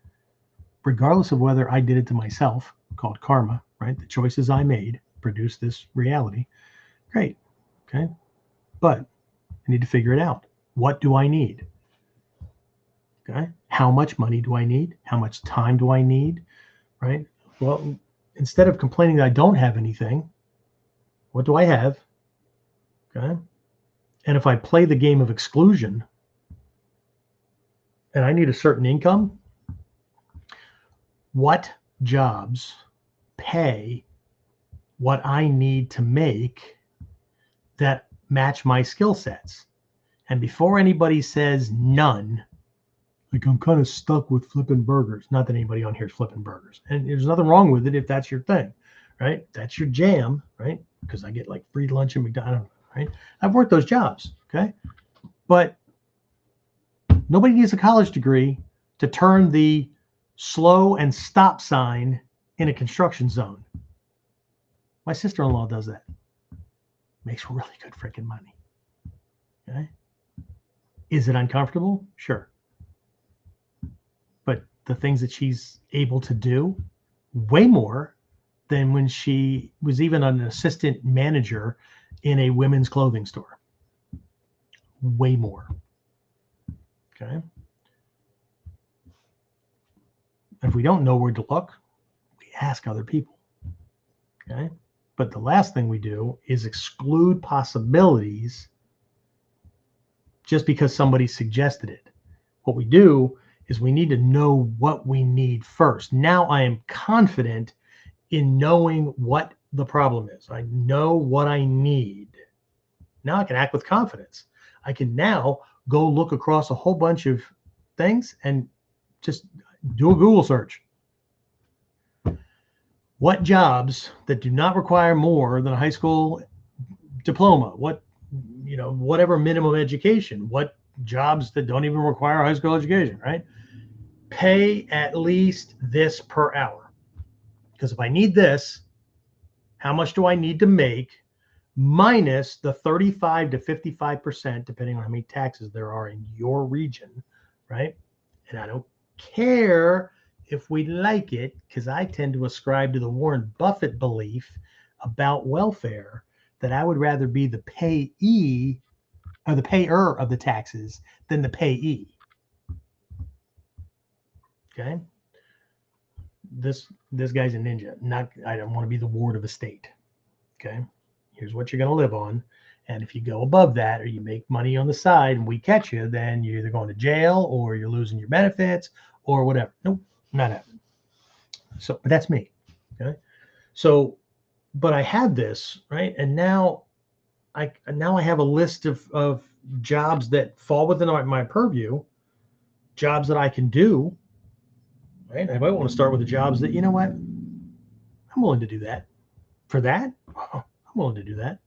regardless of whether I did it to myself, called karma, right? The choices I made produce this reality. Great. Okay. But I need to figure it out. What do I need? Okay. How much money do I need? How much time do I need? Right. Well, instead of complaining that I don't have anything, what do I have? Okay. And if I play the game of exclusion and I need a certain income, what jobs pay what I need to make that match my skill sets? And before anybody says none, like I'm kind of stuck with flipping burgers. Not that anybody on here is flipping burgers. And there's nothing wrong with it if that's your thing, right? That's your jam, right? Because I get like free lunch at McDonald's, right? I've worked those jobs, okay? But nobody needs a college degree to turn the slow and stop sign in a construction zone. My sister-in-law does that. Makes really good freaking money. Okay? Is it uncomfortable? Sure. But the things that she's able to do, way more than when she was even an assistant manager in a women's clothing store. Way more. Okay. If we don't know where to look, we ask other people. Okay. But the last thing we do is exclude possibilities just because somebody suggested it. What we do is we need to know what we need first. Now I am confident in knowing what the problem is. I know what I need. Now I can act with confidence. I can now go look across a whole bunch of things and just do a Google search. What jobs that do not require more than a high school diploma? Whatever minimum education? What jobs that don't even require a high school education, right? Pay at least this per hour. Because if I need this, how much do I need to make minus the 35 to 55%, depending on how many taxes there are in your region, right? And I don't care if we like it, because I tend to ascribe to the Warren Buffett belief about welfare that I would rather be the payee or the payer of the taxes than the payee. Okay. This guy's a ninja. I don't want to be the ward of a state. Okay. Here's what you're going to live on. And if you go above that or you make money on the side and we catch you, then you're either going to jail or you're losing your benefits or whatever. Nope, not happening. So, but that's me. Okay. So, but I had this, right? And now I have a list of jobs that fall within my purview, jobs that I can do. Right. I might want to start with the jobs that, you know what, I'm willing to do that. For that, I'm willing to do that.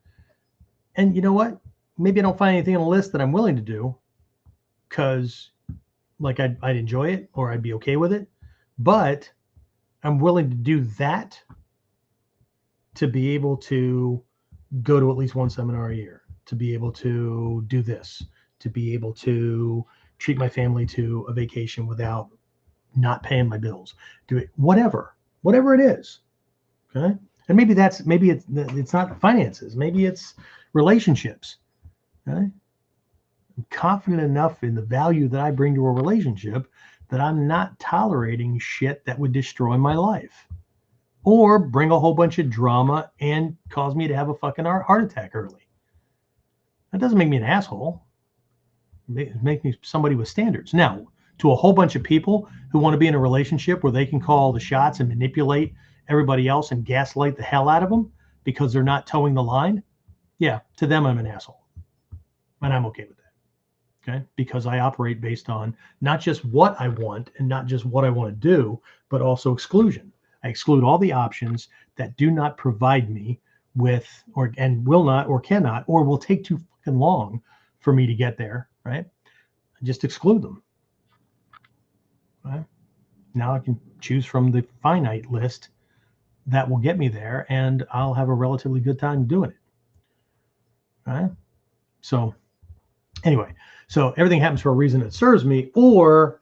And you know what? Maybe I don't find anything on the list that I'm willing to do because like I'd enjoy it or I'd be okay with it. But I'm willing to do that to be able to go to at least one seminar a year, to be able to do this, to be able to treat my family to a vacation without not paying my bills, do it, whatever it is. Okay. And maybe it's not finances. Maybe it's Relationships. Okay? I'm confident enough in the value that I bring to a relationship that I'm not tolerating shit that would destroy my life or bring a whole bunch of drama and cause me to have a fucking heart attack early. That doesn't make me an asshole. It makes me somebody with standards. Now, to a whole bunch of people who want to be in a relationship where they can call the shots and manipulate everybody else and gaslight the hell out of them because they're not towing the line, yeah, to them, I'm an asshole. And I'm okay with that. Okay. Because I operate based on not just what I want and not just what I want to do, but also exclusion. I exclude all the options that do not provide me with, and will not, or cannot, or will take too fucking long for me to get there. Right. I just exclude them. Right. Now I can choose from the finite list that will get me there, and I'll have a relatively good time doing it. Right. So anyway, so everything happens for a reason that serves me, or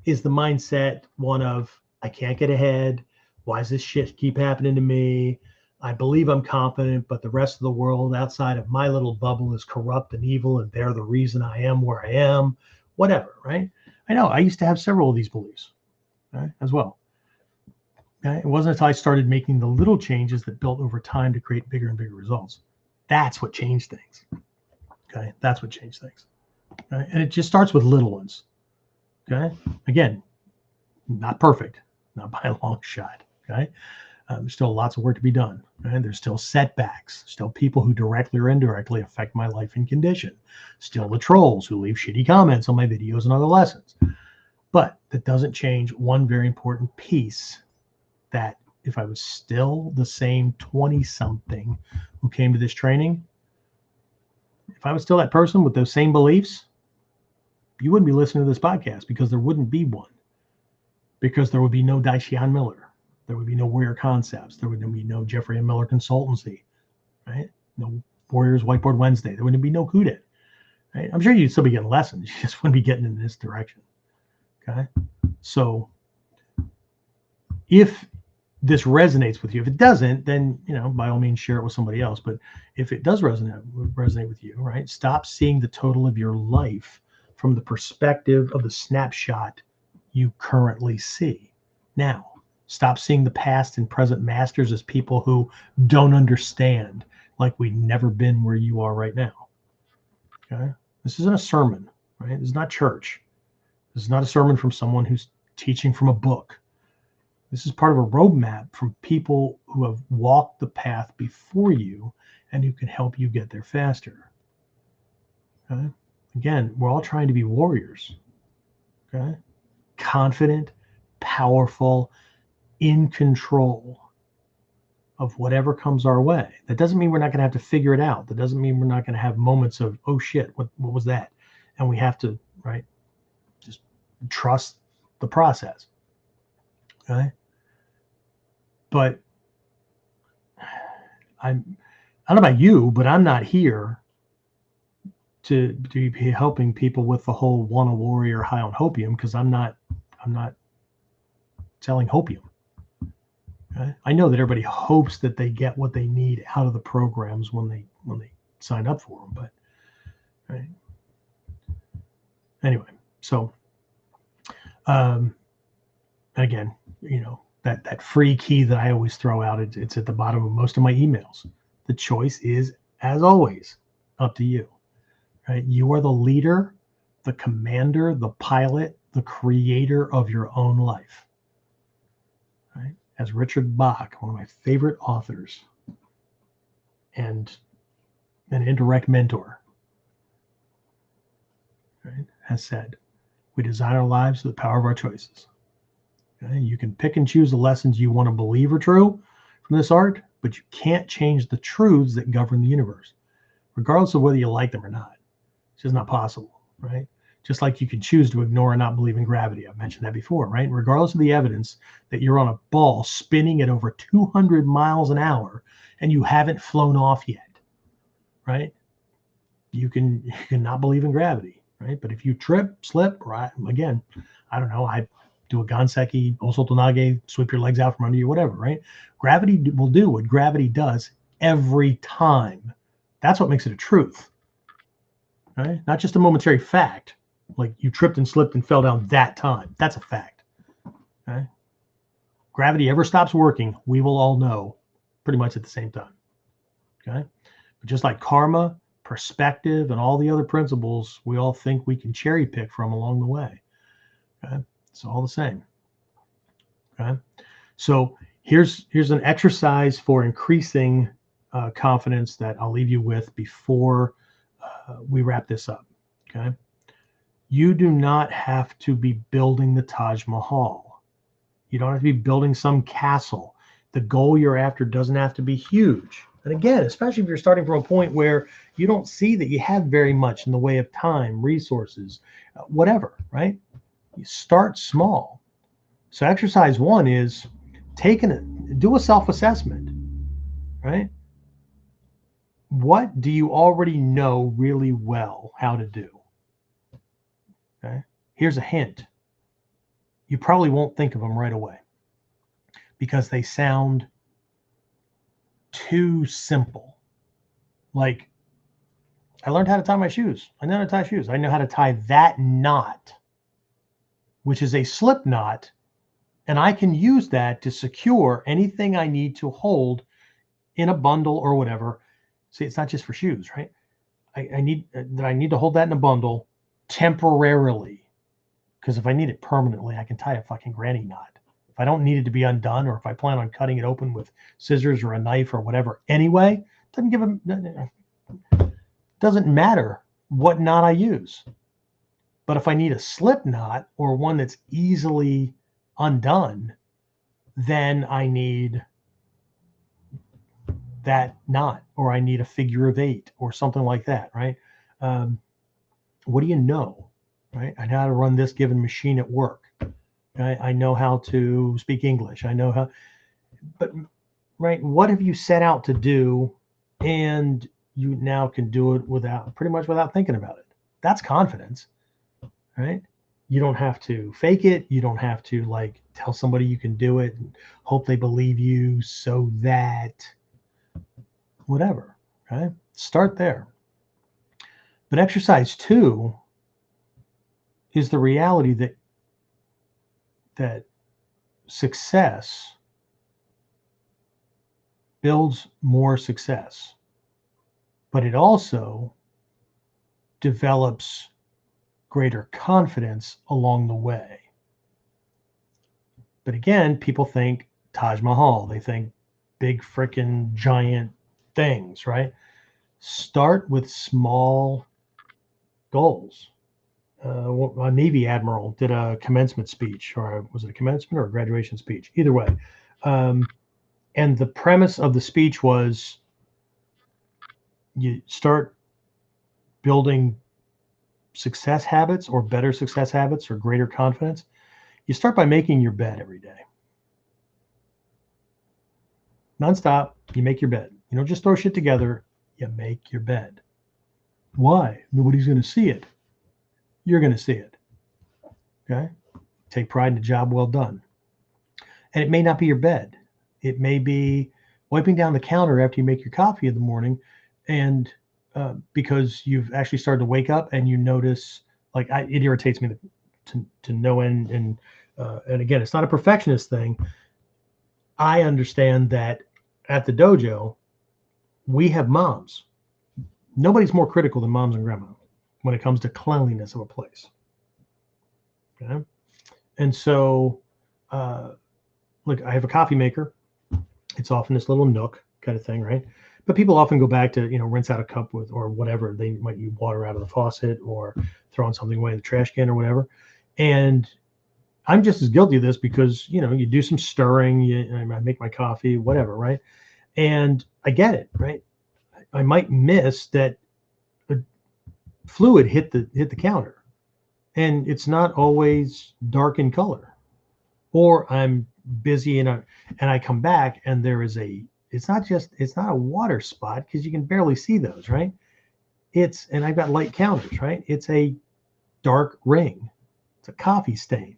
is the mindset one of, I can't get ahead. Why does this shit keep happening to me? I believe I'm competent, but the rest of the world outside of my little bubble is corrupt and evil, and they're the reason I am where I am. Whatever, right? I know I used to have several of these beliefs, right, as well. Okay? It wasn't until I started making the little changes that built over time to create bigger and bigger results. That's what changed things. Okay, that's what changed things. Okay? And it just starts with little ones. Okay, again, not perfect, not by a long shot. Okay, there's still lots of work to be done. Right? There's still setbacks, still people who directly or indirectly affect my life and condition, still the trolls who leave shitty comments on my videos and other lessons. But that doesn't change one very important piece, that if I was still the same 20-something who came to this training, if I was still that person with those same beliefs, you wouldn't be listening to this podcast, because there wouldn't be one. Because there would be no dai-shihan Miller. There would be no Warrior Concepts. There would be no Jeffrey M. Miller Consultancy, right? No Warriors Whiteboard Wednesday. There wouldn't be no Kuden, right? I'm sure you'd still be getting lessons. You just wouldn't be getting in this direction, okay? So if this resonates with you, if it doesn't, then, by all means, share it with somebody else. But if it does resonate with you, right? Stop seeing the total of your life from the perspective of the snapshot you currently see. Now, stop seeing the past and present masters as people who don't understand, like we've never been where you are right now. Okay? This isn't a sermon, right? This is not church. This is not a sermon from someone who's teaching from a book. This is part of a roadmap from people who have walked the path before you and who can help you get there faster. Okay? Again, we're all trying to be warriors. Okay? Confident, powerful, in control of whatever comes our way. That doesn't mean we're not going to have to figure it out. That doesn't mean we're not going to have moments of, oh shit, what was that? And we have to, right, just trust the process. Okay? But I don't know about you, but I'm not here to be helping people with the whole want a warrior high on hopium, because I'm not selling hopium. Okay? I know that everybody hopes that they get what they need out of the programs when they sign up for them, but right. Anyway, so again, that free key that I always throw out, it's at the bottom of most of my emails. The choice is, as always, up to you. Right? You are the leader, the commander, the pilot, the creator of your own life. Right? As Richard Bach, one of my favorite authors and an indirect mentor, right, has said, we design our lives with the power of our choices. Okay? You can pick and choose the lessons you want to believe are true from this art, but you can't change the truths that govern the universe, regardless of whether you like them or not. It's just not possible, right? Just like you can choose to ignore and not believe in gravity. I've mentioned that before, right? Regardless of the evidence that you're on a ball spinning at over 200 miles an hour and you haven't flown off yet, right? You can not believe in gravity, right? But if you trip, slip, right? Again, I don't know, I do a ganseki, osotonage, sweep your legs out from under you, whatever, right? Gravity will do what gravity does every time That's what makes it a truth, right? Not just a momentary fact, like you tripped and slipped and fell down that time. That's a fact. Okay? Gravity ever stops working, we will all know pretty much at the same time. Okay? But just like karma, perspective, and all the other principles, we all think we can cherry pick from along the way. Okay? It's all the same. Okay? So here's an exercise for increasing confidence that I'll leave you with before we wrap this up. Okay? You do not have to be building the Taj Mahal. You don't have to be building some castle. The goal you're after doesn't have to be huge. And again, especially if you're starting from a point where you don't see that you have very much in the way of time, resources, whatever, right? You start small. So exercise 1 is do a self-assessment, right? What do you already know really well how to do? Okay. Here's a hint. You probably won't think of them right away because they sound too simple. Like, I learned how to tie my shoes. I know how to tie shoes. I know how to tie that knot, which is a slip knot, and I can use that to secure anything I need to hold in a bundle or whatever. See, it's not just for shoes, right? I need to hold that in a bundle temporarily, because if I need it permanently, I can tie a fucking granny knot. If I don't need it to be undone, or if I plan on cutting it open with scissors or a knife or whatever anyway, doesn't matter what knot I use. But if I need a slip knot or one that's easily undone, then I need that knot, or I need a figure of 8 or something like that, right? What do you know, right? I know how to run this given machine at work. I know how to speak English. I know how, but right, what have you set out to do, and you now can do it pretty much without thinking about it? That's confidence, right? You don't have to fake it. You don't have to like tell somebody you can do it and hope they believe you so that whatever, right? Start there. But exercise 2 is the reality that success builds more success, but it also develops greater confidence along the way. But again, people think Taj Mahal, they think big freaking giant things, right? Start with small goals. A Navy admiral did a commencement speech, or was it a commencement or a graduation speech? Either way. And the premise of the speech was you start building success habits, or better success habits, or greater confidence. You start by making your bed every day. Nonstop, you make your bed. You don't just throw shit together, you make your bed. Why? Nobody's going to see it. You're going to see it. Okay? Take pride in a job well done. And it may not be your bed. It may be wiping down the counter after you make your coffee in the morning, and because you've actually started to wake up and you notice, like, it irritates me to no end. And again, it's not a perfectionist thing. I understand that at the dojo, we have moms. Nobody's more critical than moms and grandma when it comes to cleanliness of a place. Okay? And so, look, I have a coffee maker. It's off in this little nook kind of thing, right? But people often go back to, rinse out a cup with, or whatever. They might use water out of the faucet or throwing something away in the trash can or whatever. And I'm just as guilty of this because, you do some stirring, I make my coffee, whatever, right? And I get it, right? I might miss that a fluid hit the counter, and it's not always dark in color. Or I'm busy and I come back and there is it's not a water spot, because you can barely see those, right? And I've got light counters, right? It's a dark ring. It's a coffee stain.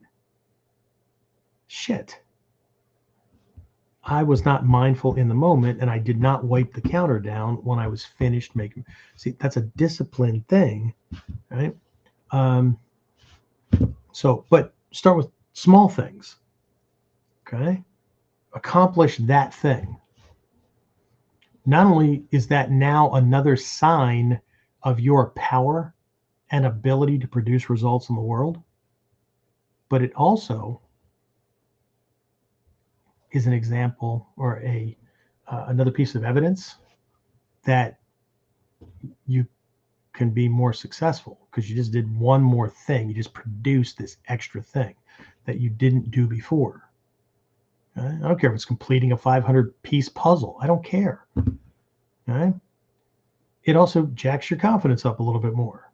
Shit. I was not mindful in the moment, and I did not wipe the counter down when I was finished making. See, that's a discipline thing, right? But start with small things, okay? Accomplish that thing. Not only is that now another sign of your power and ability to produce results in the world, but it also is an example or another piece of evidence that you can be more successful because you just did one more thing. You just produced this extra thing that you didn't do before. I don't care if it's completing a 500-piece puzzle. I don't care. Okay? It also jacks your confidence up a little bit more.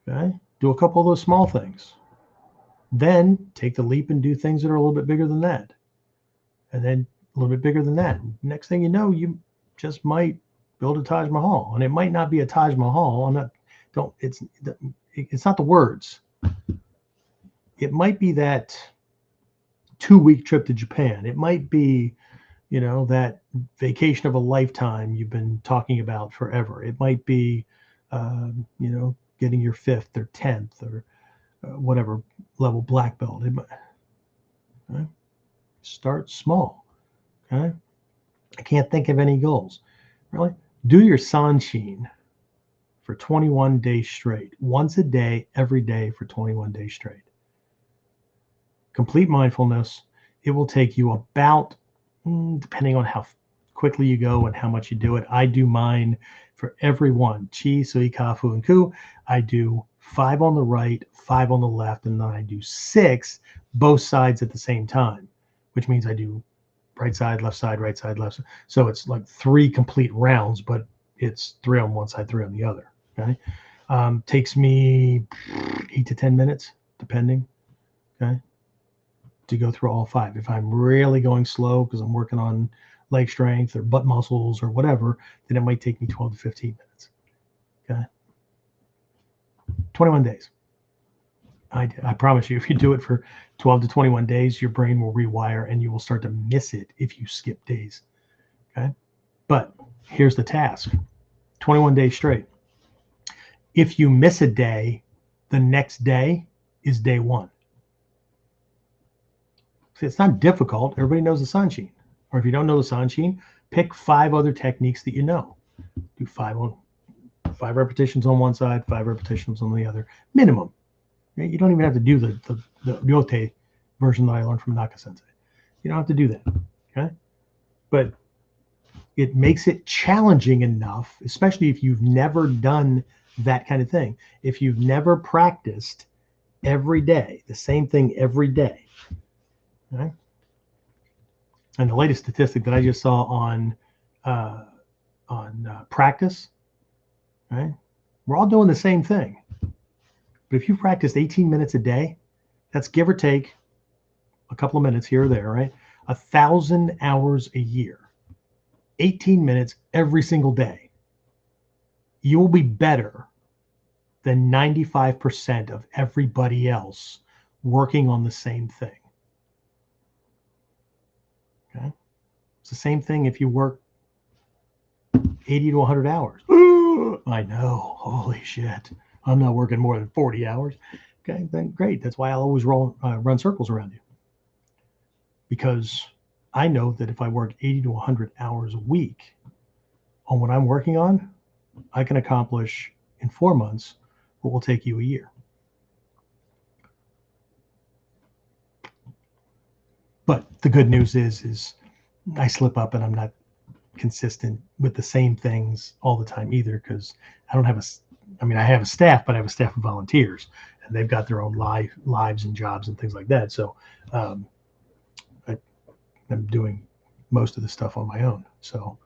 Okay? Do a couple of those small things. Then take the leap and do things that are a little bit bigger than that. And then a little bit bigger than that. Next thing you know, you just might build a Taj Mahal. And it might not be a Taj Mahal. It's not the words. It might be that 2-week trip to Japan. It might be, that vacation of a lifetime you've been talking about forever. It might be, getting your 5th or 10th or whatever level black belt. Okay? Start small. Okay. I can't think of any goals. Really? Do your sanshin for 21 days straight. Once a day, every day for 21 days straight. Complete mindfulness. It will take you about, depending on how quickly you go and how much you do it. I do mine for everyone. Chi, Sui, Ka, Fu, and Ku. I do 5 on the right, 5 on the left, and then I do 6 both sides at the same time, which means I do right side, left side, right side, left side. So it's like 3 complete rounds, but it's 3 on one side, 3 on the other. Okay. Takes me 8 to 10 minutes, depending. Okay. To go through all 5. If I'm really going slow because I'm working on leg strength or butt muscles or whatever, then it might take me 12 to 15 minutes. Okay. 21 days. I promise you, if you do it for 12 to 21 days, your brain will rewire and you will start to miss it if you skip days. Okay. But here's the task. 21 days straight. If you miss a day, the next day is day 1. See, it's not difficult. Everybody knows the sanshin. Or if you don't know the sanshin, pick 5 other techniques that you know. Do 5 repetitions on one side, 5 repetitions on the other, minimum. You don't even have to do the ryote version that I learned from Naka Sensei. You don't have to do that. Okay, but it makes it challenging enough, especially if you've never done that kind of thing. If you've never practiced every day, the same thing every day. Okay? And the latest statistic that I just saw on practice, right? We're all doing the same thing. But if you practiced 18 minutes a day, that's give or take a couple of minutes here or there, right? 1,000 hours a year, 18 minutes every single day. You will be better than 95% of everybody else working on the same thing. Okay. It's the same thing if you work 80 to 100 hours. I know. Holy shit. I'm not working more than 40 hours. Okay, then great. That's why I'll always run circles around you. Because I know that if I work 80 to 100 hours a week on what I'm working on, I can accomplish in 4 months what will take you a year. But the good news is I slip up and I'm not consistent with the same things all the time either, because I don't have I have a staff, but I have a staff of volunteers and they've got their own lives and jobs and things like that. So I'm doing most of the stuff on my own. So,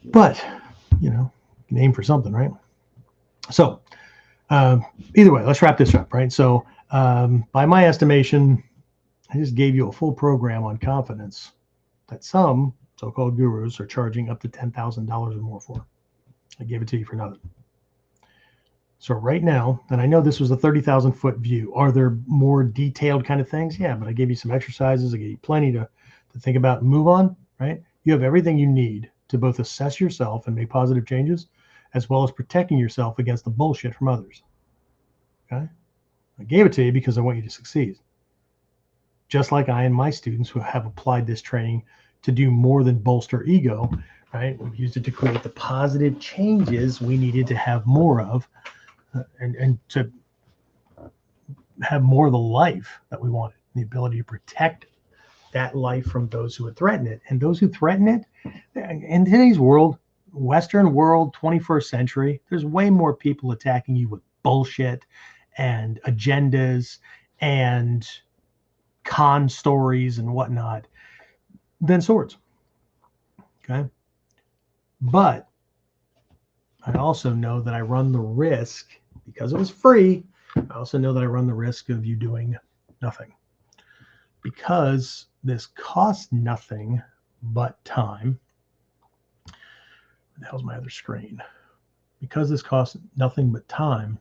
but aim for something, right? So either way, let's wrap this up, right? So by my estimation, I just gave you a full program on confidence that some so-called gurus are charging up to $10,000 or more for. I gave it to you for nothing. So right now, and I know this was a 30,000 foot view. Are there more detailed kind of things? Yeah, but I gave you some exercises. I gave you plenty to to think about and move on, right? You have everything you need to both assess yourself and make positive changes, as well as protecting yourself against the bullshit from others. Okay? I gave it to you because I want you to succeed. Just like I and my students who have applied this training to do more than bolster ego, right? We've used it to create the positive changes we needed to have more of, and to have more of the life that we wanted, the ability to protect that life from those who would threaten it. And those who threaten it, in today's world, Western world, 21st century, there's way more people attacking you with bullshit and agendas and con stories and whatnot than swords. Okay. But I also know that I run the risk, because it was free, I also know that I run the risk of you doing nothing. Because this costs nothing but time. What the hell's my other screen? Because this costs nothing but time,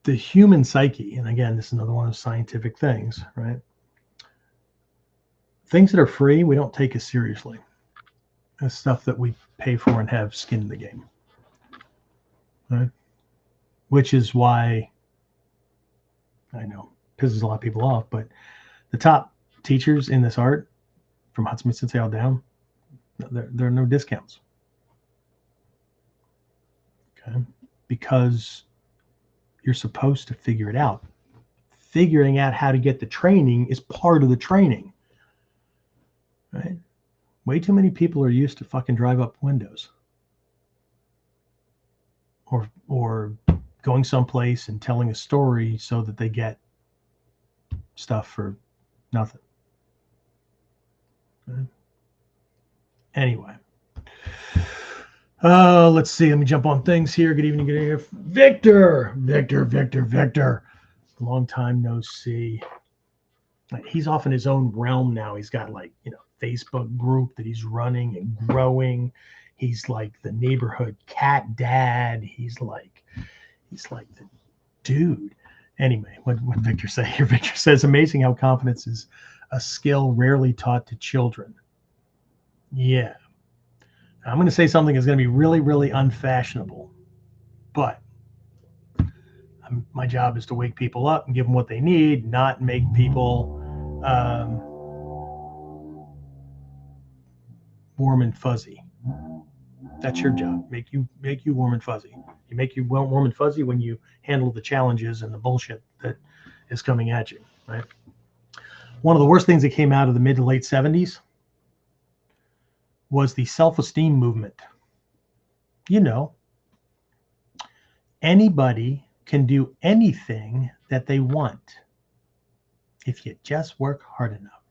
the human psyche, and again, this is another one of those scientific things, right? Things that are free, we don't take as seriously as stuff that we pay for and have skin in the game, right? Which is why, I know, pisses a lot of people off, but the top teachers in this art, from Hatsumi Sensei all down, there are no discounts. Okay, because you're supposed to figure it out. Figuring out how to get the training is part of the training, right? Way too many people are used to fucking drive up windows, or going someplace and telling a story so that they get stuff for nothing. Okay. Anyway, let's see. Let me jump on things here. Good evening, good evening. Victor. Long time no see. He's off in his own realm now. He's got, like, Facebook group that he's running and growing. He's like the neighborhood cat dad. He's like the dude. Anyway, what Victor say here? Victor says, amazing how confidence is a skill rarely taught to children. Yeah. I'm going to say something that's going to be really, really unfashionable, but my job is to wake people up and give them what they need, not make people warm and fuzzy. That's your job. Make you warm and fuzzy. You make you warm and fuzzy when you handle the challenges and the bullshit that is coming at you, right? One of the worst things that came out of the mid to late 70s was the self-esteem movement. Anybody can do anything that they want if you just work hard enough.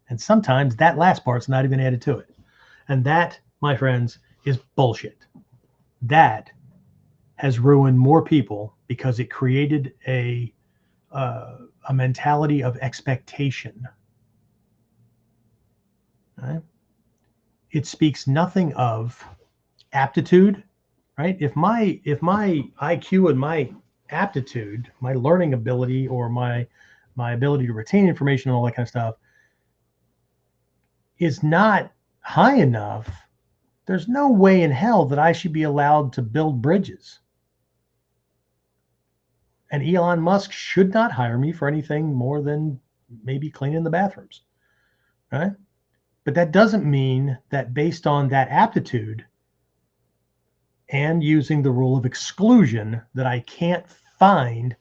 And sometimes that last part's not even added to it. And that, my friends, is bullshit. That has ruined more people because it created a mentality of expectation. Right? It speaks nothing of aptitude, right? If my IQ and my aptitude, my learning ability, or my ability to retain information and all that kind of stuff is not high enough, there's no way in hell that I should be allowed to build bridges. And Elon Musk should not hire me for anything more than maybe cleaning the bathrooms, right? But that doesn't mean that based on that aptitude and using the rule of exclusion that I can't find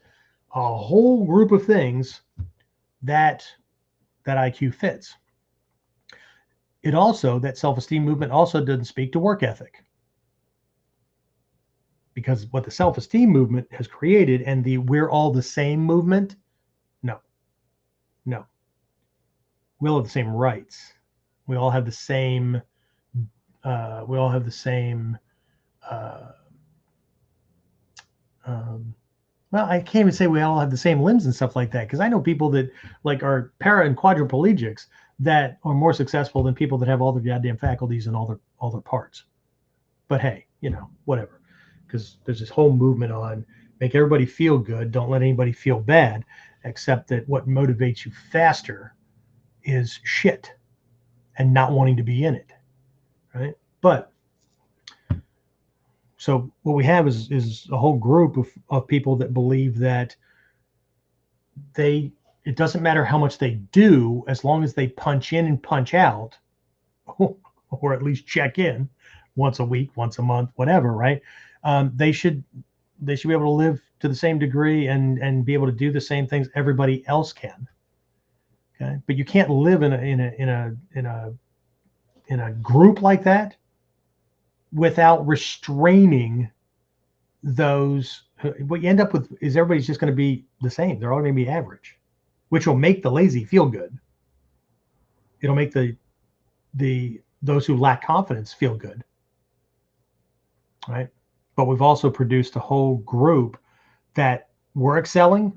a whole group of things that IQ fits. It also, that self-esteem movement also doesn't speak to work ethic. Because what the self-esteem movement has created, and the we're all the same movement, no. We all have the same rights. We all have the same, well, I can't even say we all have the same limbs and stuff like that, because I know people that like are para and quadriplegics that are more successful than people that have all their goddamn faculties and all their parts. But hey, whatever. Because there's this whole movement on make everybody feel good, don't let anybody feel bad. except that what motivates you faster is shit and not wanting to be in it, right? But so what we have is a whole group of people that believe that it doesn't matter how much they do as long as they punch in and punch out, or at least check in once a week, once a month, whatever, right? They should be able to live to the same degree and be able to do the same things everybody else can. Okay, but you can't live in a group like that without restraining those. What you end up with is everybody's just going to be the same. They're all going to be average, which will make the lazy feel good. It'll make those who lack confidence feel good, right? But we've also produced a whole group that were excelling,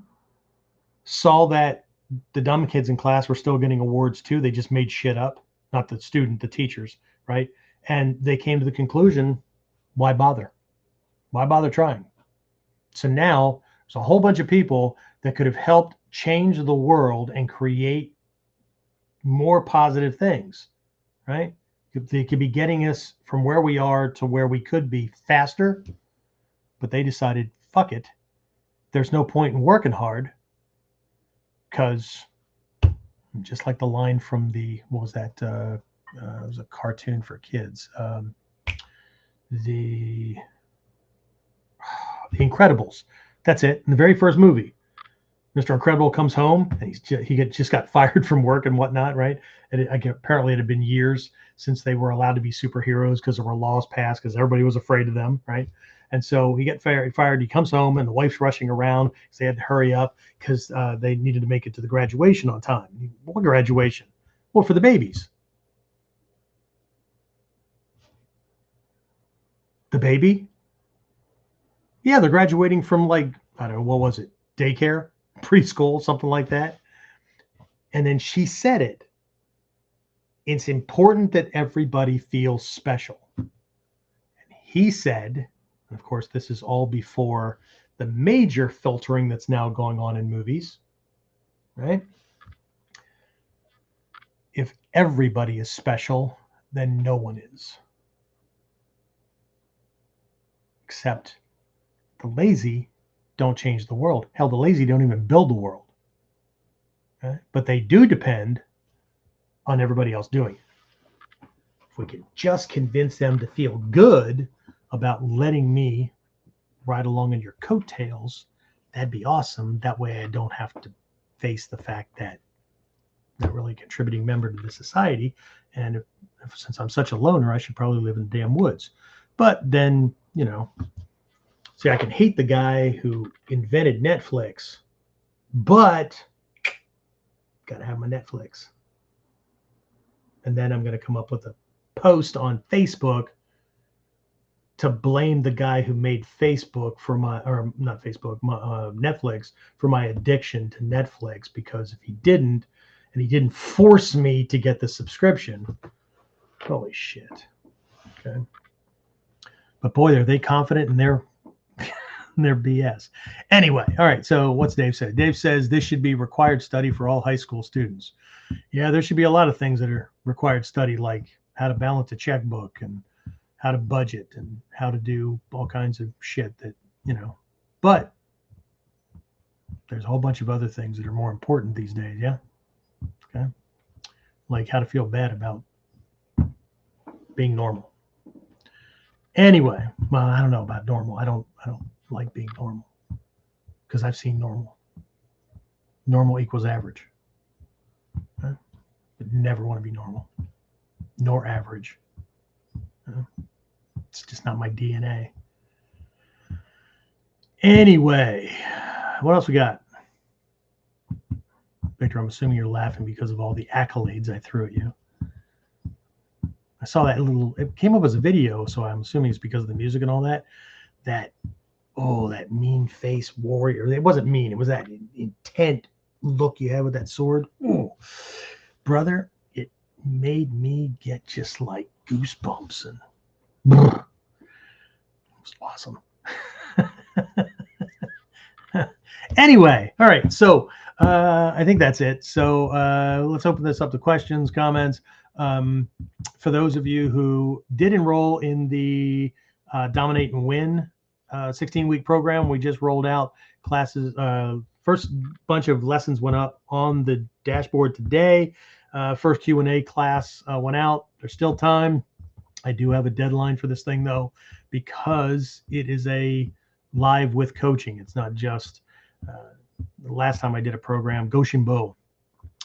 saw that the dumb kids in class were still getting awards too. They just made shit up, not the student, the teachers, right? And they came to the conclusion, why bother? Why bother trying? So now there's a whole bunch of people that could have helped change the world and create more positive things, right? They could be getting us from where we are to where we could be faster, but they decided, fuck it. There's no point in working hard, because just like the line from what was that? It was a cartoon for kids. The Incredibles. That's it. In the very first movie, Mr. Incredible comes home and he just got fired from work and whatnot, right? And apparently it had been years since they were allowed to be superheroes because there were laws passed because everybody was afraid of them, right? And so he got fired. He comes home and the wife's rushing around because they had to hurry up because they needed to make it to the graduation on time. What graduation? Well, for the babies. The baby? Yeah, they're graduating from, like, I don't know, what was it? Daycare? Preschool? Something like that. And then she said it. It's important that everybody feels special. And he said, and of course, this is all before the major filtering that's now going on in movies, right? If everybody is special, then no one is. Except the lazy don't change the world. Hell, the lazy don't even build the world. Okay? But they do depend on everybody else doing it. If we can just convince them to feel good about letting me ride along in your coattails, that'd be awesome. That way I don't have to face the fact that I'm not really a contributing member to the society. And since I'm such a loner, I should probably live in the damn woods. But then, see, I can hate the guy who invented Netflix, but gotta have my Netflix. And then I'm going to come up with a post on Facebook to blame the guy who made Facebook for Netflix for my addiction to Netflix, because if he didn't, and he didn't force me to get the subscription, holy shit. Okay. But boy, are they confident in their BS. Anyway, all right, so what's Dave said? Dave says this should be required study for all high school students. Yeah, there should be a lot of things that are required study, like how to balance a checkbook and how to budget and how to do all kinds of shit that, but there's a whole bunch of other things that are more important these days. Yeah. Okay. Like how to feel bad about being normal. Anyway, well, I don't know about normal. I don't like being normal because I've seen normal. Normal equals average. Okay? But never want to be normal, nor average. It's just not my DNA. Anyway, what else we got? Victor, I'm assuming you're laughing because of all the accolades I threw at you. I saw that it came up as a video, so I'm assuming it's because of the music and all that. That mean face warrior. It wasn't mean. It was that intent look you had with that sword. Oh, brother, it made me get just like goosebumps, and it was awesome. Anyway, all right. So I think that's it. So let's open this up to questions, comments. For those of you who did enroll in the Dominate and Win 16-week program, we just rolled out classes. First bunch of lessons went up on the dashboard today. First Q&A class went out. There's still time. I do have a deadline for this thing, though, because it is a live with coaching. It's not just the last time I did a program, Goshinbo.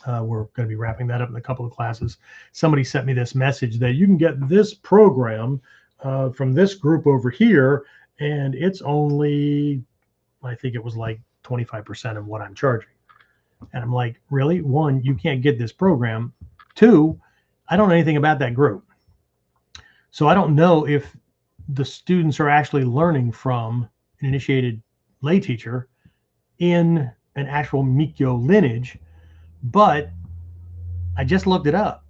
We're going to be wrapping that up in a couple of classes. Somebody sent me this message that you can get this program from this group over here, and it's only, I think it was like 25% of what I'm charging. And I'm like, really? One, you can't get this program. Two, I don't know anything about that group. So I don't know if the students are actually learning from an initiated lay teacher in an actual Mikyo lineage, but I just looked it up.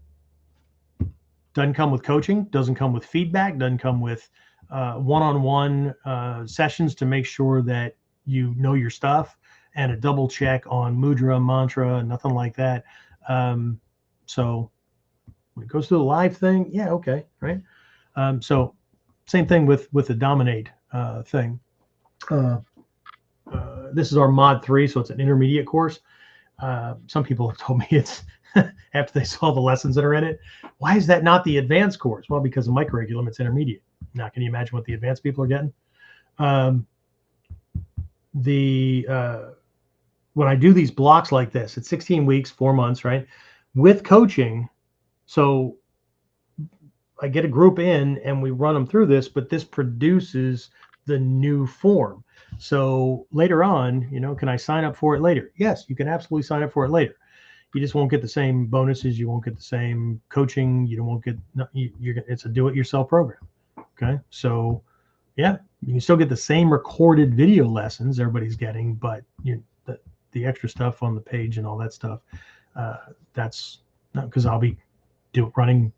Doesn't come with coaching, doesn't come with feedback, doesn't come with one-on-one sessions to make sure that you know your stuff, and a double check on mudra, mantra, nothing like that. So when it goes to the live thing, yeah, okay, right? So same thing with the Dominate thing. This is our mod 3, so it's an intermediate course. Some people have told me it's after they saw the lessons that are in it. Why is that not the advanced course? Well, because of my curriculum, it's intermediate. Now, can you imagine what the advanced people are getting? When I do these blocks like this, it's 16 weeks, 4 months, right? With coaching, so I get a group in and we run them through this, but this produces the new form. So later on, can I sign up for it later? Yes, you can absolutely sign up for it later. You just won't get the same bonuses. You won't get the same coaching. You won't get, it's a do-it-yourself program. Okay. So yeah, you can still get the same recorded video lessons everybody's getting, but the extra stuff on the page and all that stuff, that's not because I'll be running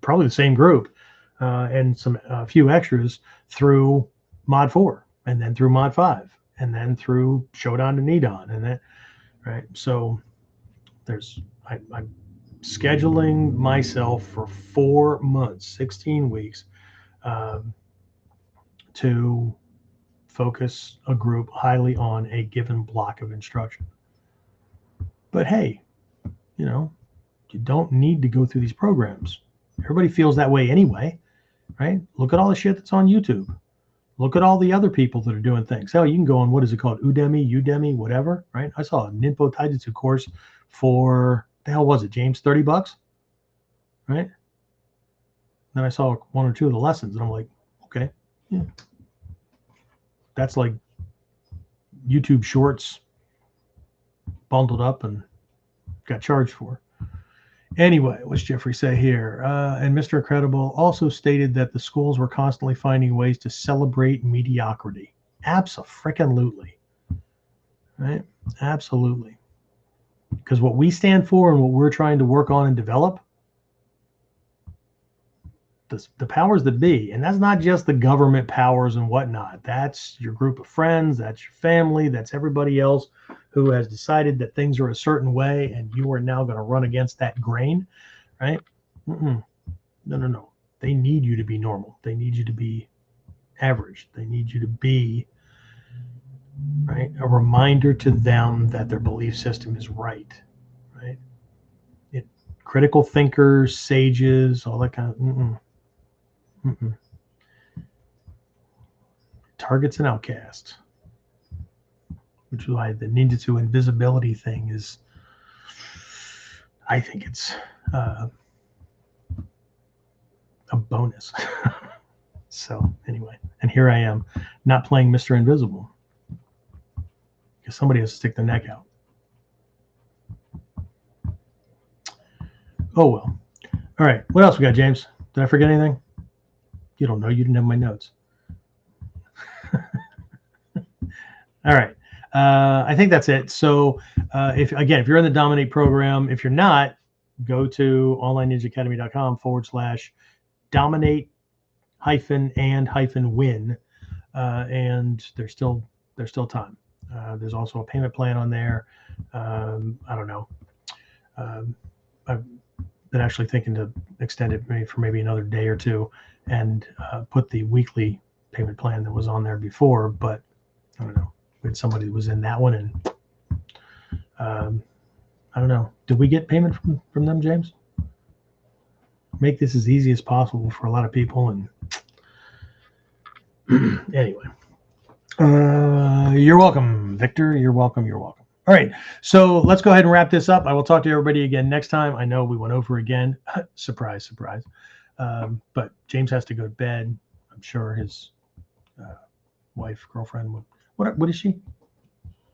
probably the same group and a few extras through mod 4 and then through mod 5 and then through Shodan to Nidon and that, right? So I'm scheduling myself for 4 months, 16 weeks to focus a group highly on a given block of instruction. But hey, you don't need to go through these programs. Everybody feels that way anyway, right? Look at all the shit that's on YouTube. Look at all the other people that are doing things. Hell, you can go on, what is it called? Udemy, whatever, right? I saw a Ninpo Taijutsu course for, the hell was it, James? $30, right? Then I saw 1 or 2 of the lessons and I'm like, okay, yeah. That's like YouTube shorts bundled up and got charged for. Anyway, what's Jeffrey say here? And Mr. Incredible also stated that the schools were constantly finding ways to celebrate mediocrity. Abso-frickin-lutely. Right? Absolutely. Because what we stand for and what we're trying to work on and develop, the powers that be, and that's not just the government powers and whatnot. That's your group of friends, that's your family, that's everybody else who has decided that things are a certain way and you are now going to run against that grain, right? No. They need you to be normal. They need you to be average. They need you to be, right, a reminder to them that their belief system is right, right? Critical thinkers, sages, all that kind of targets and outcasts, which is why the ninjutsu invisibility thing is, I think it's a bonus. So anyway, and here I am not playing Mr. Invisible because somebody has to stick their neck out. Oh well. All right, what else we got, James? Did I forget anything? You don't know, you didn't have my notes. All right. I think that's it. So if you're in the Dominate program, if you're not, go to onlineninjaacademy.com/dominate-and-win. And there's still time. There's also a payment plan on there. I don't know. I've been actually thinking to extend it for maybe another day or two and put the weekly payment plan that was on there before, but I don't know. We had somebody that was in that one, and I don't know. Did we get payment from them, James? Make this as easy as possible for a lot of people. And anyway, you're welcome, Victor. You're welcome. You're welcome. All right. So let's go ahead and wrap this up. I will talk to everybody again next time. I know we went over again. Surprise, surprise. But James has to go to bed. I'm sure his wife, girlfriend, what is she?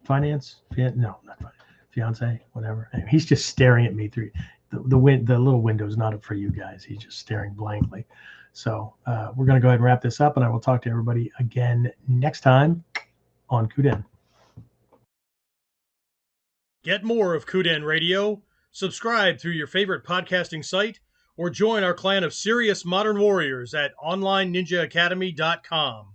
Finance? No, not finance. Fiance, whatever. Anyway, he's just staring at me through the little window is not up for you guys. He's just staring blankly. So we're going to go ahead and wrap this up, and I will talk to everybody again next time on Kuden. Get more of Kuden Radio. Subscribe through your favorite podcasting site, or join our clan of serious modern warriors at onlineninjaacademy.com.